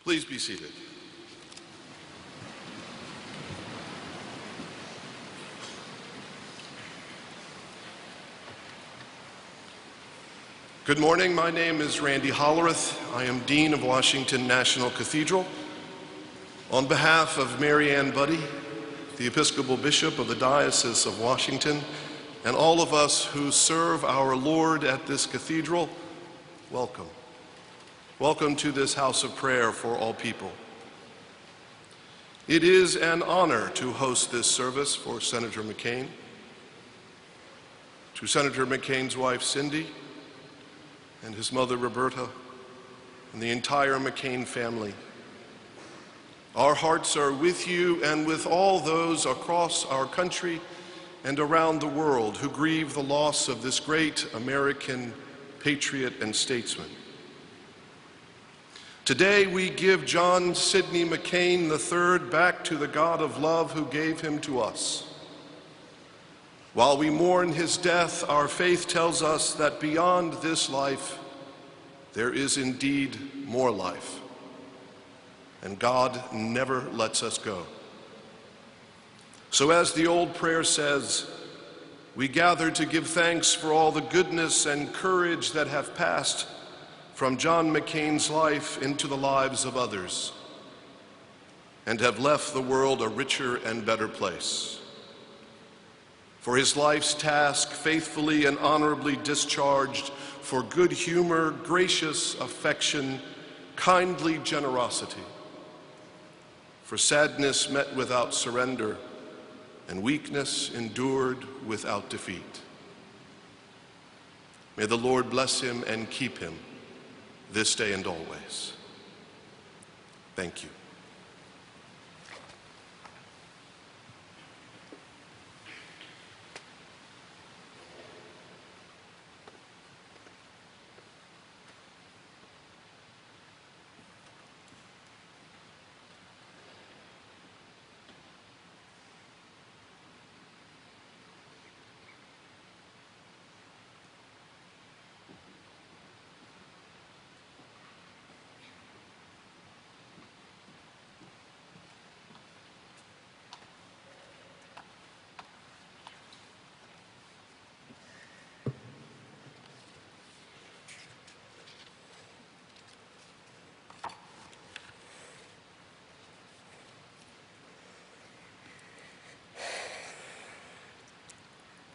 Please be seated. Good morning. My name is Randy Hollerith. I am Dean of Washington National Cathedral. On behalf of Mary Ann Buddy, the Episcopal Bishop of the Diocese of Washington, and all of us who serve our Lord at this cathedral, welcome. Welcome to this house of prayer for all people. It is an honor to host this service for Senator McCain. To Senator McCain's wife, Cindy, and his mother, Roberta, and the entire McCain family, our hearts are with you and with all those across our country and around the world who grieve the loss of this great American patriot and statesman. Today we give John Sidney McCain III back to the God of love who gave him to us. While we mourn his death, our faith tells us that beyond this life, there is indeed more life. And God never lets us go. So as the old prayer says, we gather to give thanks for all the goodness and courage that have passed from John McCain's life into the lives of others and have left the world a richer and better place. For his life's task, faithfully and honorably discharged, for good humor, gracious affection, kindly generosity, for sadness met without surrender, and weakness endured without defeat. May the Lord bless him and keep him this day and always. Thank you.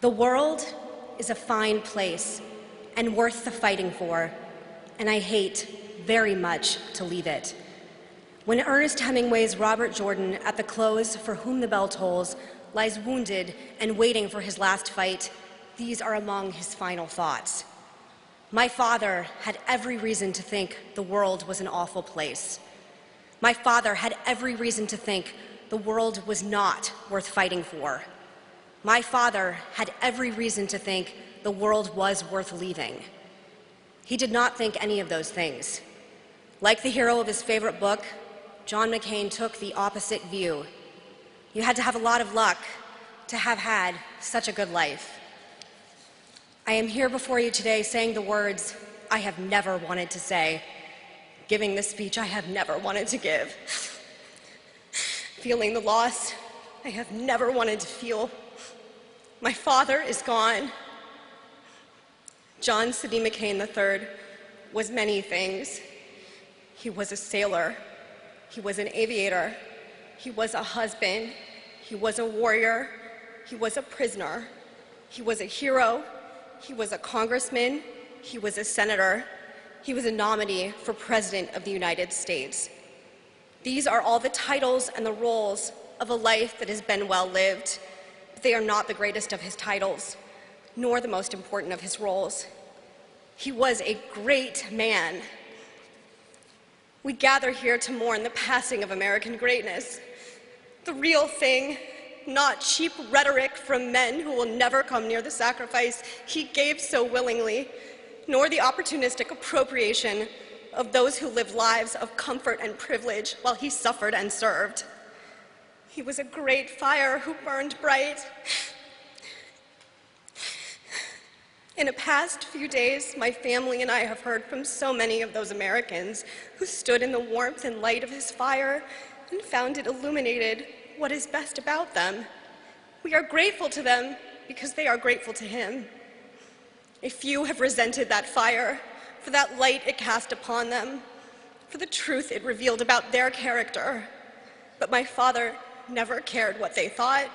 The world is a fine place and worth the fighting for, and I hate very much to leave it. When Ernest Hemingway's Robert Jordan, at the close For Whom the Bell Tolls, lies wounded and waiting for his last fight, these are among his final thoughts. My father had every reason to think the world was an awful place. My father had every reason to think the world was not worth fighting for. My father had every reason to think the world was worth leaving. He did not think any of those things. Like the hero of his favorite book, John McCain took the opposite view. You had to have a lot of luck to have had such a good life. I am here before you today saying the words I have never wanted to say, giving the speech I have never wanted to give, feeling the loss I have never wanted to feel. My father is gone. John Sidney McCain III was many things. He was a sailor. He was an aviator. He was a husband. He was a warrior. He was a prisoner. He was a hero. He was a congressman. He was a senator. He was a nominee for President of the United States. These are all the titles and the roles of a life that has been well lived. They are not the greatest of his titles, nor the most important of his roles. He was a great man. We gather here to mourn the passing of American greatness, the real thing, not cheap rhetoric from men who will never come near the sacrifice he gave so willingly, nor the opportunistic appropriation of those who lived lives of comfort and privilege while he suffered and served. He was a great fire who burned bright. In the past few days, my family and I have heard from so many of those Americans who stood in the warmth and light of his fire and found it illuminated what is best about them. We are grateful to them because they are grateful to him. A few have resented that fire for that light it cast upon them, for the truth it revealed about their character. But my father never cared what they thought,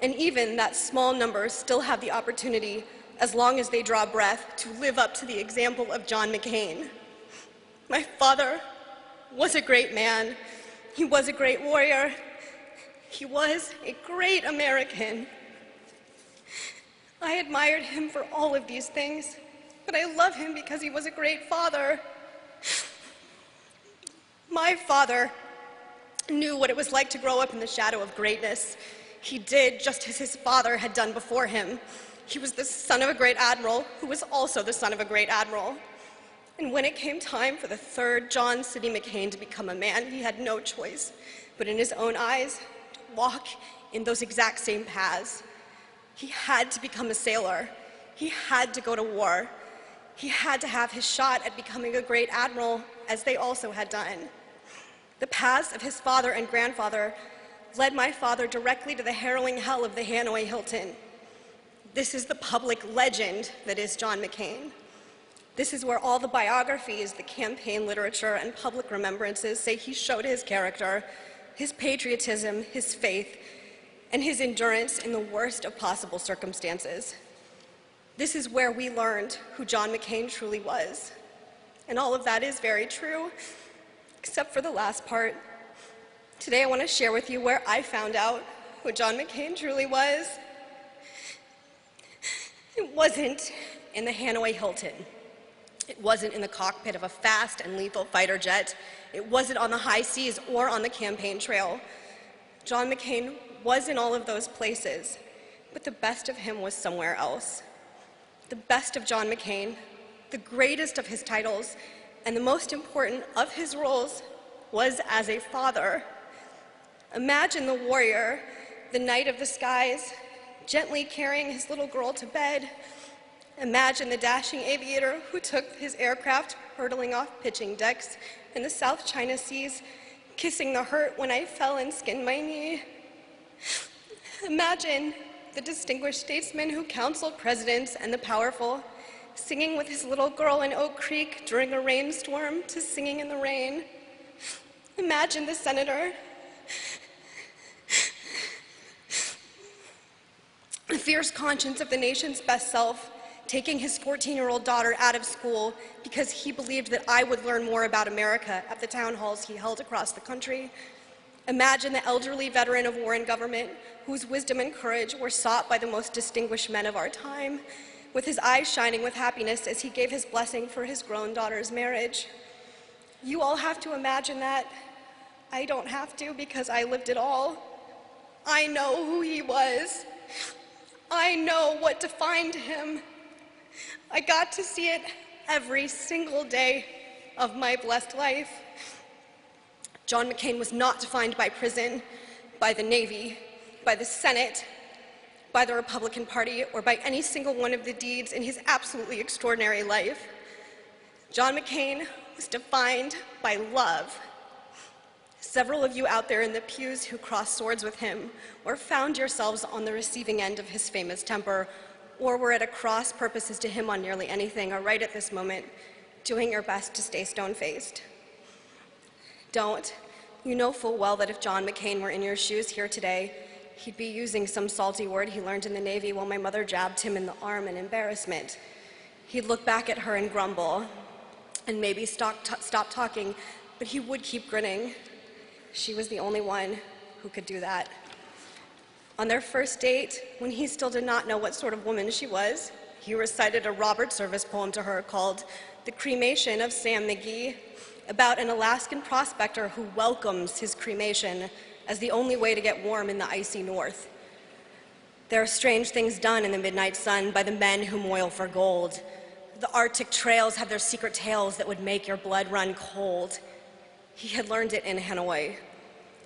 and even that small number still have the opportunity, as long as they draw breath, to live up to the example of John McCain. My father was a great man. He was a great warrior. He was a great American. I admired him for all of these things, but I love him because he was a great father. My father knew what it was like to grow up in the shadow of greatness. He did just as his father had done before him. He was the son of a great admiral who was also the son of a great admiral. And when it came time for the third John Sidney McCain to become a man, he had no choice but in his own eyes to walk in those exact same paths. He had to become a sailor. He had to go to war. He had to have his shot at becoming a great admiral, as they also had done. The paths of his father and grandfather led my father directly to the harrowing hell of the Hanoi Hilton. This is the public legend that is John McCain. This is where all the biographies, the campaign literature, and public remembrances say he showed his character, his patriotism, his faith, and his endurance in the worst of possible circumstances. This is where we learned who John McCain truly was. And all of that is very true, except for the last part. Today I want to share with you where I found out who John McCain truly was. It wasn't in the Hanoi Hilton. It wasn't in the cockpit of a fast and lethal fighter jet. It wasn't on the high seas or on the campaign trail. John McCain was in all of those places, but the best of him was somewhere else. The best of John McCain, the greatest of his titles, and the most important of his roles was as a father. Imagine the warrior, the knight of the skies, gently carrying his little girl to bed. Imagine the dashing aviator who took his aircraft hurtling off pitching decks in the South China Seas, kissing the hurt when I fell and skinned my knee. Imagine the distinguished statesman who counseled presidents and the powerful, singing with his little girl in Oak Creek during a rainstorm to Singing in the Rain. Imagine the senator, the fierce conscience of the nation's best self, taking his 14-year-old daughter out of school because he believed that I would learn more about America at the town halls he held across the country. Imagine the elderly veteran of war and government whose wisdom and courage were sought by the most distinguished men of our time, with his eyes shining with happiness as he gave his blessing for his grown daughter's marriage. You all have to imagine that. I don't have to because I lived it all. I know who he was. I know what defined him. I got to see it every single day of my blessed life. John McCain was not defined by prison, by the Navy, by the Senate, by the Republican Party, or by any single one of the deeds in his absolutely extraordinary life. John McCain was defined by love. Several of you out there in the pews who crossed swords with him or found yourselves on the receiving end of his famous temper or were at a cross purposes to him on nearly anything are right at this moment doing your best to stay stone-faced. Don't. You know full well that if John McCain were in your shoes here today, he'd be using some salty word he learned in the Navy while my mother jabbed him in the arm in embarrassment. He'd look back at her and grumble and maybe stop talking, but he would keep grinning. She was the only one who could do that. On their first date, when he still did not know what sort of woman she was, he recited a Robert Service poem to her called The Cremation of Sam McGee, about an Alaskan prospector who welcomes his cremation as the only way to get warm in the icy north. There are strange things done in the midnight sun by the men who moil for gold. The Arctic trails have their secret tales that would make your blood run cold. He had learned it in Hanoi.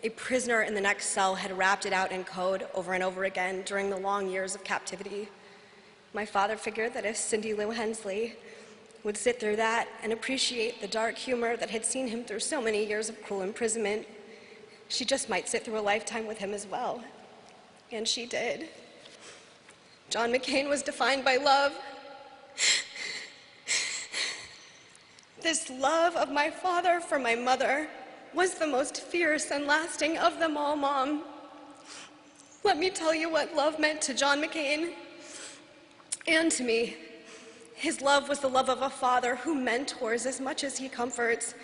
A prisoner in the next cell had rapped it out in code over and over again during the long years of captivity. My father figured that if Cindy Lou Hensley would sit through that and appreciate the dark humor that had seen him through so many years of cruel imprisonment, she just might sit through a lifetime with him as well. And she did. John McCain was defined by love. This love of my father for my mother was the most fierce and lasting of them all, Mom. Let me tell you what love meant to John McCain and to me. His love was the love of a father who mentors as much as he comforts.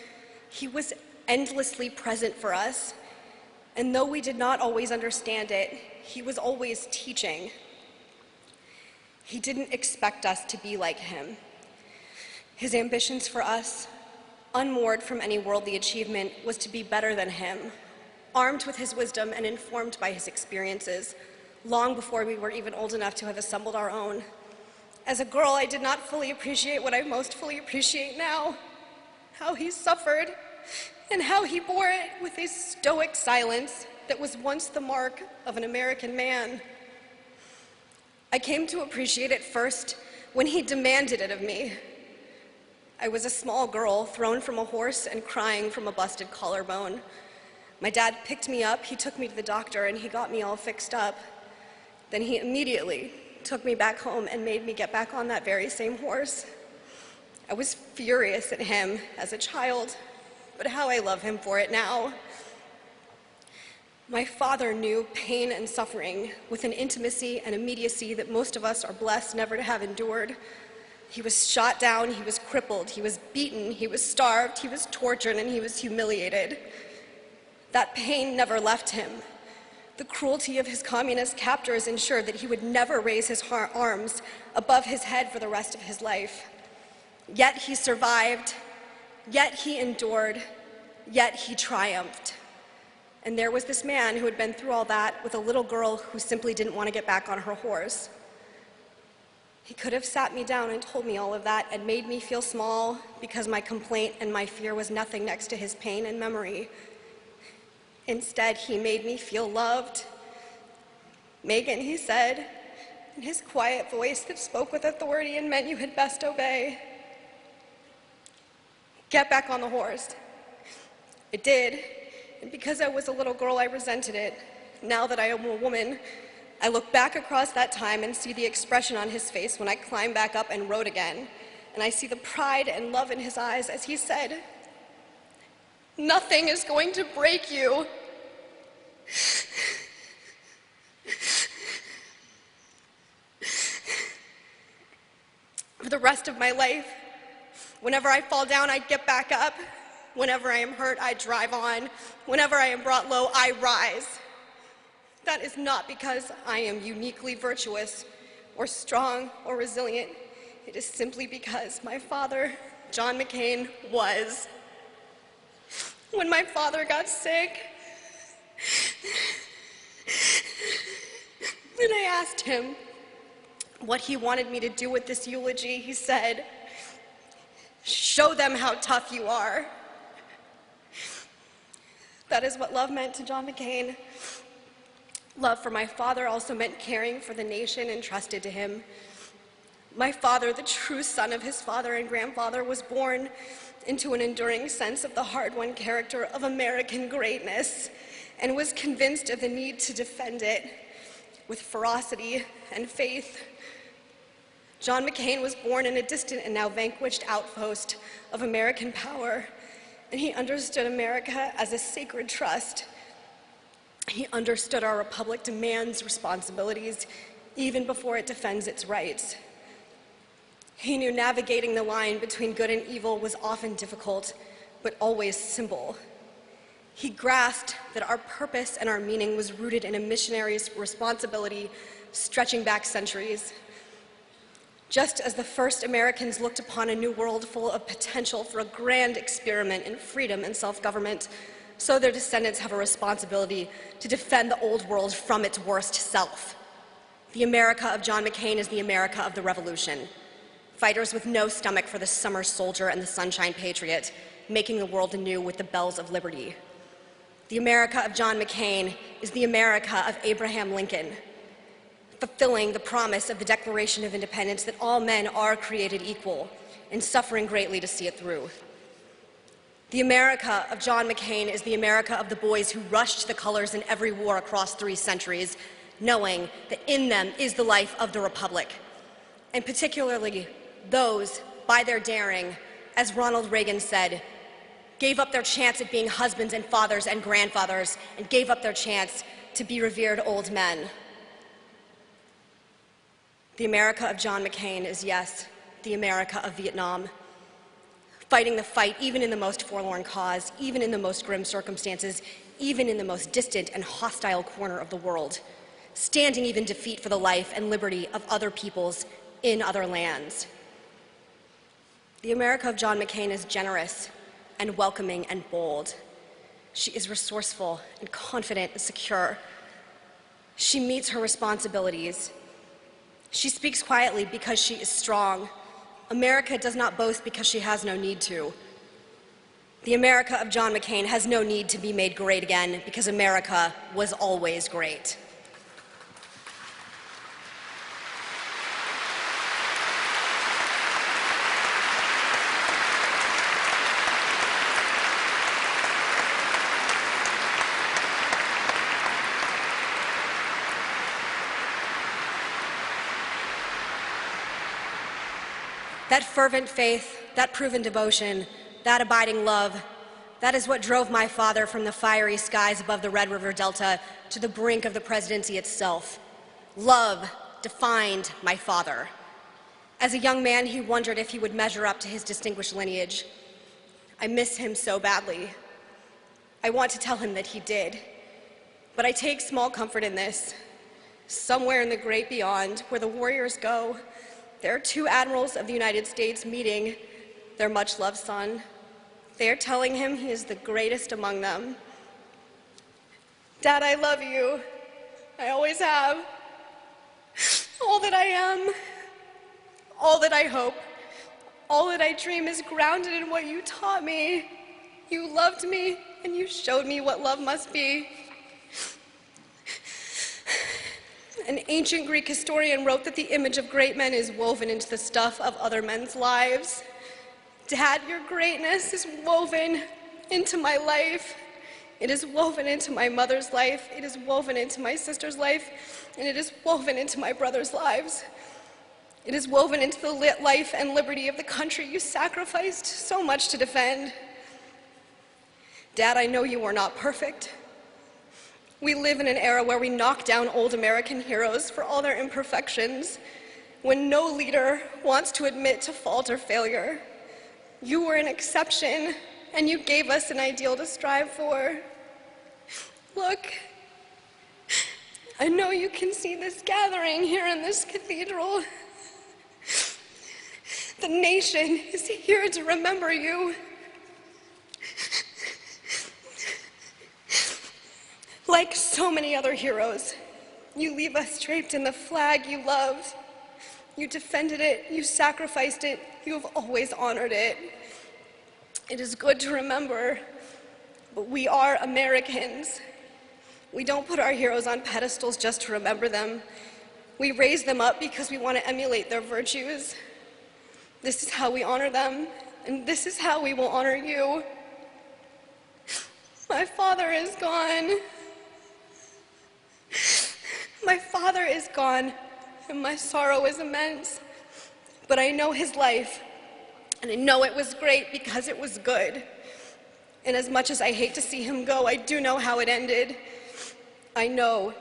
He was endlessly present for us, and though we did not always understand it, he was always teaching. He didn't expect us to be like him. His ambitions for us, unmoored from any worldly achievement, was to be better than him, armed with his wisdom and informed by his experiences, long before we were even old enough to have assembled our own. As a girl, I did not fully appreciate what I most fully appreciate now, how he suffered and how he bore it with a stoic silence that was once the mark of an American man. I came to appreciate it first when he demanded it of me. I was a small girl thrown from a horse and crying from a busted collarbone. My dad picked me up, he took me to the doctor, and he got me all fixed up. Then he immediately took me back home and made me get back on that very same horse. I was furious at him as a child, but how I love him for it now. My father knew pain and suffering with an intimacy and immediacy that most of us are blessed never to have endured. He was shot down, he was crippled, he was beaten, he was starved, he was tortured, and he was humiliated. That pain never left him. The cruelty of his communist captors ensured that he would never raise his arms above his head for the rest of his life. Yet he survived, yet he endured, yet he triumphed. And there was this man who had been through all that with a little girl who simply didn't want to get back on her horse. He could have sat me down and told me all of that and made me feel small because my complaint and my fear was nothing next to his pain and memory. Instead, he made me feel loved. "Megan," he said, in his quiet voice that spoke with authority and meant you had best obey, "get back on the horse." I did, and because I was a little girl, I resented it. Now that I am a woman, I look back across that time and see the expression on his face when I climbed back up and rode again, and I see the pride and love in his eyes as he said, "Nothing is going to break you." For the rest of my life, whenever I fall down, I get back up. Whenever I am hurt, I drive on. Whenever I am brought low, I rise. That is not because I am uniquely virtuous or strong or resilient. It is simply because my father, John McCain, was. When my father got sick, and I asked him what he wanted me to do with this eulogy, he said, "Show them how tough you are." That is what love meant to John McCain. Love for my father also meant caring for the nation entrusted to him. My father, the true son of his father and grandfather, was born into an enduring sense of the hard-won character of American greatness and was convinced of the need to defend it with ferocity and faith. John McCain was born in a distant and now vanquished outpost of American power, and he understood America as a sacred trust. He understood our republic demands responsibilities even before it defends its rights. He knew navigating the line between good and evil was often difficult, but always simple. He grasped that our purpose and our meaning was rooted in a missionary's responsibility stretching back centuries. Just as the first Americans looked upon a new world full of potential for a grand experiment in freedom and self-government, so their descendants have a responsibility to defend the old world from its worst self. The America of John McCain is the America of the Revolution. Fighters with no stomach for the summer soldier and the sunshine patriot, making the world anew with the bells of liberty. The America of John McCain is the America of Abraham Lincoln. fulfilling the promise of the Declaration of Independence that all men are created equal, and suffering greatly to see it through. The America of John McCain is the America of the boys who rushed the colors in every war across 3 centuries, knowing that in them is the life of the Republic, and particularly those, by their daring, as Ronald Reagan said, gave up their chance at being husbands and fathers and grandfathers, and gave up their chance to be revered old men. The America of John McCain is, yes, the America of Vietnam, fighting the fight even in the most forlorn cause, even in the most grim circumstances, even in the most distant and hostile corner of the world, standing even defeat for the life and liberty of other peoples in other lands. The America of John McCain is generous and welcoming and bold. She is resourceful and confident and secure. She meets her responsibilities. She speaks quietly because she is strong. America does not boast because she has no need to. The America of John McCain has no need to be made great again because America was always great. That fervent faith, that proven devotion, that abiding love, that is what drove my father from the fiery skies above the Red River Delta to the brink of the presidency itself. Love defined my father. As a young man, he wondered if he would measure up to his distinguished lineage. I miss him so badly. I want to tell him that he did. But I take small comfort in this. Somewhere in the great beyond, where the warriors go, there are 2 admirals of the United States meeting their much-loved son. They are telling him he is the greatest among them. Dad, I love you. I always have. All that I am, all that I hope, all that I dream is grounded in what you taught me. You loved me, and you showed me what love must be. An ancient Greek historian wrote that the image of great men is woven into the stuff of other men's lives. Dad, your greatness is woven into my life. It is woven into my mother's life. It is woven into my sister's life. And it is woven into my brother's lives. It is woven into the life and liberty of the country you sacrificed so much to defend. Dad, I know you are not perfect. We live in an era where we knock down old American heroes for all their imperfections, when no leader wants to admit to fault or failure. You were an exception, and you gave us an ideal to strive for. Look, I know you can see this gathering here in this cathedral. The nation is here to remember you. Like so many other heroes, you leave us draped in the flag you loved. You defended it, you sacrificed it, you have always honored it. It is good to remember, but we are Americans. We don't put our heroes on pedestals just to remember them. We raise them up because we want to emulate their virtues. This is how we honor them, and this is how we will honor you. My father is gone. My father is gone, and my sorrow is immense. But I know his life, and I know it was great because it was good. And as much as I hate to see him go, I do know how it ended. I know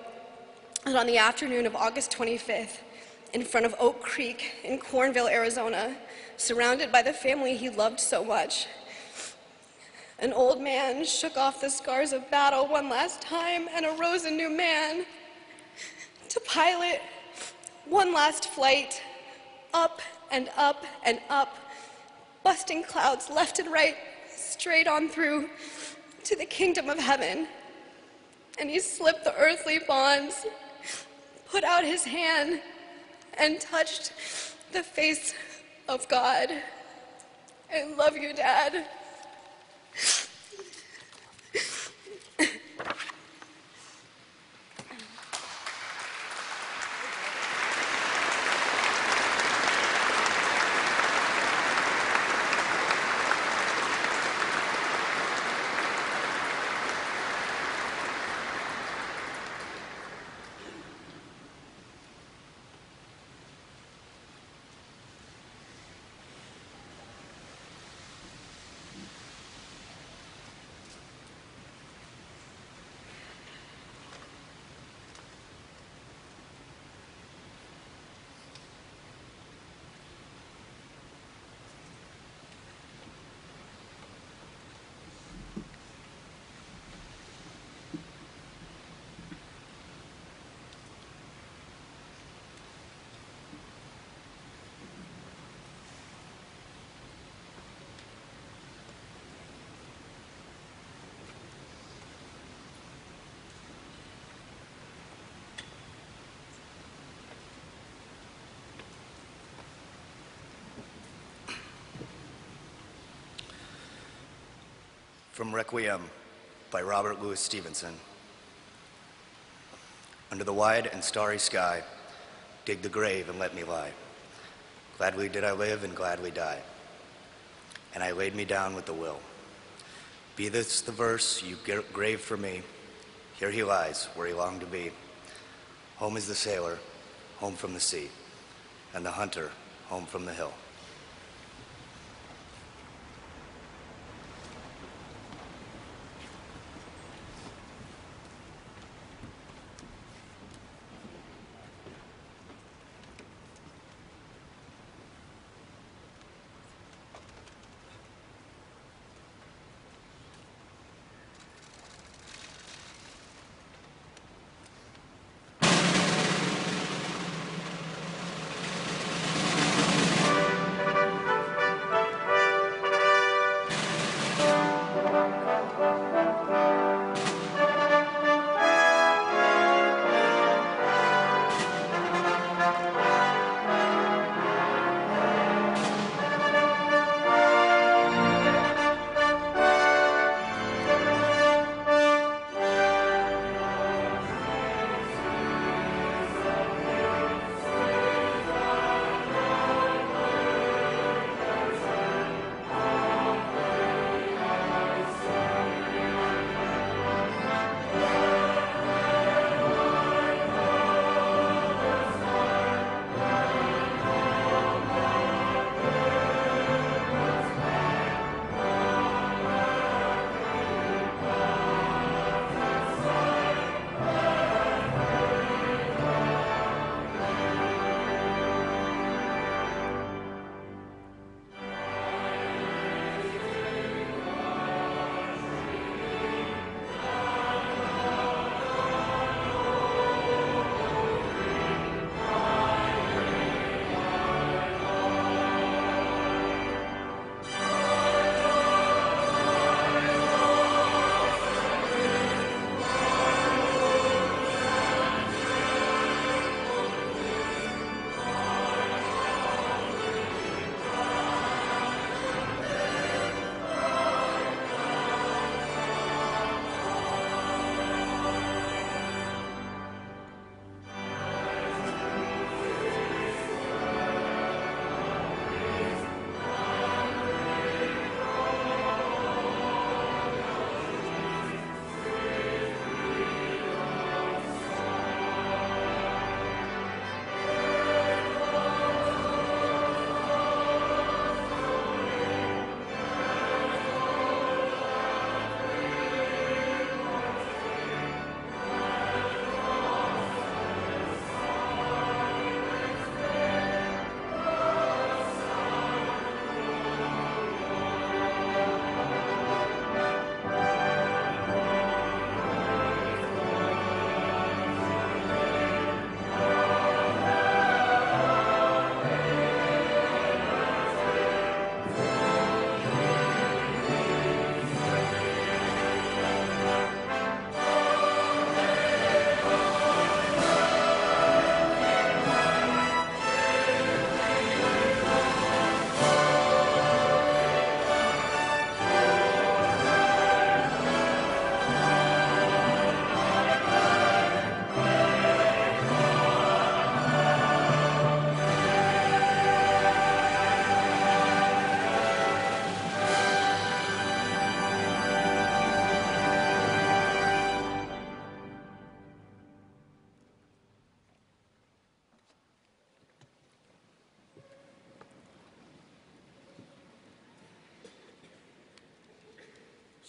that on the afternoon of August 25th, in front of Oak Creek in Cornville, Arizona, surrounded by the family he loved so much, an old man shook off the scars of battle one last time and arose a new man to pilot one last flight up and up and up, busting clouds left and right, straight on through to the kingdom of heaven. And he slipped the earthly bonds, put out his hand, and touched the face of God. I love you, Dad. From Requiem by Robert Louis Stevenson. Under the wide and starry sky, dig the grave and let me lie. Gladly did I live and gladly die. And I laid me down with the will. Be this the verse you grave for me, here he lies where he longed to be. Home is the sailor, home from the sea, and the hunter, home from the hill.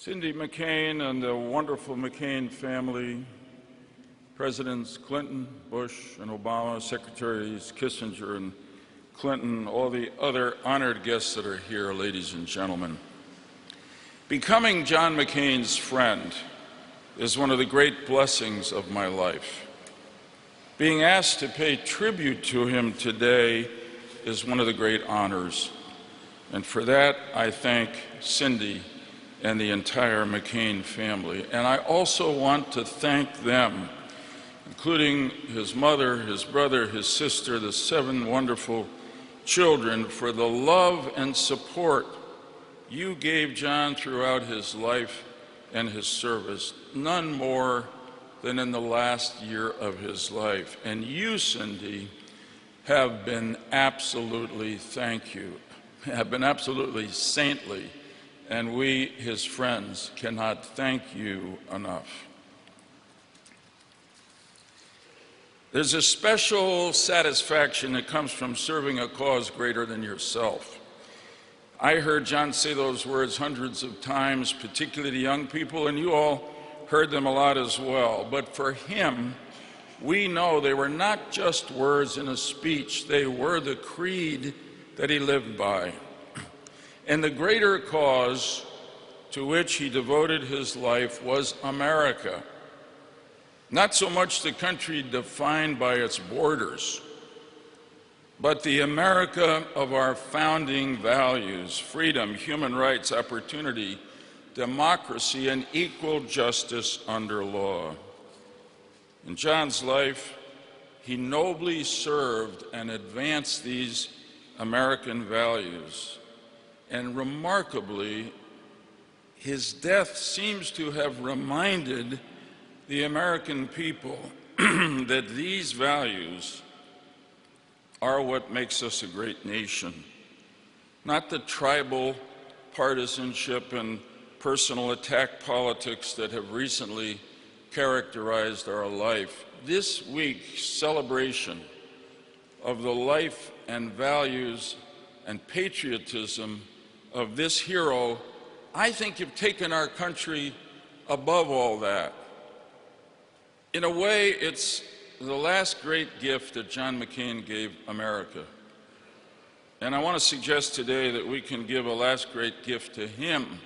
Cindy McCain and the wonderful McCain family, Presidents Clinton, Bush, and Obama, Secretaries Kissinger and Clinton, all the other honored guests that are here, ladies and gentlemen. Becoming John McCain's friend is one of the great blessings of my life. Being asked to pay tribute to him today is one of the great honors. And for that, I thank Cindy and the entire McCain family. And I also want to thank them, including his mother, his brother, his sister, the 7 wonderful children, for the love and support you gave John throughout his life and his service, none more than in the last year of his life. And you, Cindy, have been absolutely, thank you, have been absolutely saintly, and we, his friends, cannot thank you enough. There's a special satisfaction that comes from serving a cause greater than yourself. I heard John say those words hundreds of times, particularly to young people, and you all heard them a lot as well. But for him, we know they were not just words in a speech, they were the creed that he lived by. And the greater cause to which he devoted his life was America. Not so much the country defined by its borders, but the America of our founding values: freedom, human rights, opportunity, democracy, and equal justice under law. In John's life, he nobly served and advanced these American values. And remarkably, his death seems to have reminded the American people that these values are what makes us a great nation. Not the tribal partisanship and personal attack politics that have recently characterized our life. This week's celebration of the life and values and patriotism of this hero, I think, have taken our country above all that. In a way, it's the last great gift that John McCain gave America. And I want to suggest today that we can give a last great gift to him,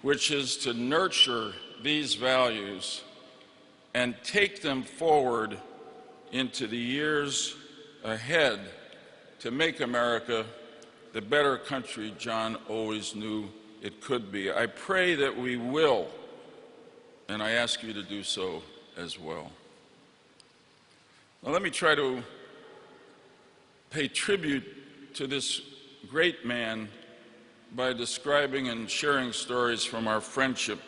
which is to nurture these values and take them forward into the years ahead to make America the better country John always knew it could be. I pray that we will, and I ask you to do so as well. Now, let me try to pay tribute to this great man by describing and sharing stories from our friendship,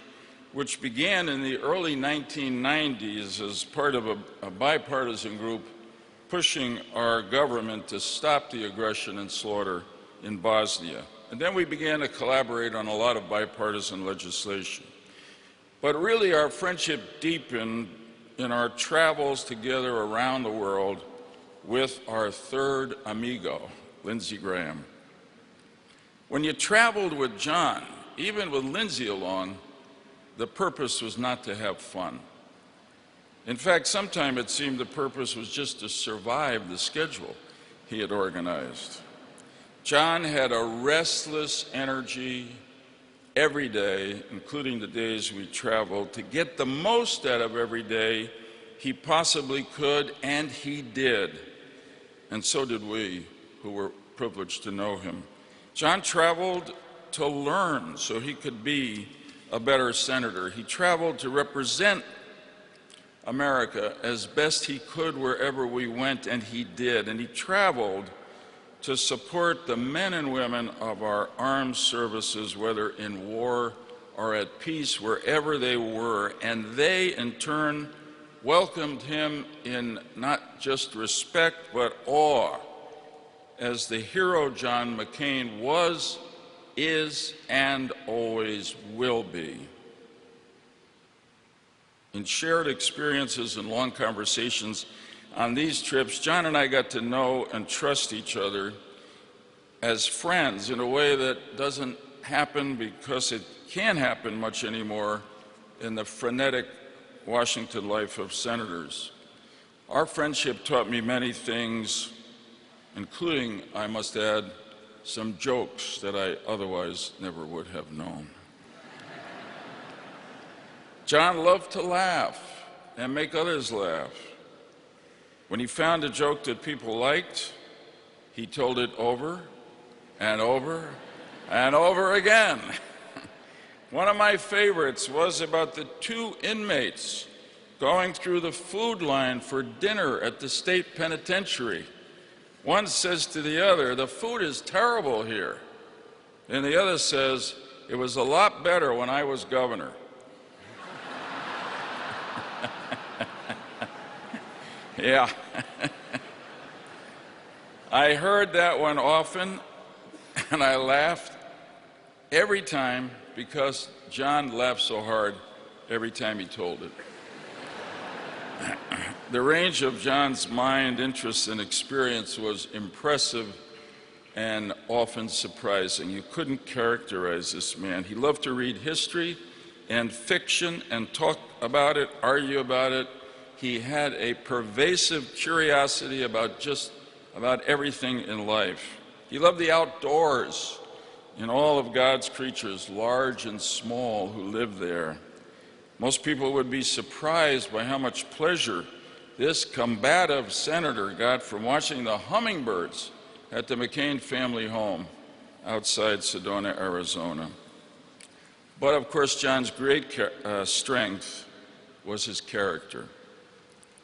which began in the early 1990s as part of a bipartisan group pushing our government to stop the aggression and slaughter in Bosnia. And then we began to collaborate on a lot of bipartisan legislation. But really, our friendship deepened in our travels together around the world with our third amigo, Lindsey Graham. When you traveled with John, even with Lindsey along, the purpose was not to have fun. In fact, sometimes it seemed the purpose was just to survive the schedule he had organized. John had a restless energy every day, including the days we traveled, to get the most out of every day he possibly could, and he did. And so did we, who were privileged to know him. John traveled to learn so he could be a better senator. He traveled to represent America as best he could wherever we went, and he did. And he traveled to support the men and women of our armed services, whether in war or at peace, wherever they were. And they, in turn, welcomed him in not just respect, but awe, as the hero John McCain was, is, and always will be. In shared experiences and long conversations on these trips, John and I got to know and trust each other as friends in a way that doesn't happen, because it can't happen much anymore, in the frenetic Washington life of senators. Our friendship taught me many things, including, I must add, some jokes that I otherwise never would have known. John loved to laugh and make others laugh. When he found a joke that people liked, he told it over and over and over again. One of my favorites was about the two inmates going through the food line for dinner at the state penitentiary. One says to the other, "The food is terrible here." And the other says, it was a lot better when I was governor. Yeah. I heard that one often, and I laughed every time because John laughed so hard every time he told it. The range of John's mind, interest, and experience was impressive and often surprising. You couldn't characterize this man. He loved to read history and fiction and talk about it, argue about it. He had a pervasive curiosity about just about everything in life. He loved the outdoors and all of God's creatures, large and small, who lived there. Most people would be surprised by how much pleasure this combative senator got from watching the hummingbirds at the McCain family home outside Sedona, Arizona. But of course, John's great strength was his character.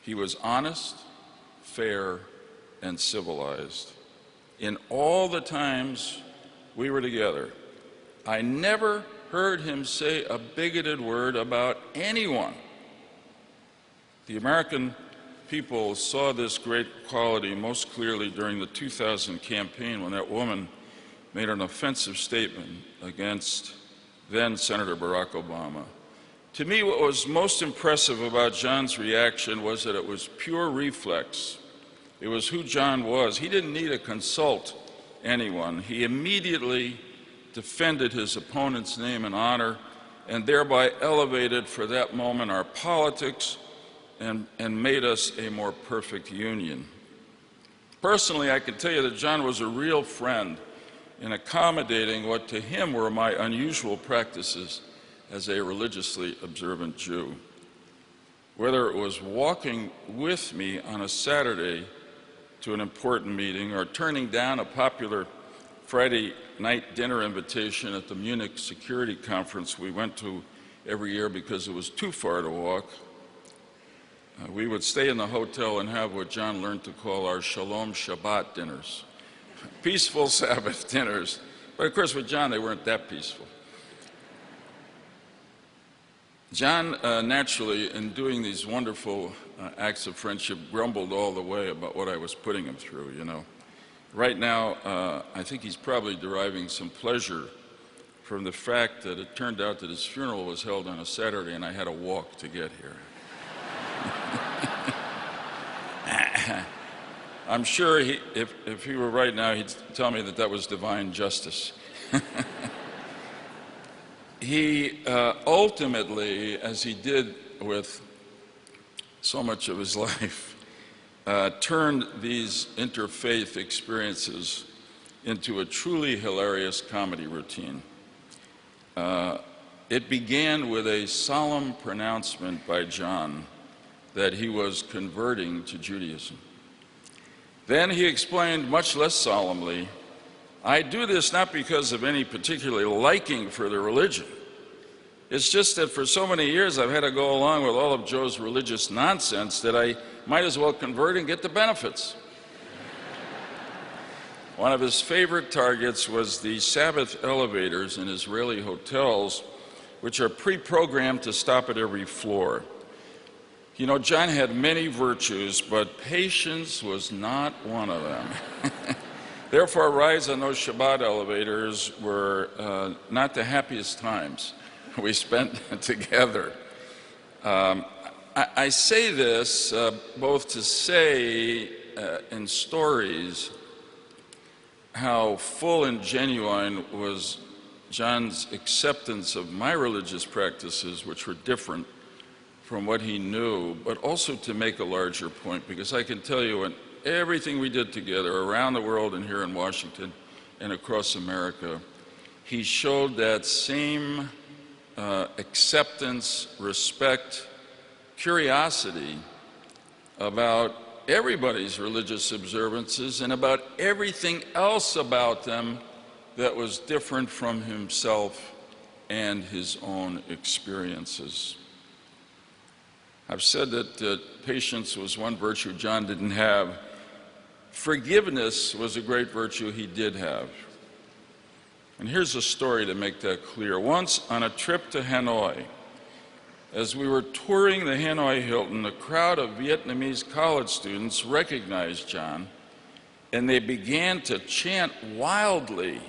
He was honest, fair, and civilized. In all the times we were together, I never heard him say a bigoted word about anyone. The American people saw this great quality most clearly during the 2000 campaign when that woman made an offensive statement against then Senator Barack Obama. To me, what was most impressive about John's reaction was that it was pure reflex. It was who John was. He didn't need to consult anyone. He immediately defended his opponent's name and honor and thereby elevated for that moment our politics and made us a more perfect union. Personally, I can tell you that John was a real friend in accommodating what to him were my unusual practices as a religiously observant Jew. Whether it was walking with me on a Saturday to an important meeting or turning down a popular Friday night dinner invitation at the Munich security conference we went to every year because it was too far to walk, we would stay in the hotel and have what John learned to call our Shalom Shabbat dinners, peaceful Sabbath dinners. But of course with John they weren't that peaceful. John naturally, in doing these wonderful acts of friendship, grumbled all the way about what I was putting him through, you know. Right now, I think he's probably deriving some pleasure from the fact that it turned out that his funeral was held on a Saturday and I had to walk to get here. I'm sure if he were right now, he'd tell me that that was divine justice. He ultimately, as he did with so much of his life, turned these interfaith experiences into a truly hilarious comedy routine. It began with a solemn pronouncement by John that he was converting to Judaism. Then he explained much less solemnly, I do this not because of any particular liking for the religion. It's just that for so many years I've had to go along with all of Joe's religious nonsense that I might as well convert and get the benefits. One of his favorite targets was the Sabbath elevators in Israeli hotels, which are pre-programmed to stop at every floor. You know, John had many virtues, but patience was not one of them. Therefore, rides on those Shabbat elevators were not the happiest times we spent together. I say this both to say in stories how full and genuine was John's acceptance of my religious practices, which were different from what he knew, but also to make a larger point, because I can tell you in everything we did together around the world and here in Washington and across America, he showed that same acceptance, respect, curiosity about everybody's religious observances and about everything else about them that was different from himself and his own experiences. I've said that patience was one virtue John didn't have. Forgiveness was a great virtue he did have. And here's a story to make that clear. Once on a trip to Hanoi, as we were touring the Hanoi Hilton, a crowd of Vietnamese college students recognized John, and they began to chant wildly,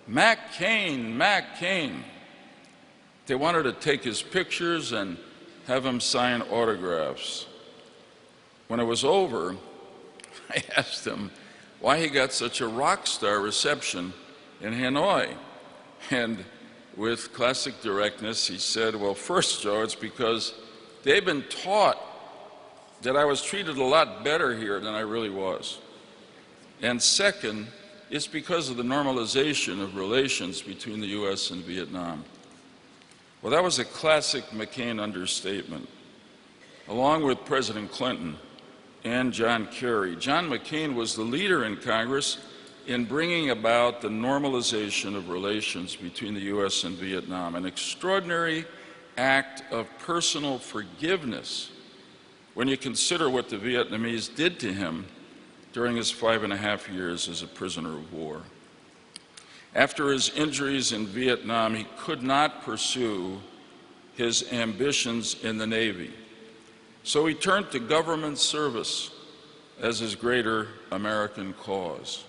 "Mac Cain, Mac Cain." They wanted to take his pictures and have him sign autographs. When it was over, I asked him why he got such a rock star reception in Hanoi. And with classic directness, he said, "Well, first, Joe, it's because they've been taught that I was treated a lot better here than I really was. And second, it's because of the normalization of relations between the U.S. and Vietnam." Well, that was a classic McCain understatement. Along with President Clinton and John Kerry, John McCain was the leader in Congress in bringing about the normalization of relations between the U.S. and Vietnam, an extraordinary act of personal forgiveness when you consider what the Vietnamese did to him during his 5.5 years as a prisoner of war. After his injuries in Vietnam, he could not pursue his ambitions in the Navy. So he turned to government service as his greater American cause.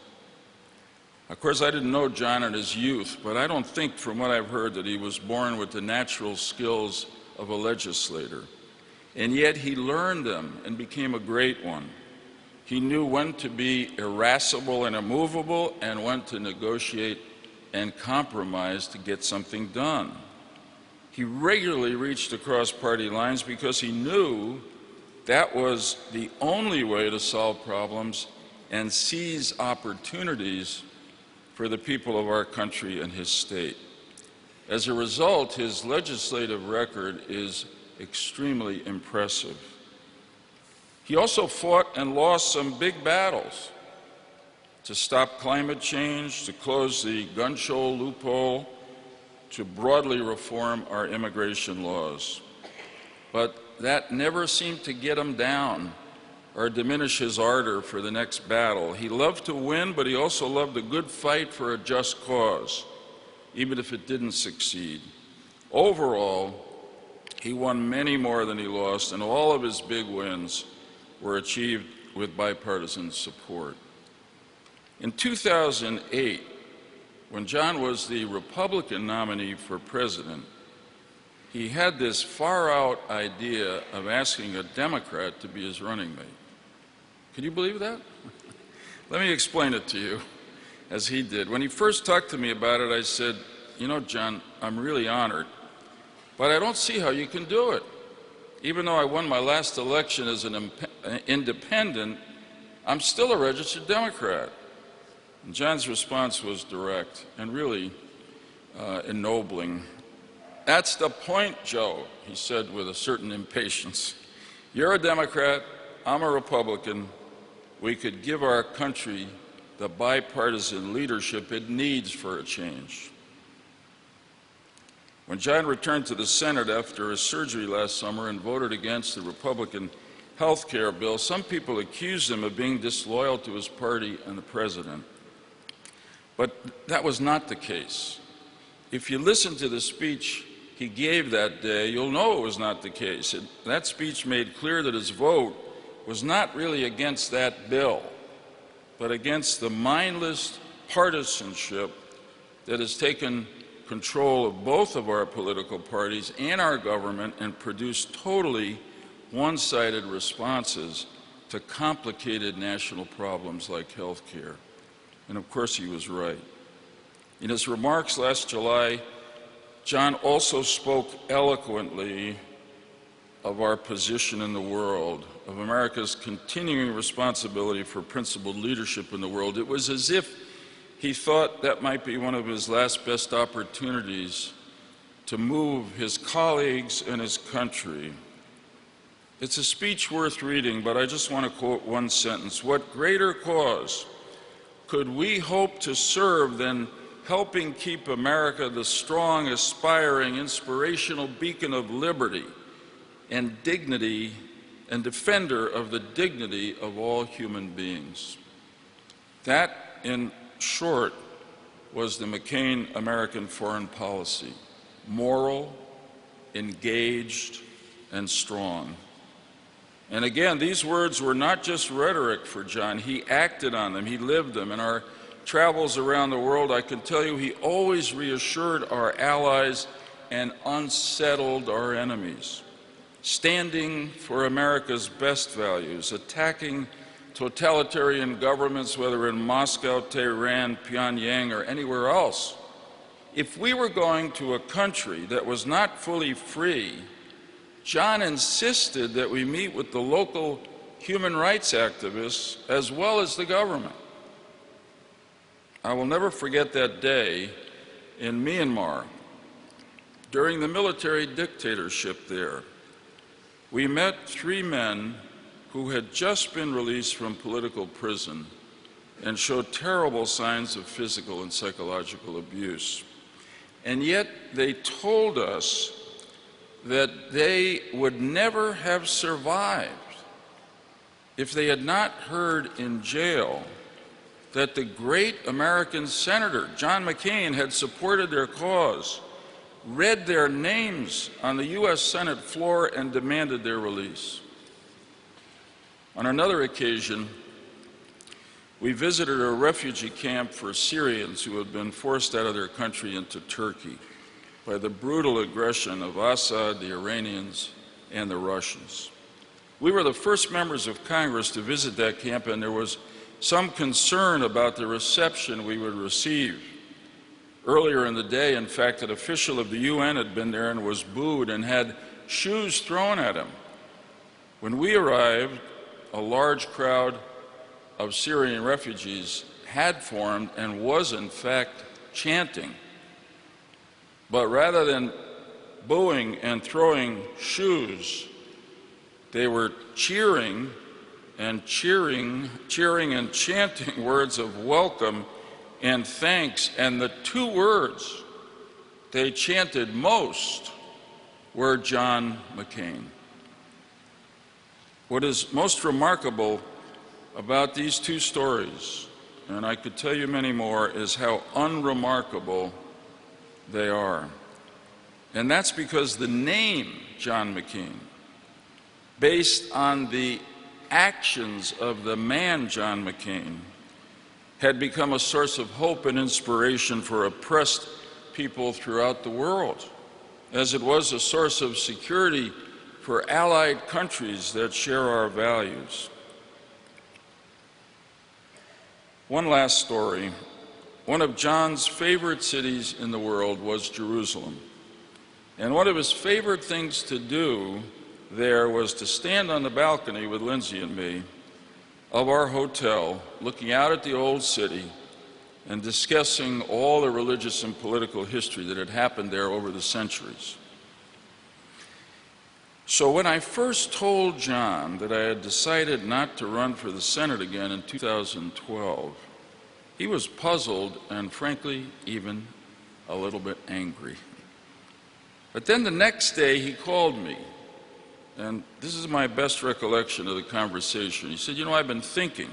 Of course, I didn't know John in his youth, but I don't think, from what I've heard, that he was born with the natural skills of a legislator. And yet he learned them and became a great one. He knew when to be irascible and immovable and when to negotiate and compromise to get something done. He regularly reached across party lines because he knew that was the only way to solve problems and seize opportunities for the people of our country and his state. As a result, his legislative record is extremely impressive. He also fought and lost some big battles to stop climate change, to close the gun show loophole, to broadly reform our immigration laws. But that never seemed to get him down or diminish his ardor for the next battle. He loved to win, but he also loved a good fight for a just cause, even if it didn't succeed. Overall, he won many more than he lost, and all of his big wins were achieved with bipartisan support. In 2008, when John was the Republican nominee for president, he had this far-out idea of asking a Democrat to be his running mate. Can you believe that? Let me explain it to you, as he did. When he first talked to me about it, I said, "You know, John, I'm really honored, but I don't see how you can do it. Even though I won my last election as an independent, I'm still a registered Democrat." And John's response was direct and really ennobling. "That's the point, Joe," he said with a certain impatience. "You're a Democrat, I'm a Republican. We could give our country the bipartisan leadership it needs for a change." When John returned to the Senate after his surgery last summer and voted against the Republican health care bill, some people accused him of being disloyal to his party and the president. But that was not the case. If you listen to the speech he gave that day, you'll know it was not the case. That speech made clear that his vote was not really against that bill, but against the mindless partisanship that has taken control of both of our political parties and our government and produced totally one-sided responses to complicated national problems like health care. And of course he was right. In his remarks last July, John also spoke eloquently of our position in the world, of America's continuing responsibility for principled leadership in the world. It was as if he thought that might be one of his last best opportunities to move his colleagues and his country. It's a speech worth reading, but I just want to quote one sentence. "What greater cause could we hope to serve than helping keep America the strong, aspiring, inspirational beacon of liberty and dignity and defender of the dignity of all human beings?" That, in short, was the McCain American foreign policy: moral, engaged, and strong. And again, these words were not just rhetoric for John. He acted on them. He lived them. In our travels around the world, I can tell you he always reassured our allies and unsettled our enemies, standing for America's best values, attacking totalitarian governments, whether in Moscow, Tehran, Pyongyang, or anywhere else. If we were going to a country that was not fully free, John insisted that we meet with the local human rights activists as well as the government. I will never forget that day in Myanmar. During the military dictatorship there, we met 3 men who had just been released from political prison and showed terrible signs of physical and psychological abuse. And yet they told us that they would never have survived if they had not heard in jail that the great American senator, John McCain, had supported their cause, read their names on the U.S. Senate floor, and demanded their release. On another occasion, we visited a refugee camp for Syrians who had been forced out of their country into Turkey by the brutal aggression of Assad, the Iranians, and the Russians. We were the first members of Congress to visit that camp, and there was some concern about the reception we would receive. Earlier in the day, in fact, an official of the UN had been there and was booed and had shoes thrown at him. When we arrived, a large crowd of Syrian refugees had formed and was, in fact, chanting. But rather than booing and throwing shoes, they were cheering and chanting words of welcome and thanks. And the 2 words they chanted most were John McCain. What is most remarkable about these 2 stories, and I could tell you many more, is how unremarkable they are. And that's because the name John McCain, based on the actions of the man John McCain, had become a source of hope and inspiration for oppressed people throughout the world, as it was a source of security for allied countries that share our values. One last story. One of John's favorite cities in the world was Jerusalem. And one of his favorite things to do there was to stand on the balcony with Lindsay and me of our hotel, looking out at the old city and discussing all the religious and political history that had happened there over the centuries. So when I first told John that I had decided not to run for the Senate again in 2012, he was puzzled and, frankly, even a little bit angry. But then the next day he called me, and this is my best recollection of the conversation. He said, "You know, I've been thinking,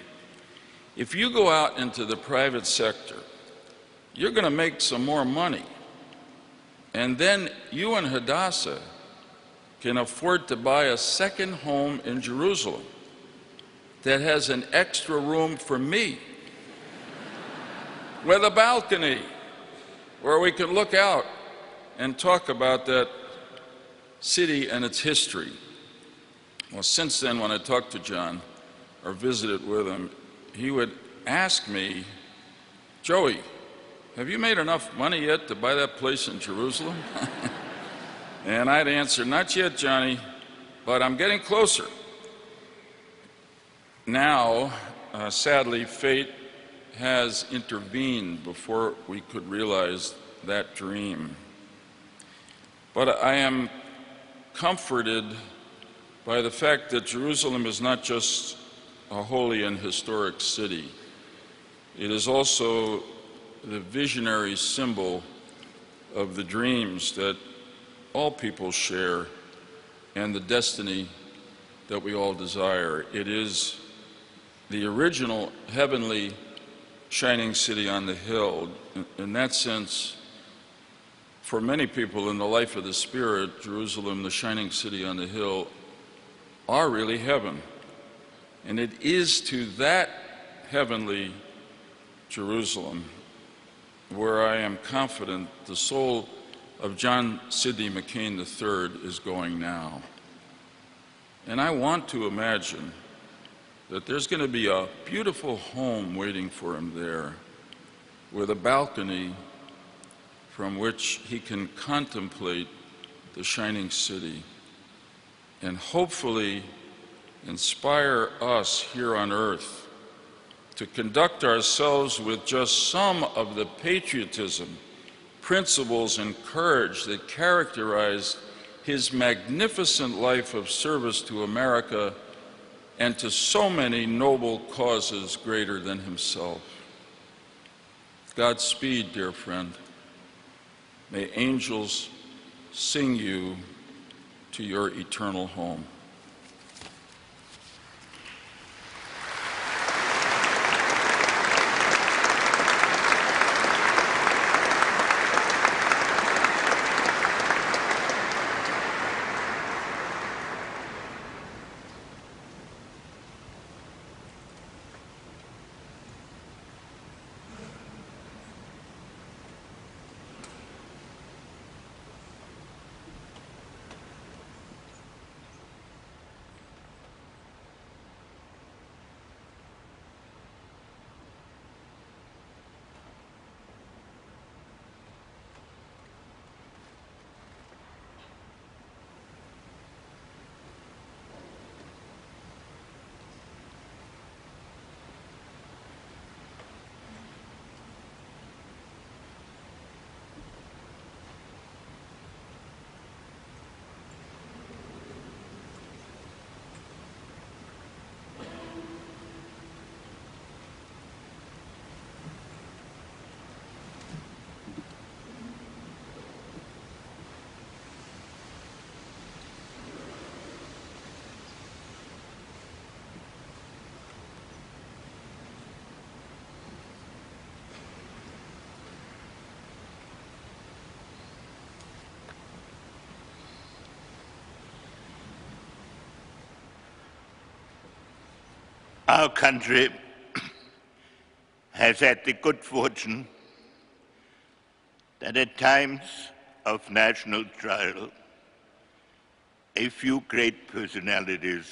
if you go out into the private sector, you're going to make some more money, and then you and Hadassah can afford to buy a second home in Jerusalem that has an extra room for me with a balcony where we can look out and talk about that city and its history." Well, since then, when I talked to John or visited with him, he would ask me, "Joey, have you made enough money yet to buy that place in Jerusalem?" And I'd answer, "Not yet, Johnny, but I'm getting closer." Now, sadly, fate has intervened before we could realize that dream. But I am comforted by the fact that Jerusalem is not just a holy and historic city. It is also the visionary symbol of the dreams that all people share and the destiny that we all desire. It is the original heavenly shining city on the hill. In that sense, for many people in the life of the Spirit, Jerusalem, the shining city on the hill, are really heaven. And it is to that heavenly Jerusalem where I am confident the soul of John Sidney McCain III is going now. And I want to imagine that there's going to be a beautiful home waiting for him there, with a balcony from which he can contemplate the shining city and hopefully inspire us here on earth to conduct ourselves with just some of the patriotism, principles, and courage that characterized his magnificent life of service to America and to so many noble causes greater than himself. Godspeed, dear friend. May angels sing you to your eternal home. Our country has had the good fortune that at times of national trial, a few great personalities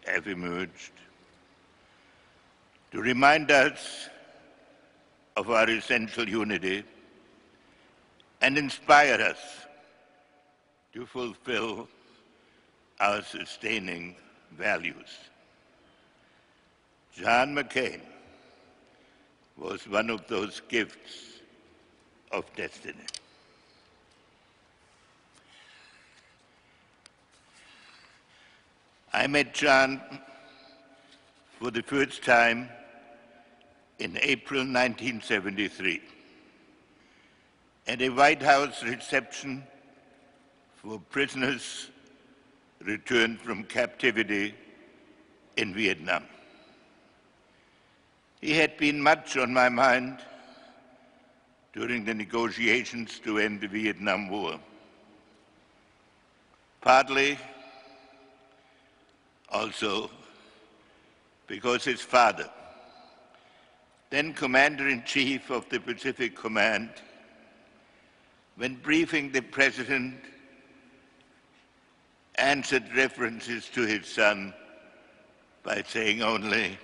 have emerged to remind us of our essential unity and inspire us to fulfill our sustaining values. John McCain was one of those gifts of destiny. I met John for the first time in April 1973 at a White House reception for prisoners returned from captivity in Vietnam. He had been much on my mind during the negotiations to end the Vietnam War, partly also because his father, then Commander-in-Chief of the Pacific Command, when briefing the President, answered references to his son by saying only,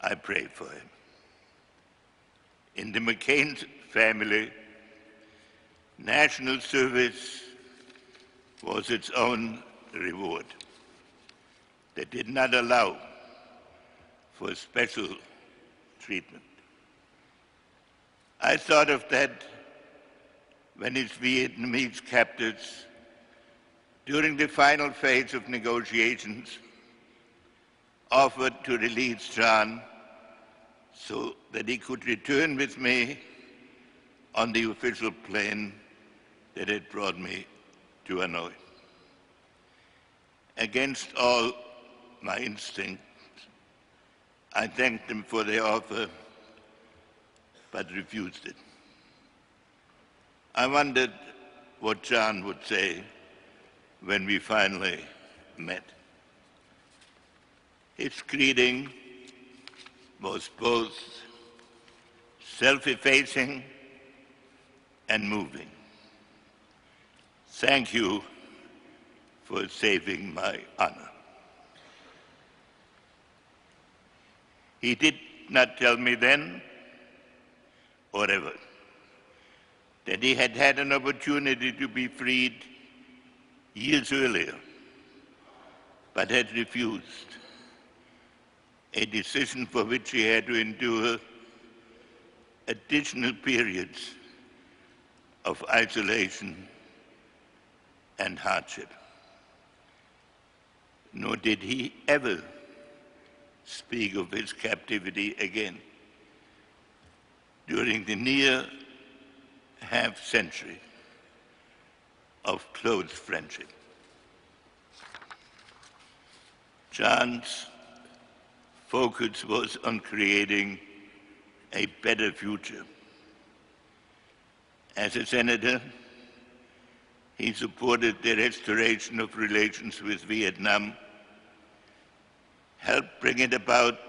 "I pray for him." In the McCain family, national service was its own reward. They did not allow for special treatment. I thought of that when his Vietnamese captors, during the final phase of negotiations, offered to release John so that he could return with me on the official plane that had brought me to Hanoi. Against all my instincts, I thanked him for the offer, but refused it. I wondered what John would say when we finally met. His greeting was both self-effacing and moving. Thank you for saving my honor. He did not tell me then or ever that he had had an opportunity to be freed years earlier, but had refused, a decision for which he had to endure additional periods of isolation and hardship. Nor did he ever speak of his captivity again during the near half-century of close friendship. John's focus was on creating a better future. As a senator, he supported the restoration of relations with Vietnam, helped bring it about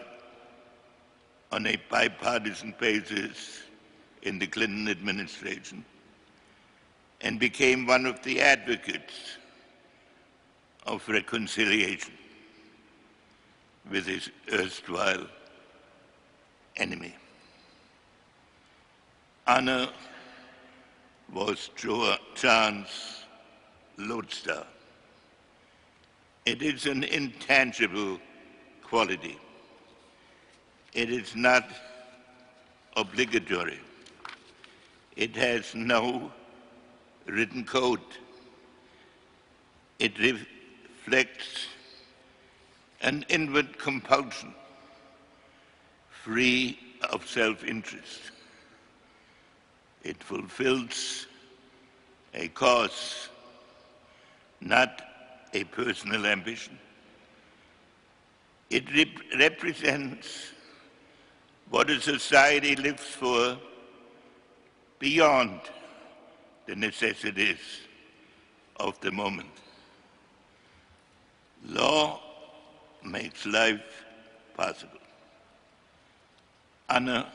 on a bipartisan basis in the Clinton administration, and became one of the advocates of reconciliation with his erstwhile enemy. Honor was John's lodestar. It is an intangible quality. It is not obligatory. It has no written code. It reflects an inward compulsion, free of self-interest. It fulfills a cause, not a personal ambition. It represents what a society lives for beyond the necessities of the moment. Law makes life possible. Honor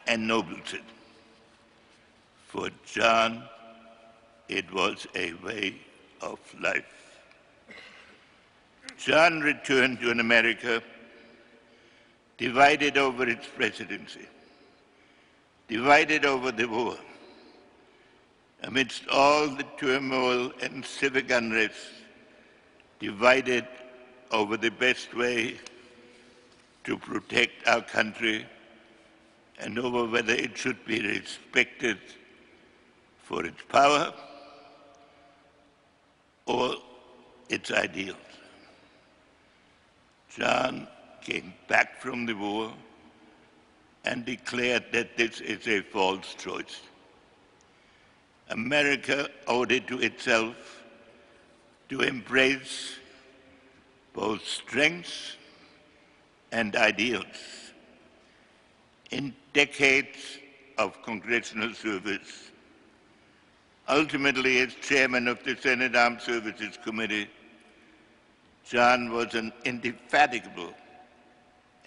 ennobles it. For John, it was a way of life. John returned to an America divided over its presidency, divided over the war. Amidst all the turmoil and civic unrest, divided over the best way to protect our country and over whether it should be respected for its power or its ideals. John came back from the war and declared that this is a false choice. America owed it to itself to embrace both strengths and ideals. In decades of congressional service, ultimately as chairman of the Senate Armed Services Committee, John was an indefatigable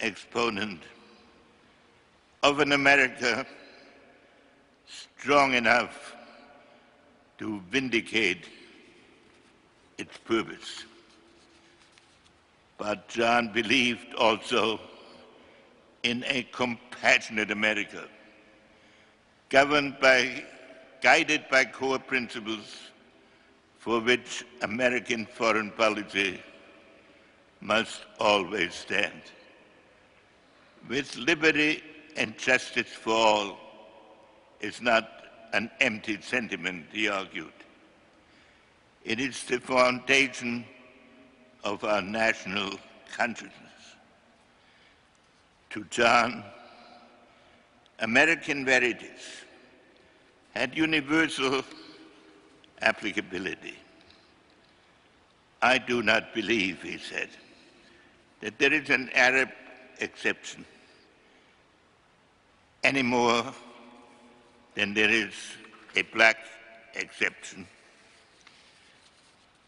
exponent of an America strong enough to vindicate its purpose. But John believed also in a compassionate America, guided by core principles for which American foreign policy must always stand. With liberty and justice for all is not an empty sentiment, he argued. It is the foundation of our national consciousness. To John, American verities had universal applicability. I do not believe, he said, that there is an Arab exception any more than there is a black exception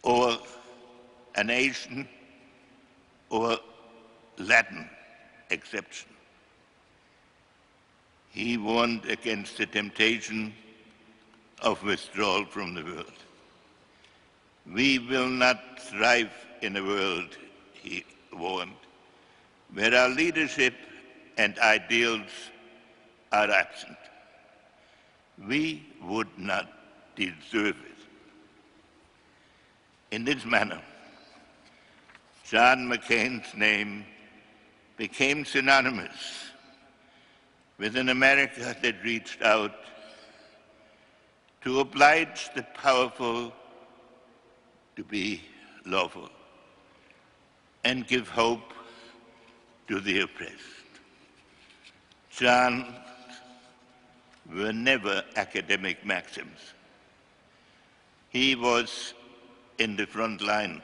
or an Asian or Latin exception. He warned against the temptation of withdrawal from the world. We will not thrive in a world, he warned, where our leadership and ideals are absent. We would not deserve it. In this manner, John McCain's name became synonymous with an America that reached out to oblige the powerful to be lawful and give hope to the oppressed. John's were never academic maxims. He was in the front lines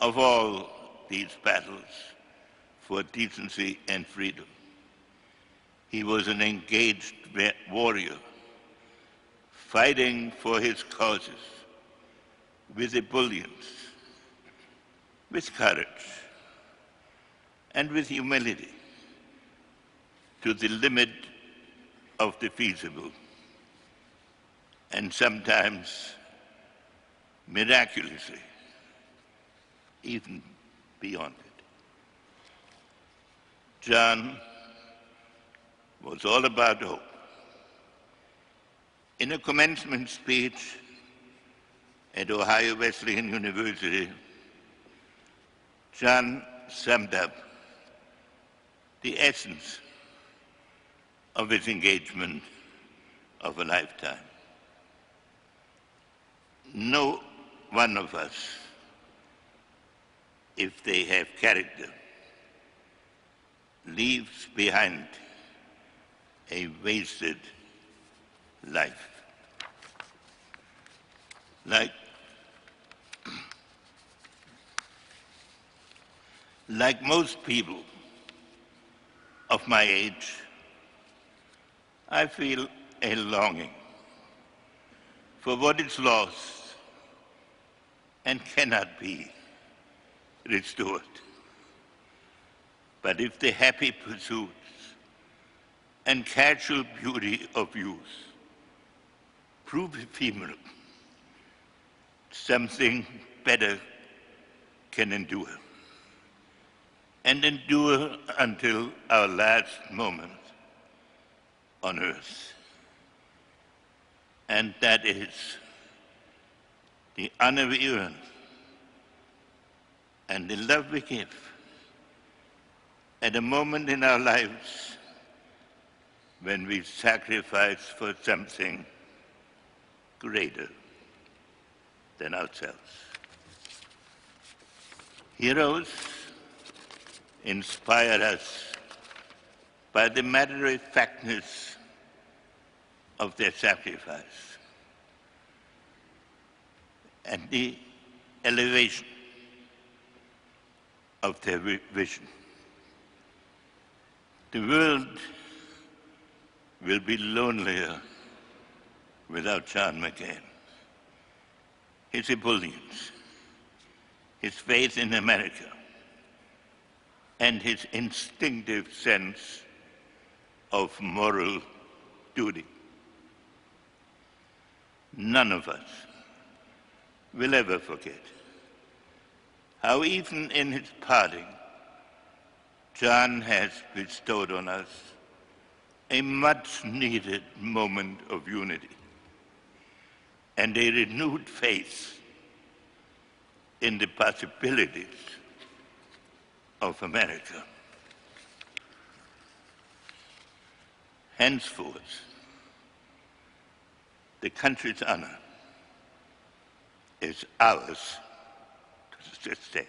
of all these battles for decency and freedom. He was an engaged warrior, fighting for his causes with ebullience, with courage, and with humility to the limit of the feasible, and sometimes miraculously, even beyond it. John was all about hope. In a commencement speech at Ohio Wesleyan University, John summed up the essence of his engagement of a lifetime. No one of us, if they have character, leaves behind a wasted life. Like most people of my age, I feel a longing for what is lost and cannot be restored. But if the happy pursuits and casual beauty of youth prove ephemeral, something better can endure, and endure until our last moment on earth. And that is the honor we earn and the love we give at a moment in our lives when we sacrifice for something greater than ourselves. Heroes inspire us by the matter-of-factness of their sacrifice and the elevation of their vision. The world will be lonelier without John McCain. His ebullience, his faith in America, and his instinctive sense of moral duty. None of us will ever forget how even in his parting, John has bestowed on us a much-needed moment of unity and a renewed faith in the possibilities of America. Henceforth, the country's honor is ours to sustain.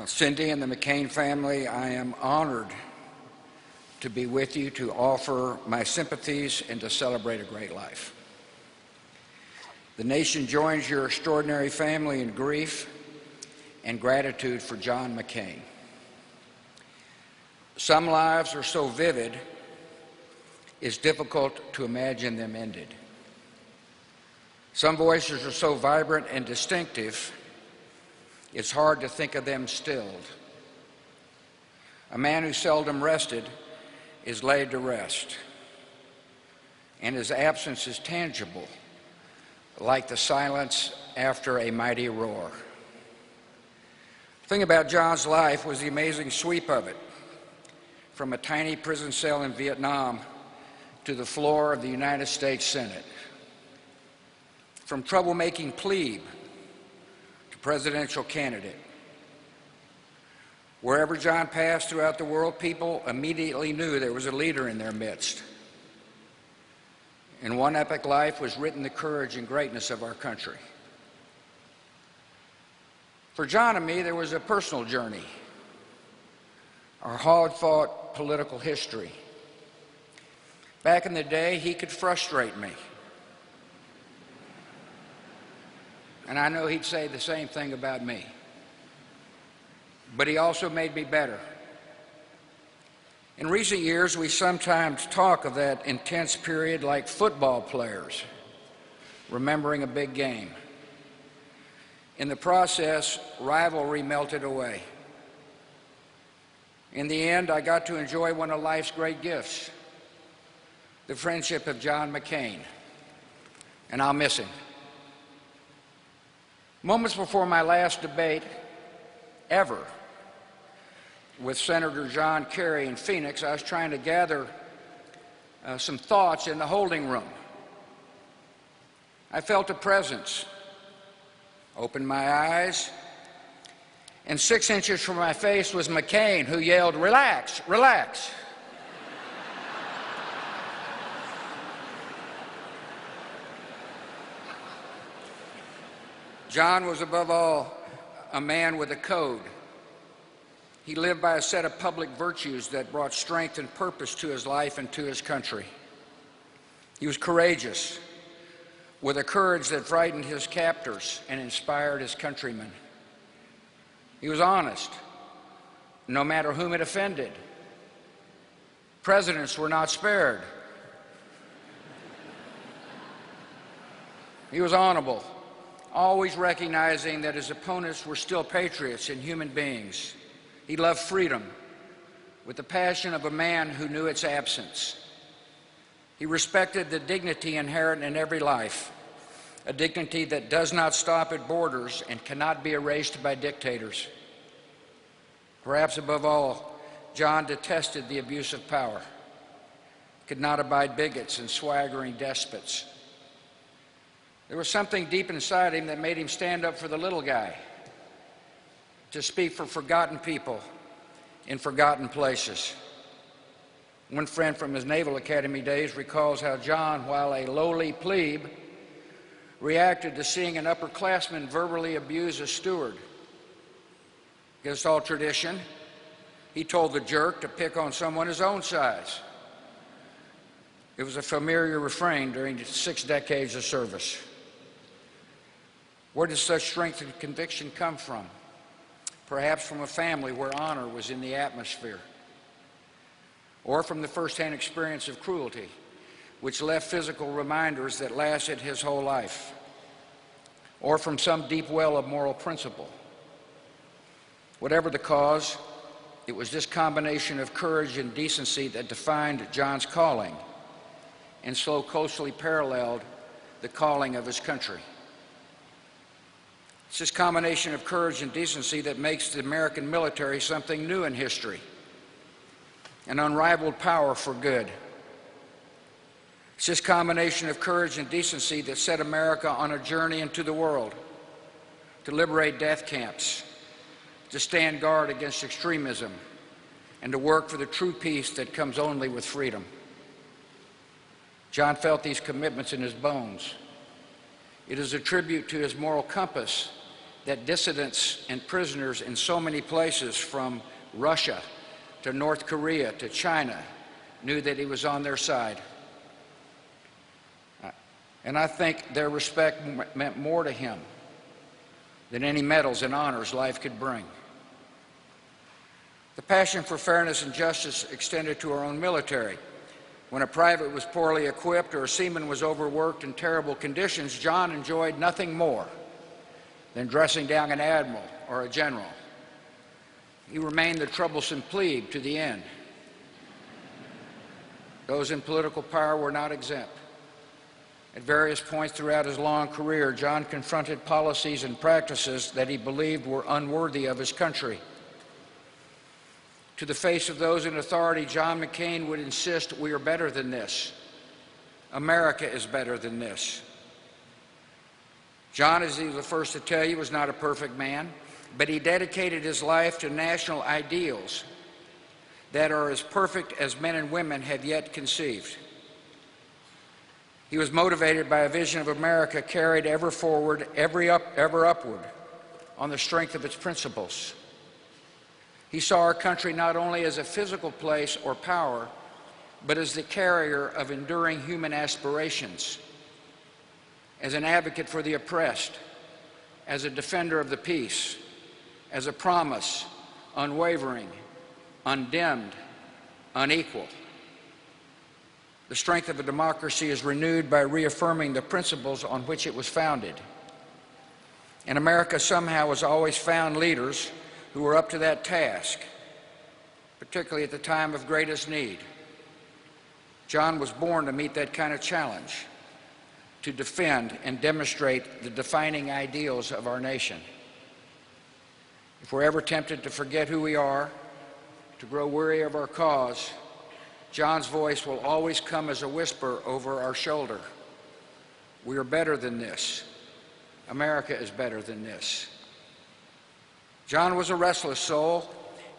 Cindy and the McCain family, I am honored to be with you to offer my sympathies and to celebrate a great life. The nation joins your extraordinary family in grief and gratitude for John McCain. Some lives are so vivid, it's difficult to imagine them ended. Some voices are so vibrant and distinctive, it's hard to think of them stilled. A man who seldom rested is laid to rest, and his absence is tangible, like the silence after a mighty roar. The thing about John's life was the amazing sweep of it, from a tiny prison cell in Vietnam to the floor of the United States Senate, from troublemaking plebe to presidential candidate. Wherever John passed throughout the world, people immediately knew there was a leader in their midst. In one epic life was written the courage and greatness of our country. For John and me, there was a personal journey, our hard-fought political history. Back in the day, he could frustrate me. And I know he'd say the same thing about me. But he also made me better. In recent years, we sometimes talk of that intense period like football players remembering a big game. In the process, rivalry melted away. In the end, I got to enjoy one of life's great gifts, the friendship of John McCain, and I'll miss him. Moments before my last debate ever with Senator John Kerry in Phoenix, I was trying to gather some thoughts in the holding room. I felt a presence, opened my eyes, and 6 inches from my face was McCain, who yelled, "Relax, relax." John was above all a man with a code. He lived by a set of public virtues that brought strength and purpose to his life and to his country. He was courageous, with a courage that frightened his captors and inspired his countrymen. He was honest, no matter whom it offended. Presidents were not spared. He was honorable, always recognizing that his opponents were still patriots and human beings. He loved freedom with the passion of a man who knew its absence. He respected the dignity inherent in every life, a dignity that does not stop at borders and cannot be erased by dictators. Perhaps above all, John detested the abuse of power, could not abide bigots and swaggering despots. There was something deep inside him that made him stand up for the little guy, to speak for forgotten people in forgotten places. One friend from his Naval Academy days recalls how John, while a lowly plebe, reacted to seeing an upperclassman verbally abuse a steward. Against all tradition, he told the jerk to pick on someone his own size. It was a familiar refrain during 6 decades of service. Where did such strength and conviction come from? Perhaps from a family where honor was in the atmosphere, or from the firsthand experience of cruelty, which left physical reminders that lasted his whole life, or from some deep well of moral principle. Whatever the cause, it was this combination of courage and decency that defined John's calling and so closely paralleled the calling of his country. It's this combination of courage and decency that makes the American military something new in history, an unrivaled power for good. It's this combination of courage and decency that set America on a journey into the world, to liberate death camps, to stand guard against extremism, and to work for the true peace that comes only with freedom. John felt these commitments in his bones. It is a tribute to his moral compass that dissidents and prisoners in so many places, from Russia to North Korea to China, knew that he was on their side. And I think their respect meant more to him than any medals and honors life could bring. The passion for fairness and justice extended to our own military. When a private was poorly equipped or a seaman was overworked in terrible conditions, John enjoyed nothing more than dressing down an admiral or a general. He remained the troublesome plebe to the end. Those in political power were not exempt. At various points throughout his long career, John confronted policies and practices that he believed were unworthy of his country. To the face of those in authority, John McCain would insist, "We are better than this. America is better than this." John, as he was the first to tell you, was not a perfect man, but he dedicated his life to national ideals that are as perfect as men and women have yet conceived. He was motivated by a vision of America carried ever forward, ever upward, on the strength of its principles. He saw our country not only as a physical place or power, but as the carrier of enduring human aspirations, as an advocate for the oppressed, as a defender of the peace, as a promise, unwavering, undimmed, unequal. The strength of a democracy is renewed by reaffirming the principles on which it was founded. And America somehow has always found leaders who were up to that task, particularly at the time of greatest need. John was born to meet that kind of challenge, to defend and demonstrate the defining ideals of our nation. If we're ever tempted to forget who we are, to grow weary of our cause, John's voice will always come as a whisper over our shoulder. We are better than this. America is better than this. John was a restless soul.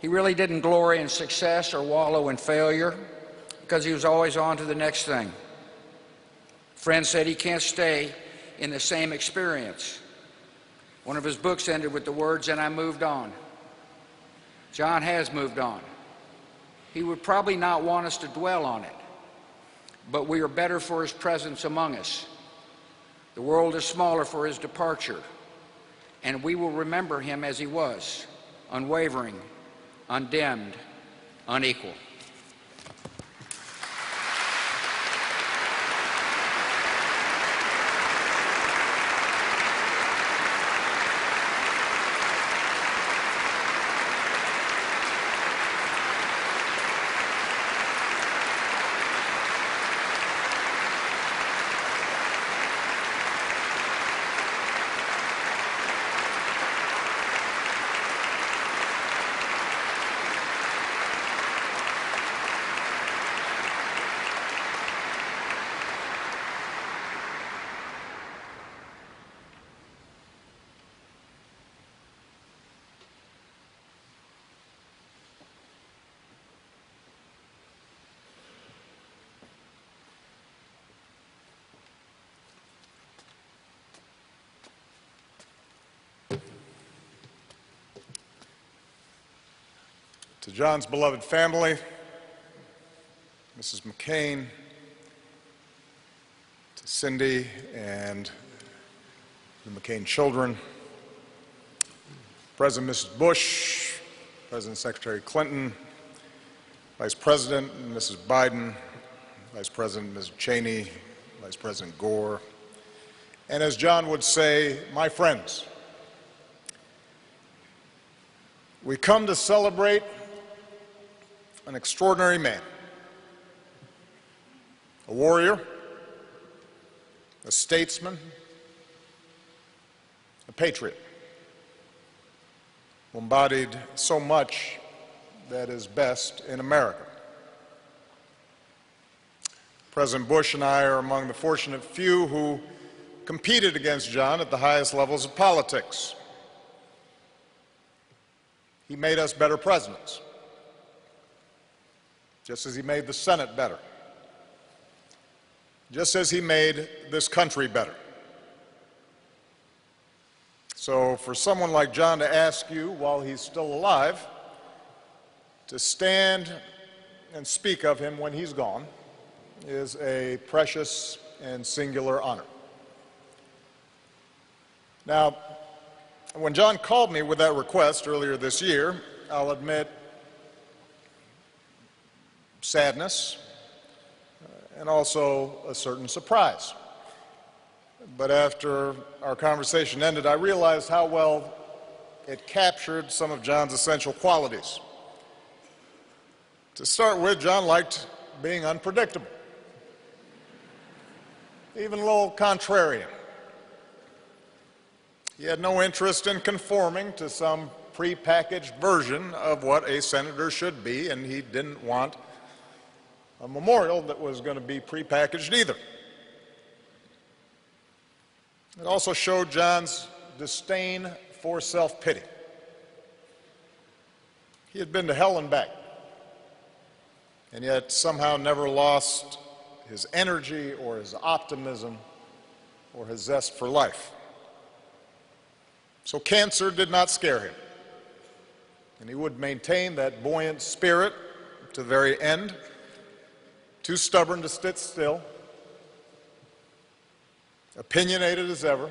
He really didn't glory in success or wallow in failure because he was always on to the next thing. Friends said he can't stay in the same experience. One of his books ended with the words, "And I moved on." John has moved on. He would probably not want us to dwell on it, but we are better for his presence among us. The world is smaller for his departure, and we will remember him as he was, unwavering, undimmed, unequal. To John's beloved family, Mrs. McCain, to Cindy and the McCain children, President Mrs. Bush, President Secretary Clinton, Vice President Mrs. Biden, Vice President Mrs. Cheney, Vice President Gore, and as John would say, my friends, we come to celebrate an extraordinary man, a warrior, a statesman, a patriot, who embodied so much that is best in America. President Bush and I are among the fortunate few who competed against John at the highest levels of politics. He made us better presidents, just as he made the Senate better, just as he made this country better. So for someone like John to ask you while he's still alive to stand and speak of him when he's gone is a precious and singular honor. Now, when John called me with that request earlier this year, I'll admit sadness and also a certain surprise. But after our conversation ended, I realized how well it captured some of John's essential qualities. To start with, John liked being unpredictable, even a little contrarian. He had no interest in conforming to some prepackaged version of what a senator should be, and he didn't want a memorial that was going to be prepackaged either. It also showed John's disdain for self-pity. He had been to hell and back, and yet somehow never lost his energy or his optimism or his zest for life. So cancer did not scare him, and he would maintain that buoyant spirit to the very end, too stubborn to sit still, opinionated as ever,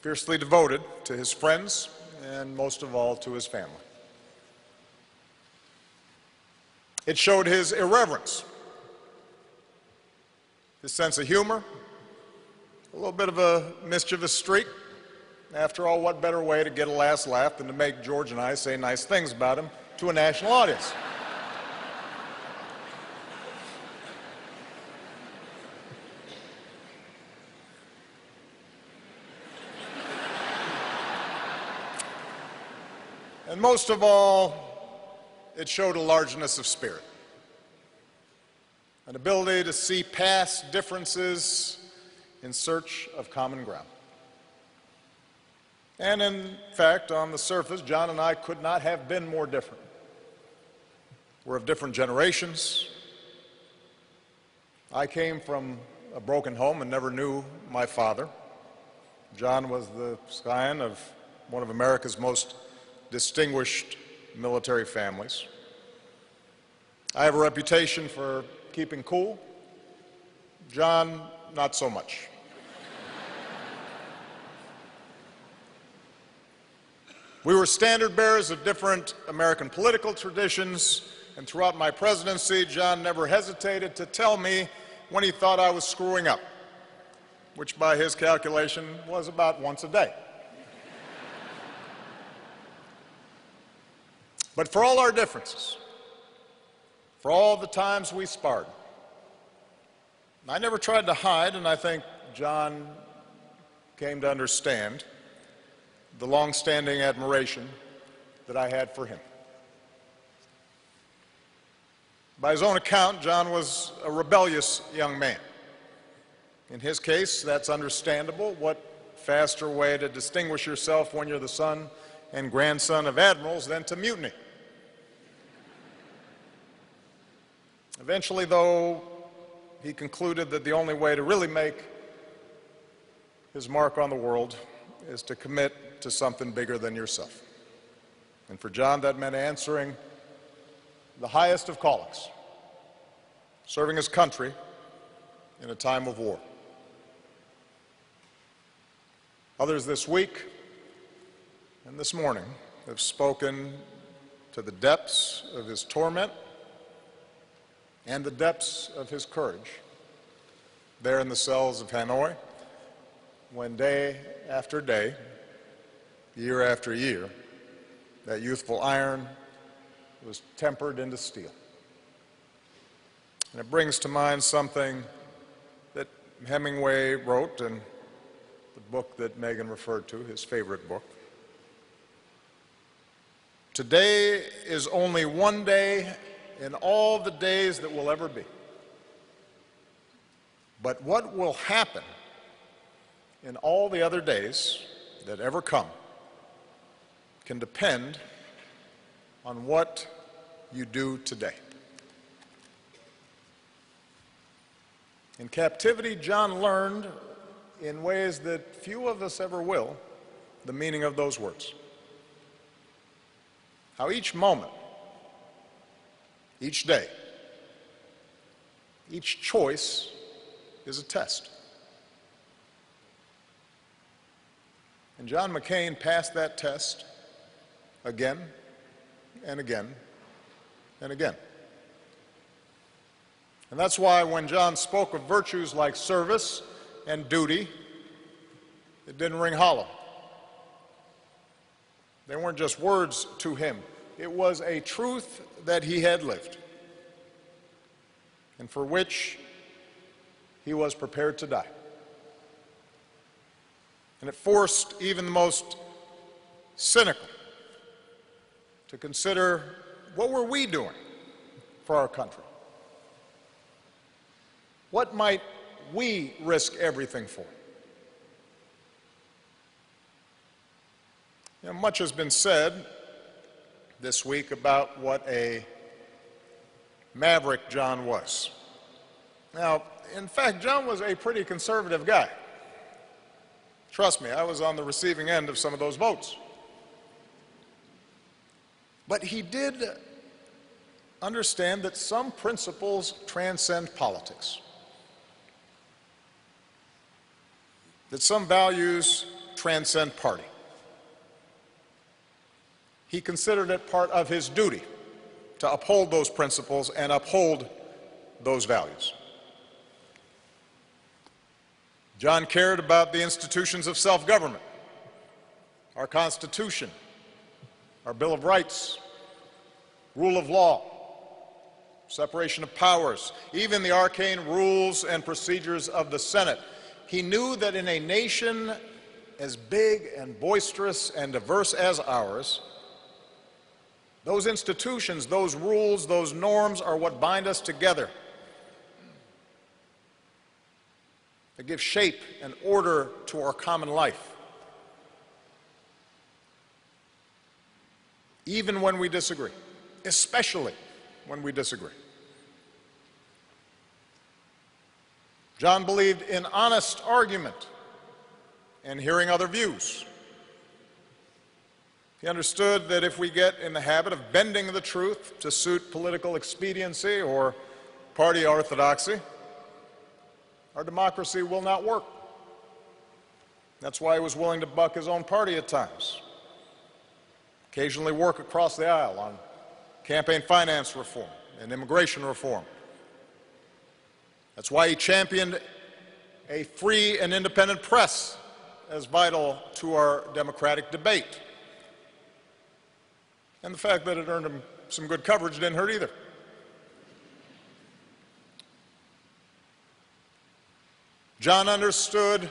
fiercely devoted to his friends, and most of all to his family. It showed his irreverence, his sense of humor, a little bit of a mischievous streak. After all, what better way to get a last laugh than to make George and I say nice things about him to a national audience? And most of all, it showed a largeness of spirit, an ability to see past differences in search of common ground. And in fact, on the surface, John and I could not have been more different. We're of different generations. I came from a broken home and never knew my father. John was the scion of one of America's most distinguished military families. I have a reputation for keeping cool. John, not so much. We were standard bearers of different American political traditions, and throughout my presidency, John never hesitated to tell me when he thought I was screwing up, which by his calculation was about once a day. But for all our differences, for all the times we sparred, I never tried to hide, and I think John came to understand the long-standing admiration that I had for him. By his own account, John was a rebellious young man. In his case, that's understandable. What faster way to distinguish yourself when you're the son and grandson of admirals than to mutiny? Eventually, though, he concluded that the only way to really make his mark on the world is to commit to something bigger than yourself. And for John, that meant answering the highest of callings, serving his country in a time of war. Others this week and this morning have spoken to the depths of his torment and the depths of his courage there in the cells of Hanoi, when day after day, year after year, that youthful iron was tempered into steel. And it brings to mind something that Hemingway wrote in the book that Megan referred to, his favorite book. Today is only one day in all the days that will ever be. But what will happen in all the other days that ever come can depend on what you do today. In captivity, John learned in ways that few of us ever will the meaning of those words. How each moment, each day, each choice is a test. And John McCain passed that test again and again and again. And that's why when John spoke of virtues like service and duty, it didn't ring hollow. They weren't just words to him. It was a truth that he had lived and for which he was prepared to die. And it forced even the most cynical to consider, what were we doing for our country? What might we risk everything for? You know, much has been said this week about what a maverick John was. Now, in fact, John was a pretty conservative guy. Trust me, I was on the receiving end of some of those votes. But he did understand that some principles transcend politics, that some values transcend party. He considered it part of his duty to uphold those principles and uphold those values. John cared about the institutions of self-government, our Constitution, our Bill of Rights, rule of law, separation of powers, even the arcane rules and procedures of the Senate. He knew that in a nation as big and boisterous and diverse as ours, those institutions, those rules, those norms are what bind us together. They give shape and order to our common life. Even when we disagree, especially when we disagree. John believed in honest argument and hearing other views. He understood that if we get in the habit of bending the truth to suit political expediency or party orthodoxy, our democracy will not work. That's why he was willing to buck his own party at times, occasionally work across the aisle on campaign finance reform and immigration reform. That's why he championed a free and independent press as vital to our democratic debate. And the fact that it earned him some good coverage didn't hurt either. John understood,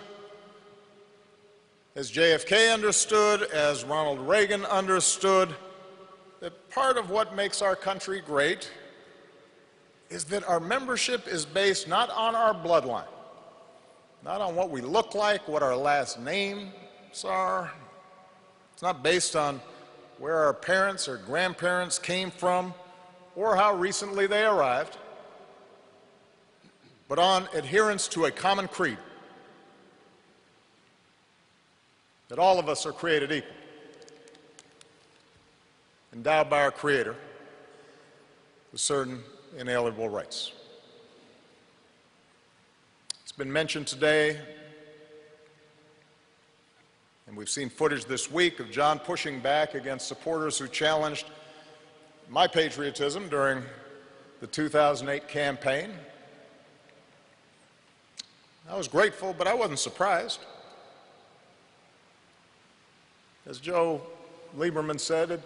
as JFK understood, as Ronald Reagan understood, that part of what makes our country great is that our membership is based not on our bloodline, not on what we look like, what our last names are. It's not based on where our parents or grandparents came from or how recently they arrived, but on adherence to a common creed, that all of us are created equal, endowed by our Creator with certain inalienable rights. It's been mentioned today, and we've seen footage this week of John pushing back against supporters who challenged my patriotism during the 2008 campaign. I was grateful, but I wasn't surprised. As Joe Lieberman said, it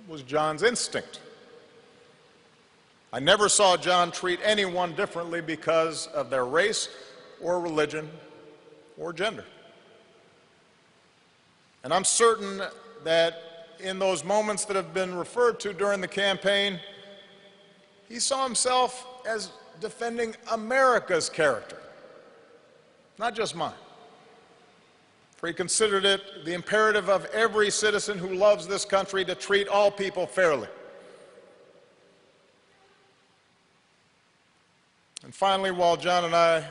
was John's instinct. I never saw John treat anyone differently because of their race or religion or gender. And I'm certain that in those moments that have been referred to during the campaign, he saw himself as defending America's character, not just mine. For he considered it the imperative of every citizen who loves this country to treat all people fairly. And finally, while John and I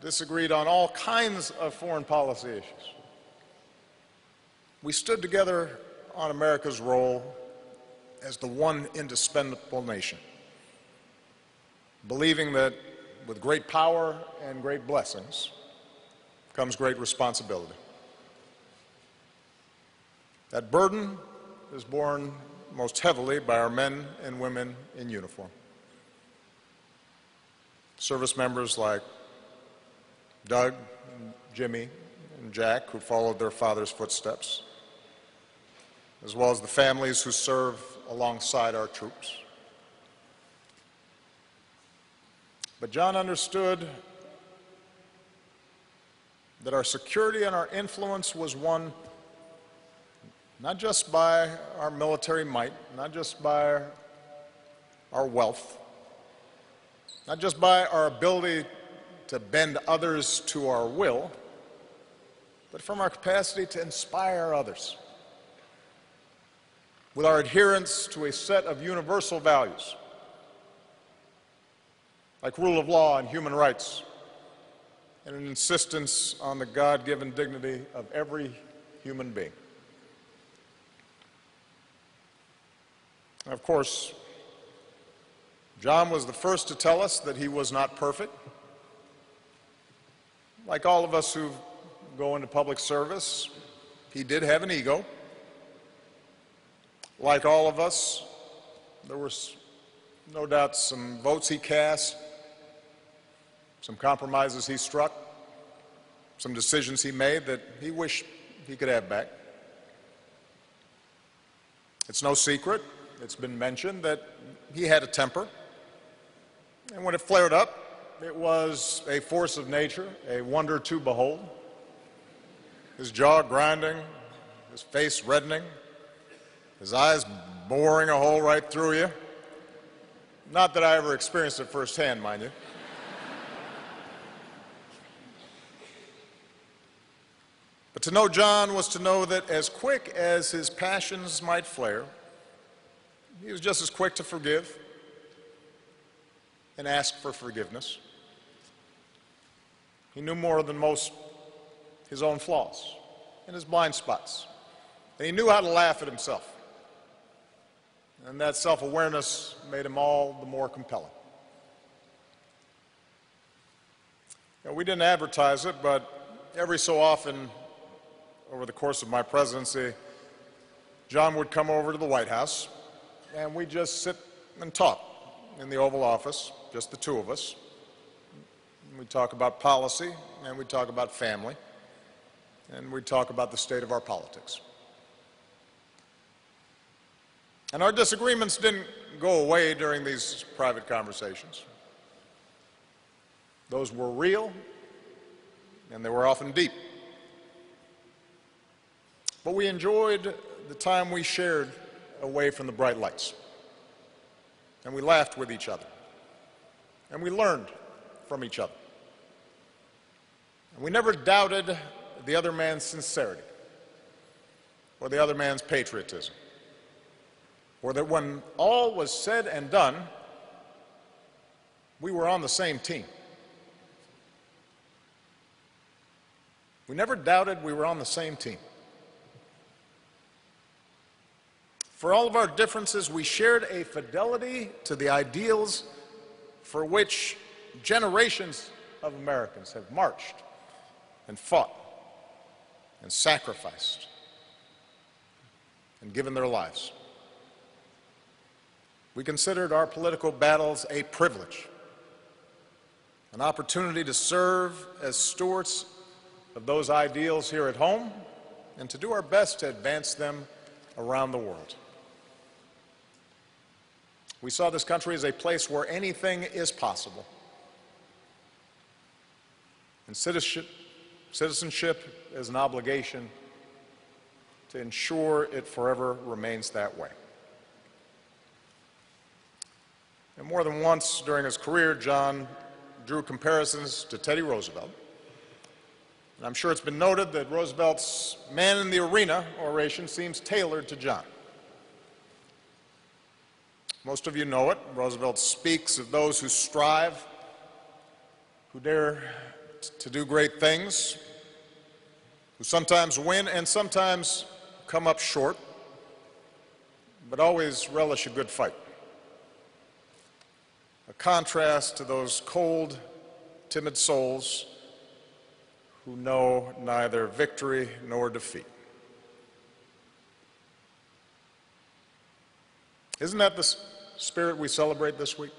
disagreed on all kinds of foreign policy issues, we stood together on America's role as the one indispensable nation, believing that with great power and great blessings comes great responsibility. That burden is borne most heavily by our men and women in uniform. Service members like Doug, and Jimmy, and Jack, who followed their father's footsteps, as well as the families who serve alongside our troops. But John understood that our security and our influence was won not just by our military might, not just by our wealth, not just by our ability to bend others to our will, but from our capacity to inspire others with our adherence to a set of universal values like rule of law and human rights, and an insistence on the God-given dignity of every human being. And of course, John was the first to tell us that he was not perfect. Like all of us who go into public service, he did have an ego. Like all of us, there were no doubt some votes he cast, some compromises he struck, some decisions he made that he wished he could have back. It's no secret, it's been mentioned, that he had a temper. And when it flared up, it was a force of nature, a wonder to behold. His jaw grinding, his face reddening, his eyes boring a hole right through you. Not that I ever experienced it firsthand, mind you. But to know John was to know that as quick as his passions might flare, he was just as quick to forgive and ask for forgiveness. He knew more than most his own flaws and his blind spots. And he knew how to laugh at himself. And that self-awareness made him all the more compelling. Now, we didn't advertise it, but every so often over the course of my presidency, John would come over to the White House, and we'd just sit and talk in the Oval Office, just the two of us. We'd talk about policy, and we'd talk about family, and we'd talk about the state of our politics. And our disagreements didn't go away during these private conversations. Those were real, and they were often deep. But we enjoyed the time we shared away from the bright lights. And we laughed with each other. And we learned from each other. And we never doubted the other man's sincerity or the other man's patriotism, or that when all was said and done, we were on the same team. We never doubted we were on the same team. For all of our differences, we shared a fidelity to the ideals for which generations of Americans have marched and fought and sacrificed and given their lives. We considered our political battles a privilege, an opportunity to serve as stewards of those ideals here at home and to do our best to advance them around the world. We saw this country as a place where anything is possible. And citizenship is an obligation to ensure it forever remains that way. And more than once during his career, John drew comparisons to Teddy Roosevelt. And I'm sure it's been noted that Roosevelt's man in the arena oration seems tailored to John. Most of you know it. Roosevelt speaks of those who strive, who dare to do great things, who sometimes win and sometimes come up short, but always relish a good fight. A contrast to those cold, timid souls who know neither victory nor defeat. Isn't that the spirit we celebrate this week?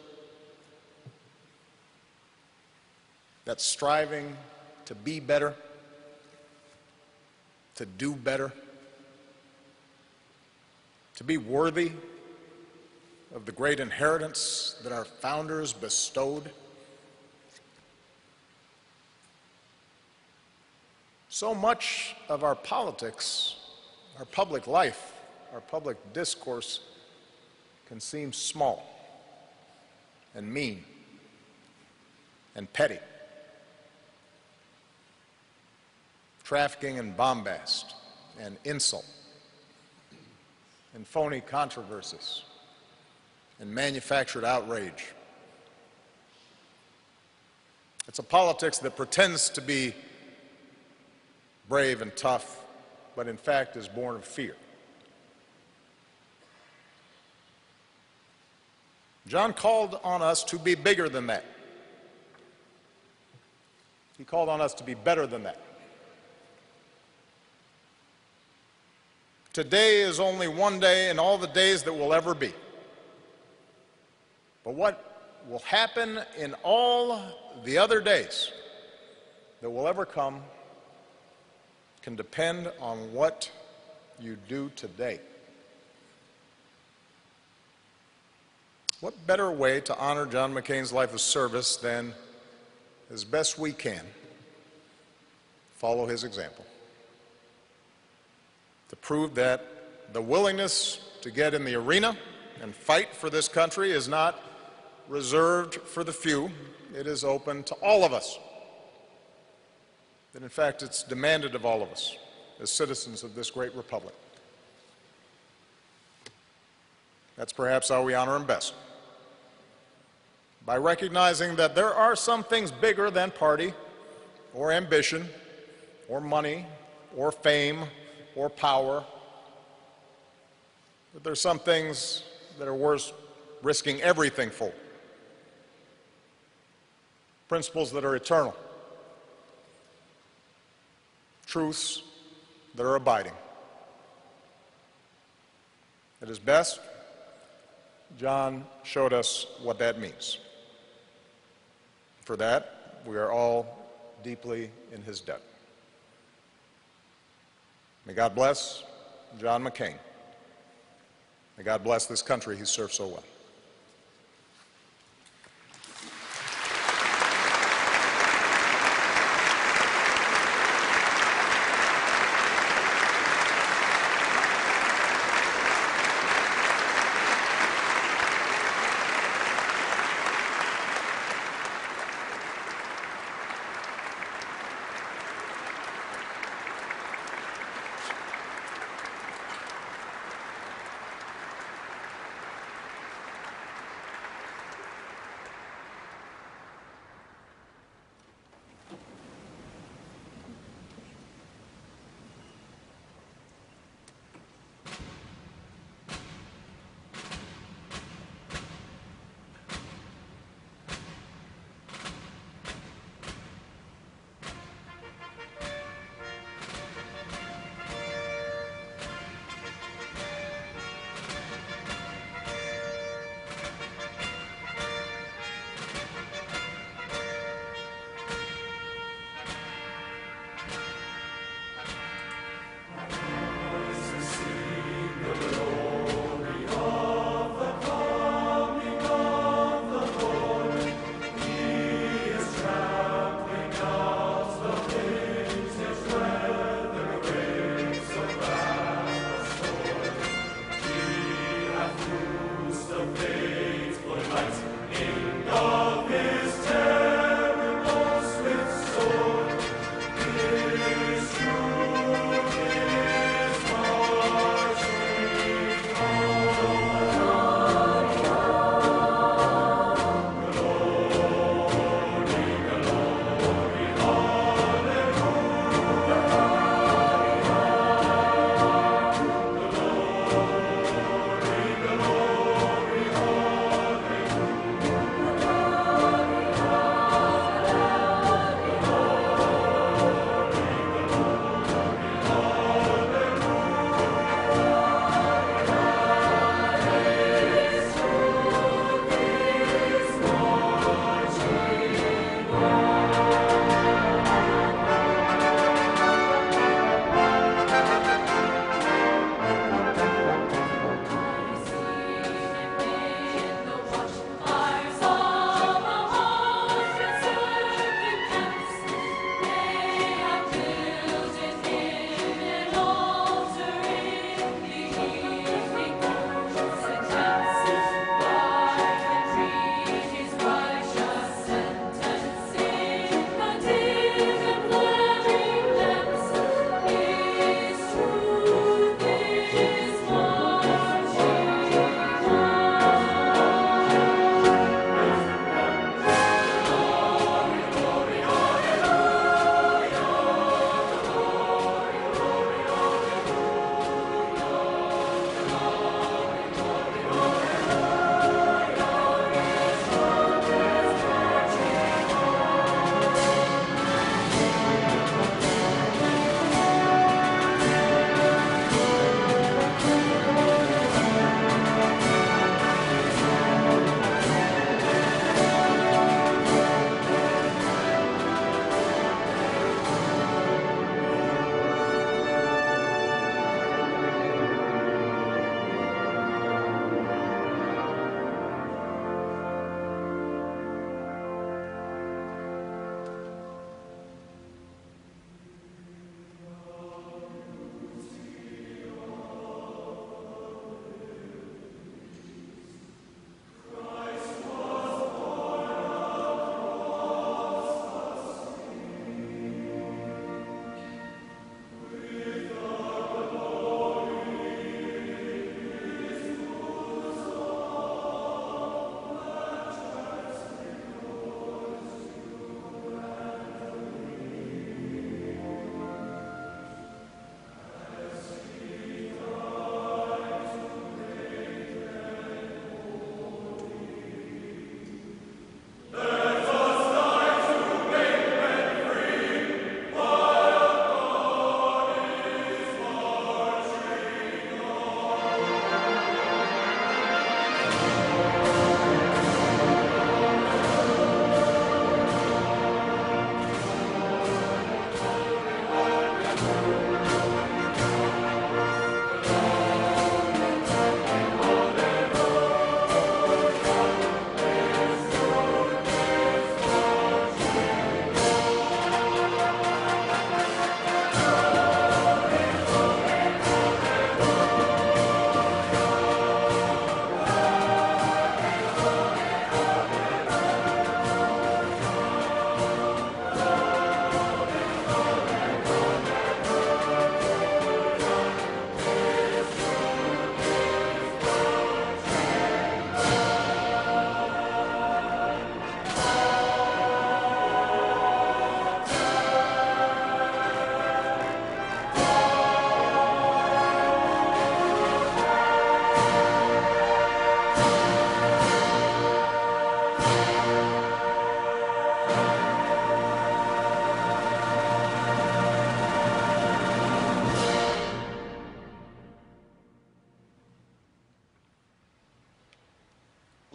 That striving to be better, to do better, to be worthy of the great inheritance that our founders bestowed. So much of our politics, our public life, our public discourse can seem small and mean and petty. Trafficking in bombast and insult and phony controversies and manufactured outrage. It's a politics that pretends to be brave and tough, but in fact is born of fear. John called on us to be bigger than that. He called on us to be better than that. Today is only one day in all the days that will ever be. But what will happen in all the other days that will ever come can depend on what you do today. What better way to honor John McCain's life of service than, as best we can, follow his example? To prove that the willingness to get in the arena and fight for this country is not reserved for the few, it is open to all of us. That in fact it's demanded of all of us as citizens of this great republic. That's perhaps how we honor him best. By recognizing that there are some things bigger than party or ambition or money or fame or power, but there's some things that are worth risking everything for. Principles that are eternal. Truths that are abiding. At his best, John showed us what that means. For that, we are all deeply in his debt. May God bless John McCain. May God bless this country he served so well.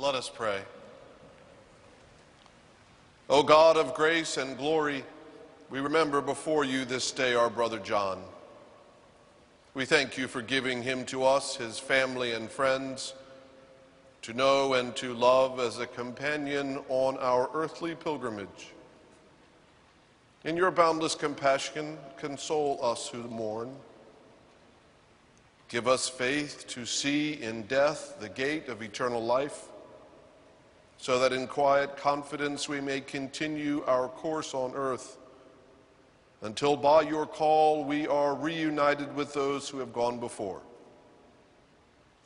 Let us pray. O God of grace and glory, we remember before you this day our brother John. We thank you for giving him to us, his family and friends, to know and to love as a companion on our earthly pilgrimage. In your boundless compassion, console us who mourn. Give us faith to see in death the gate of eternal life, so that in quiet confidence we may continue our course on earth until by your call we are reunited with those who have gone before.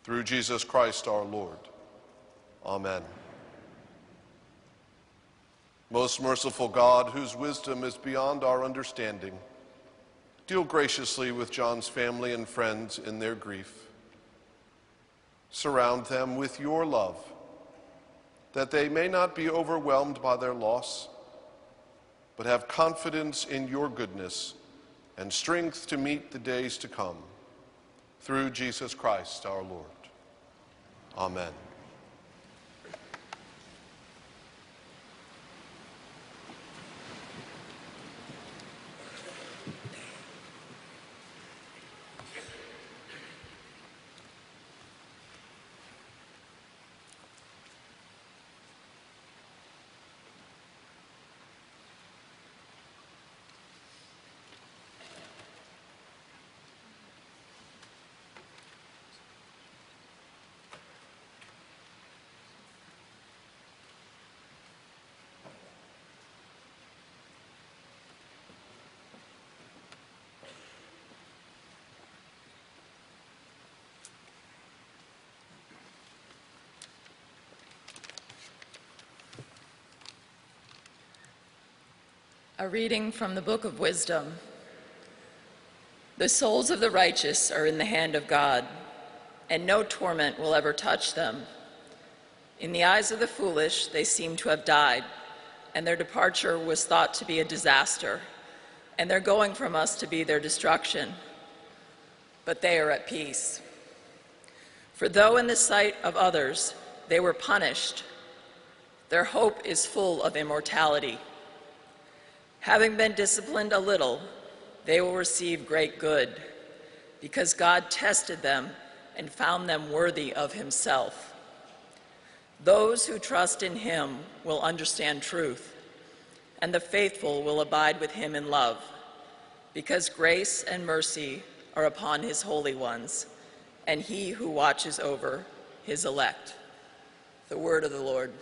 Through Jesus Christ our Lord. Amen. Most merciful God, whose wisdom is beyond our understanding, deal graciously with John's family and friends in their grief. Surround them with your love, that they may not be overwhelmed by their loss, but have confidence in your goodness and strength to meet the days to come. Through Jesus Christ our Lord. Amen. A reading from the Book of Wisdom. The souls of the righteous are in the hand of God, and no torment will ever touch them. In the eyes of the foolish, they seem to have died, and their departure was thought to be a disaster, and their going from us to be their destruction. But they are at peace. For though in the sight of others they were punished, their hope is full of immortality. Having been disciplined a little, they will receive great good, because God tested them and found them worthy of himself. Those who trust in him will understand truth, and the faithful will abide with him in love, because grace and mercy are upon his holy ones, and he who watches over his elect. The word of the Lord.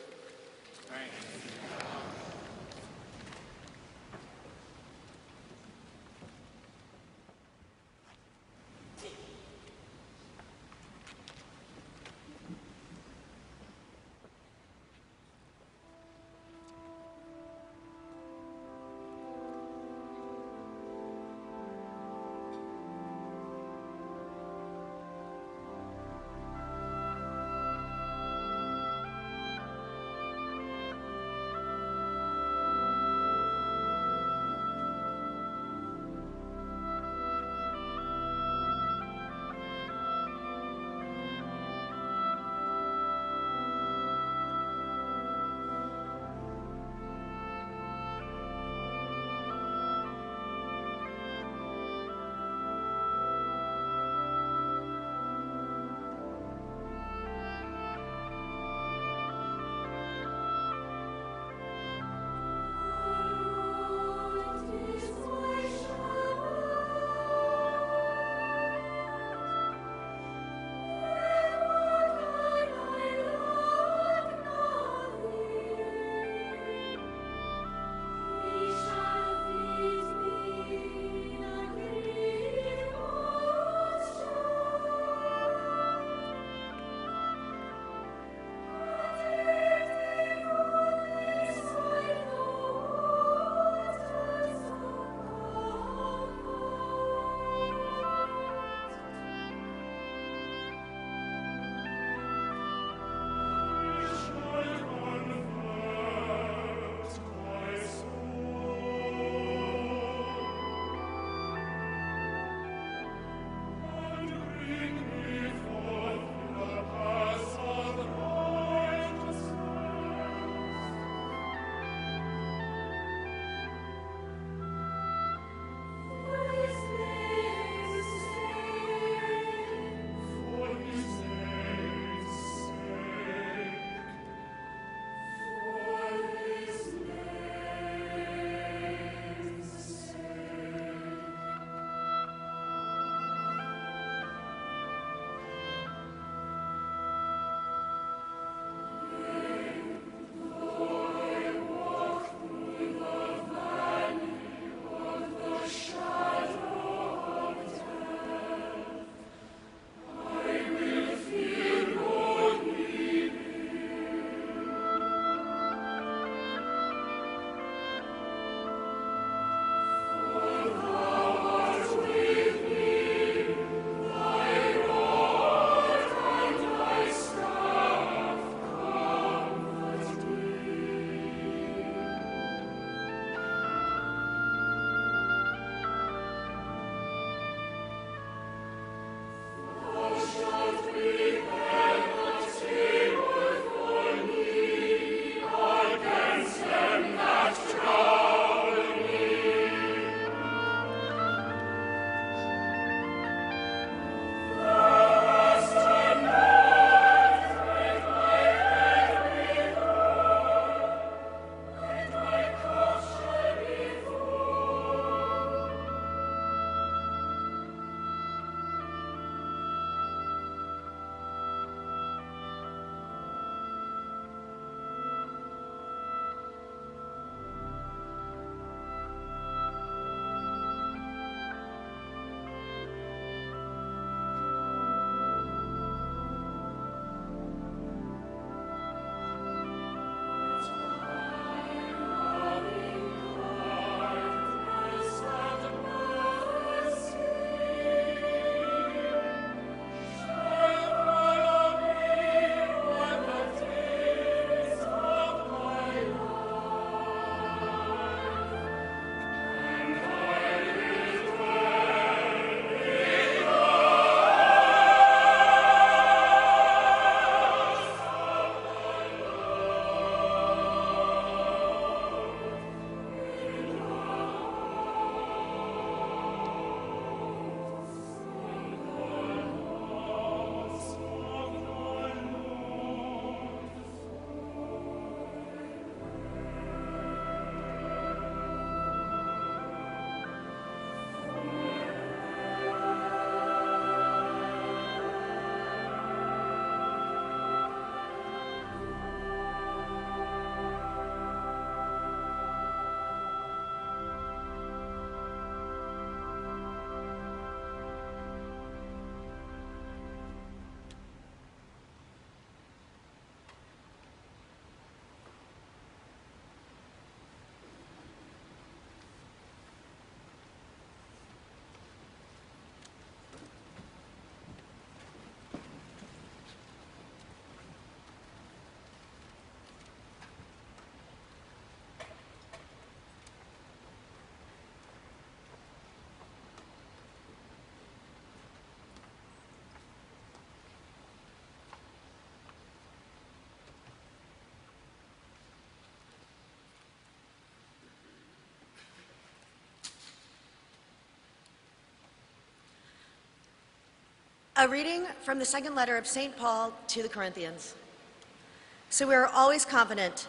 A reading from the second letter of St. Paul to the Corinthians. So we are always confident,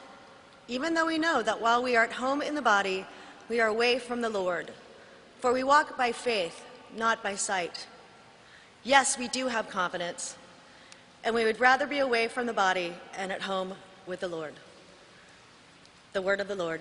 even though we know that while we are at home in the body, we are away from the Lord. For we walk by faith, not by sight. Yes, we do have confidence, and we would rather be away from the body and at home with the Lord. The word of the Lord.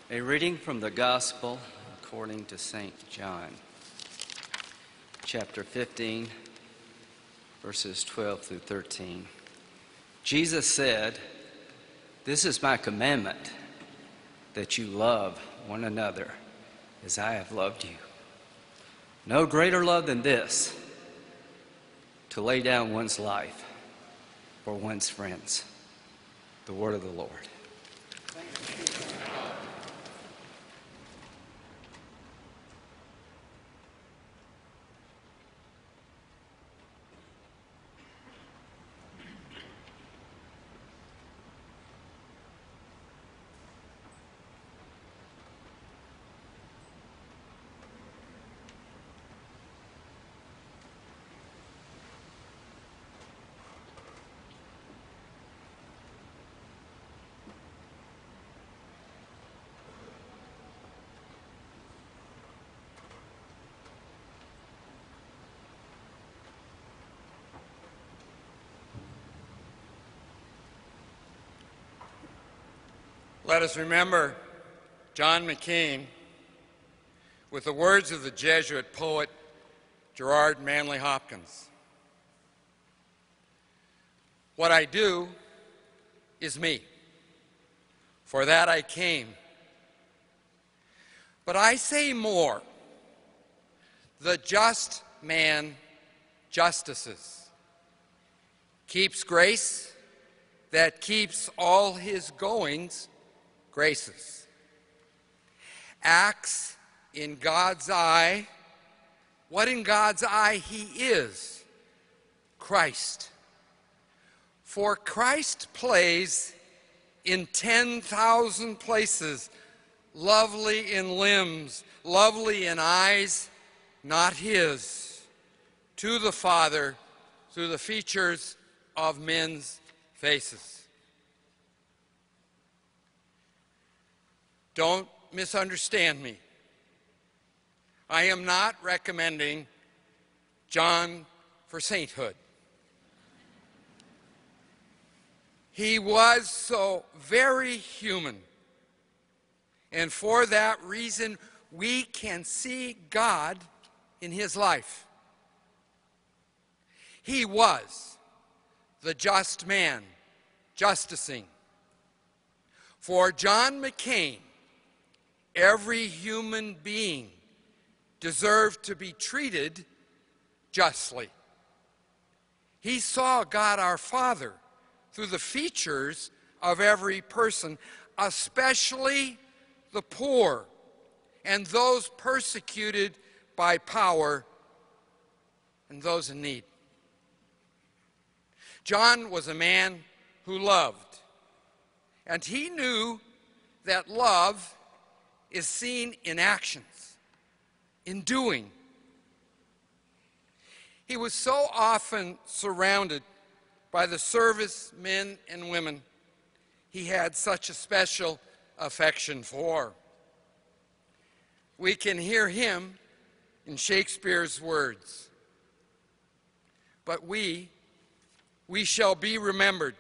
A reading from the Gospel according to St. John, chapter 15, verses 12 through 13. Jesus said, "This is my commandment, that you love one another as I have loved you. No greater love than this, to lay down one's life for one's friends." The word of the Lord. Let us remember John McCain with the words of the Jesuit poet Gerard Manley Hopkins. "What I do is me. For that I came. But I say more. The just man justices, keeps grace that keeps all his goings graces, acts in God's eye what in God's eye he is, Christ. For Christ plays in 10,000 places, lovely in limbs, lovely in eyes, not his, to the Father through the features of men's faces." Don't misunderstand me. I am not recommending John for sainthood. He was so very human, and for that reason we can see God in his life. He was the just man, justicing. For John McCain, every human being deserved to be treated justly. He saw God our Father through the features of every person, especially the poor and those persecuted by power and those in need. John was a man who loved, and he knew that love is seen in actions, in doing. He was so often surrounded by the servicemen and women he had such a special affection for. We can hear him in Shakespeare's words, "But we shall be remembered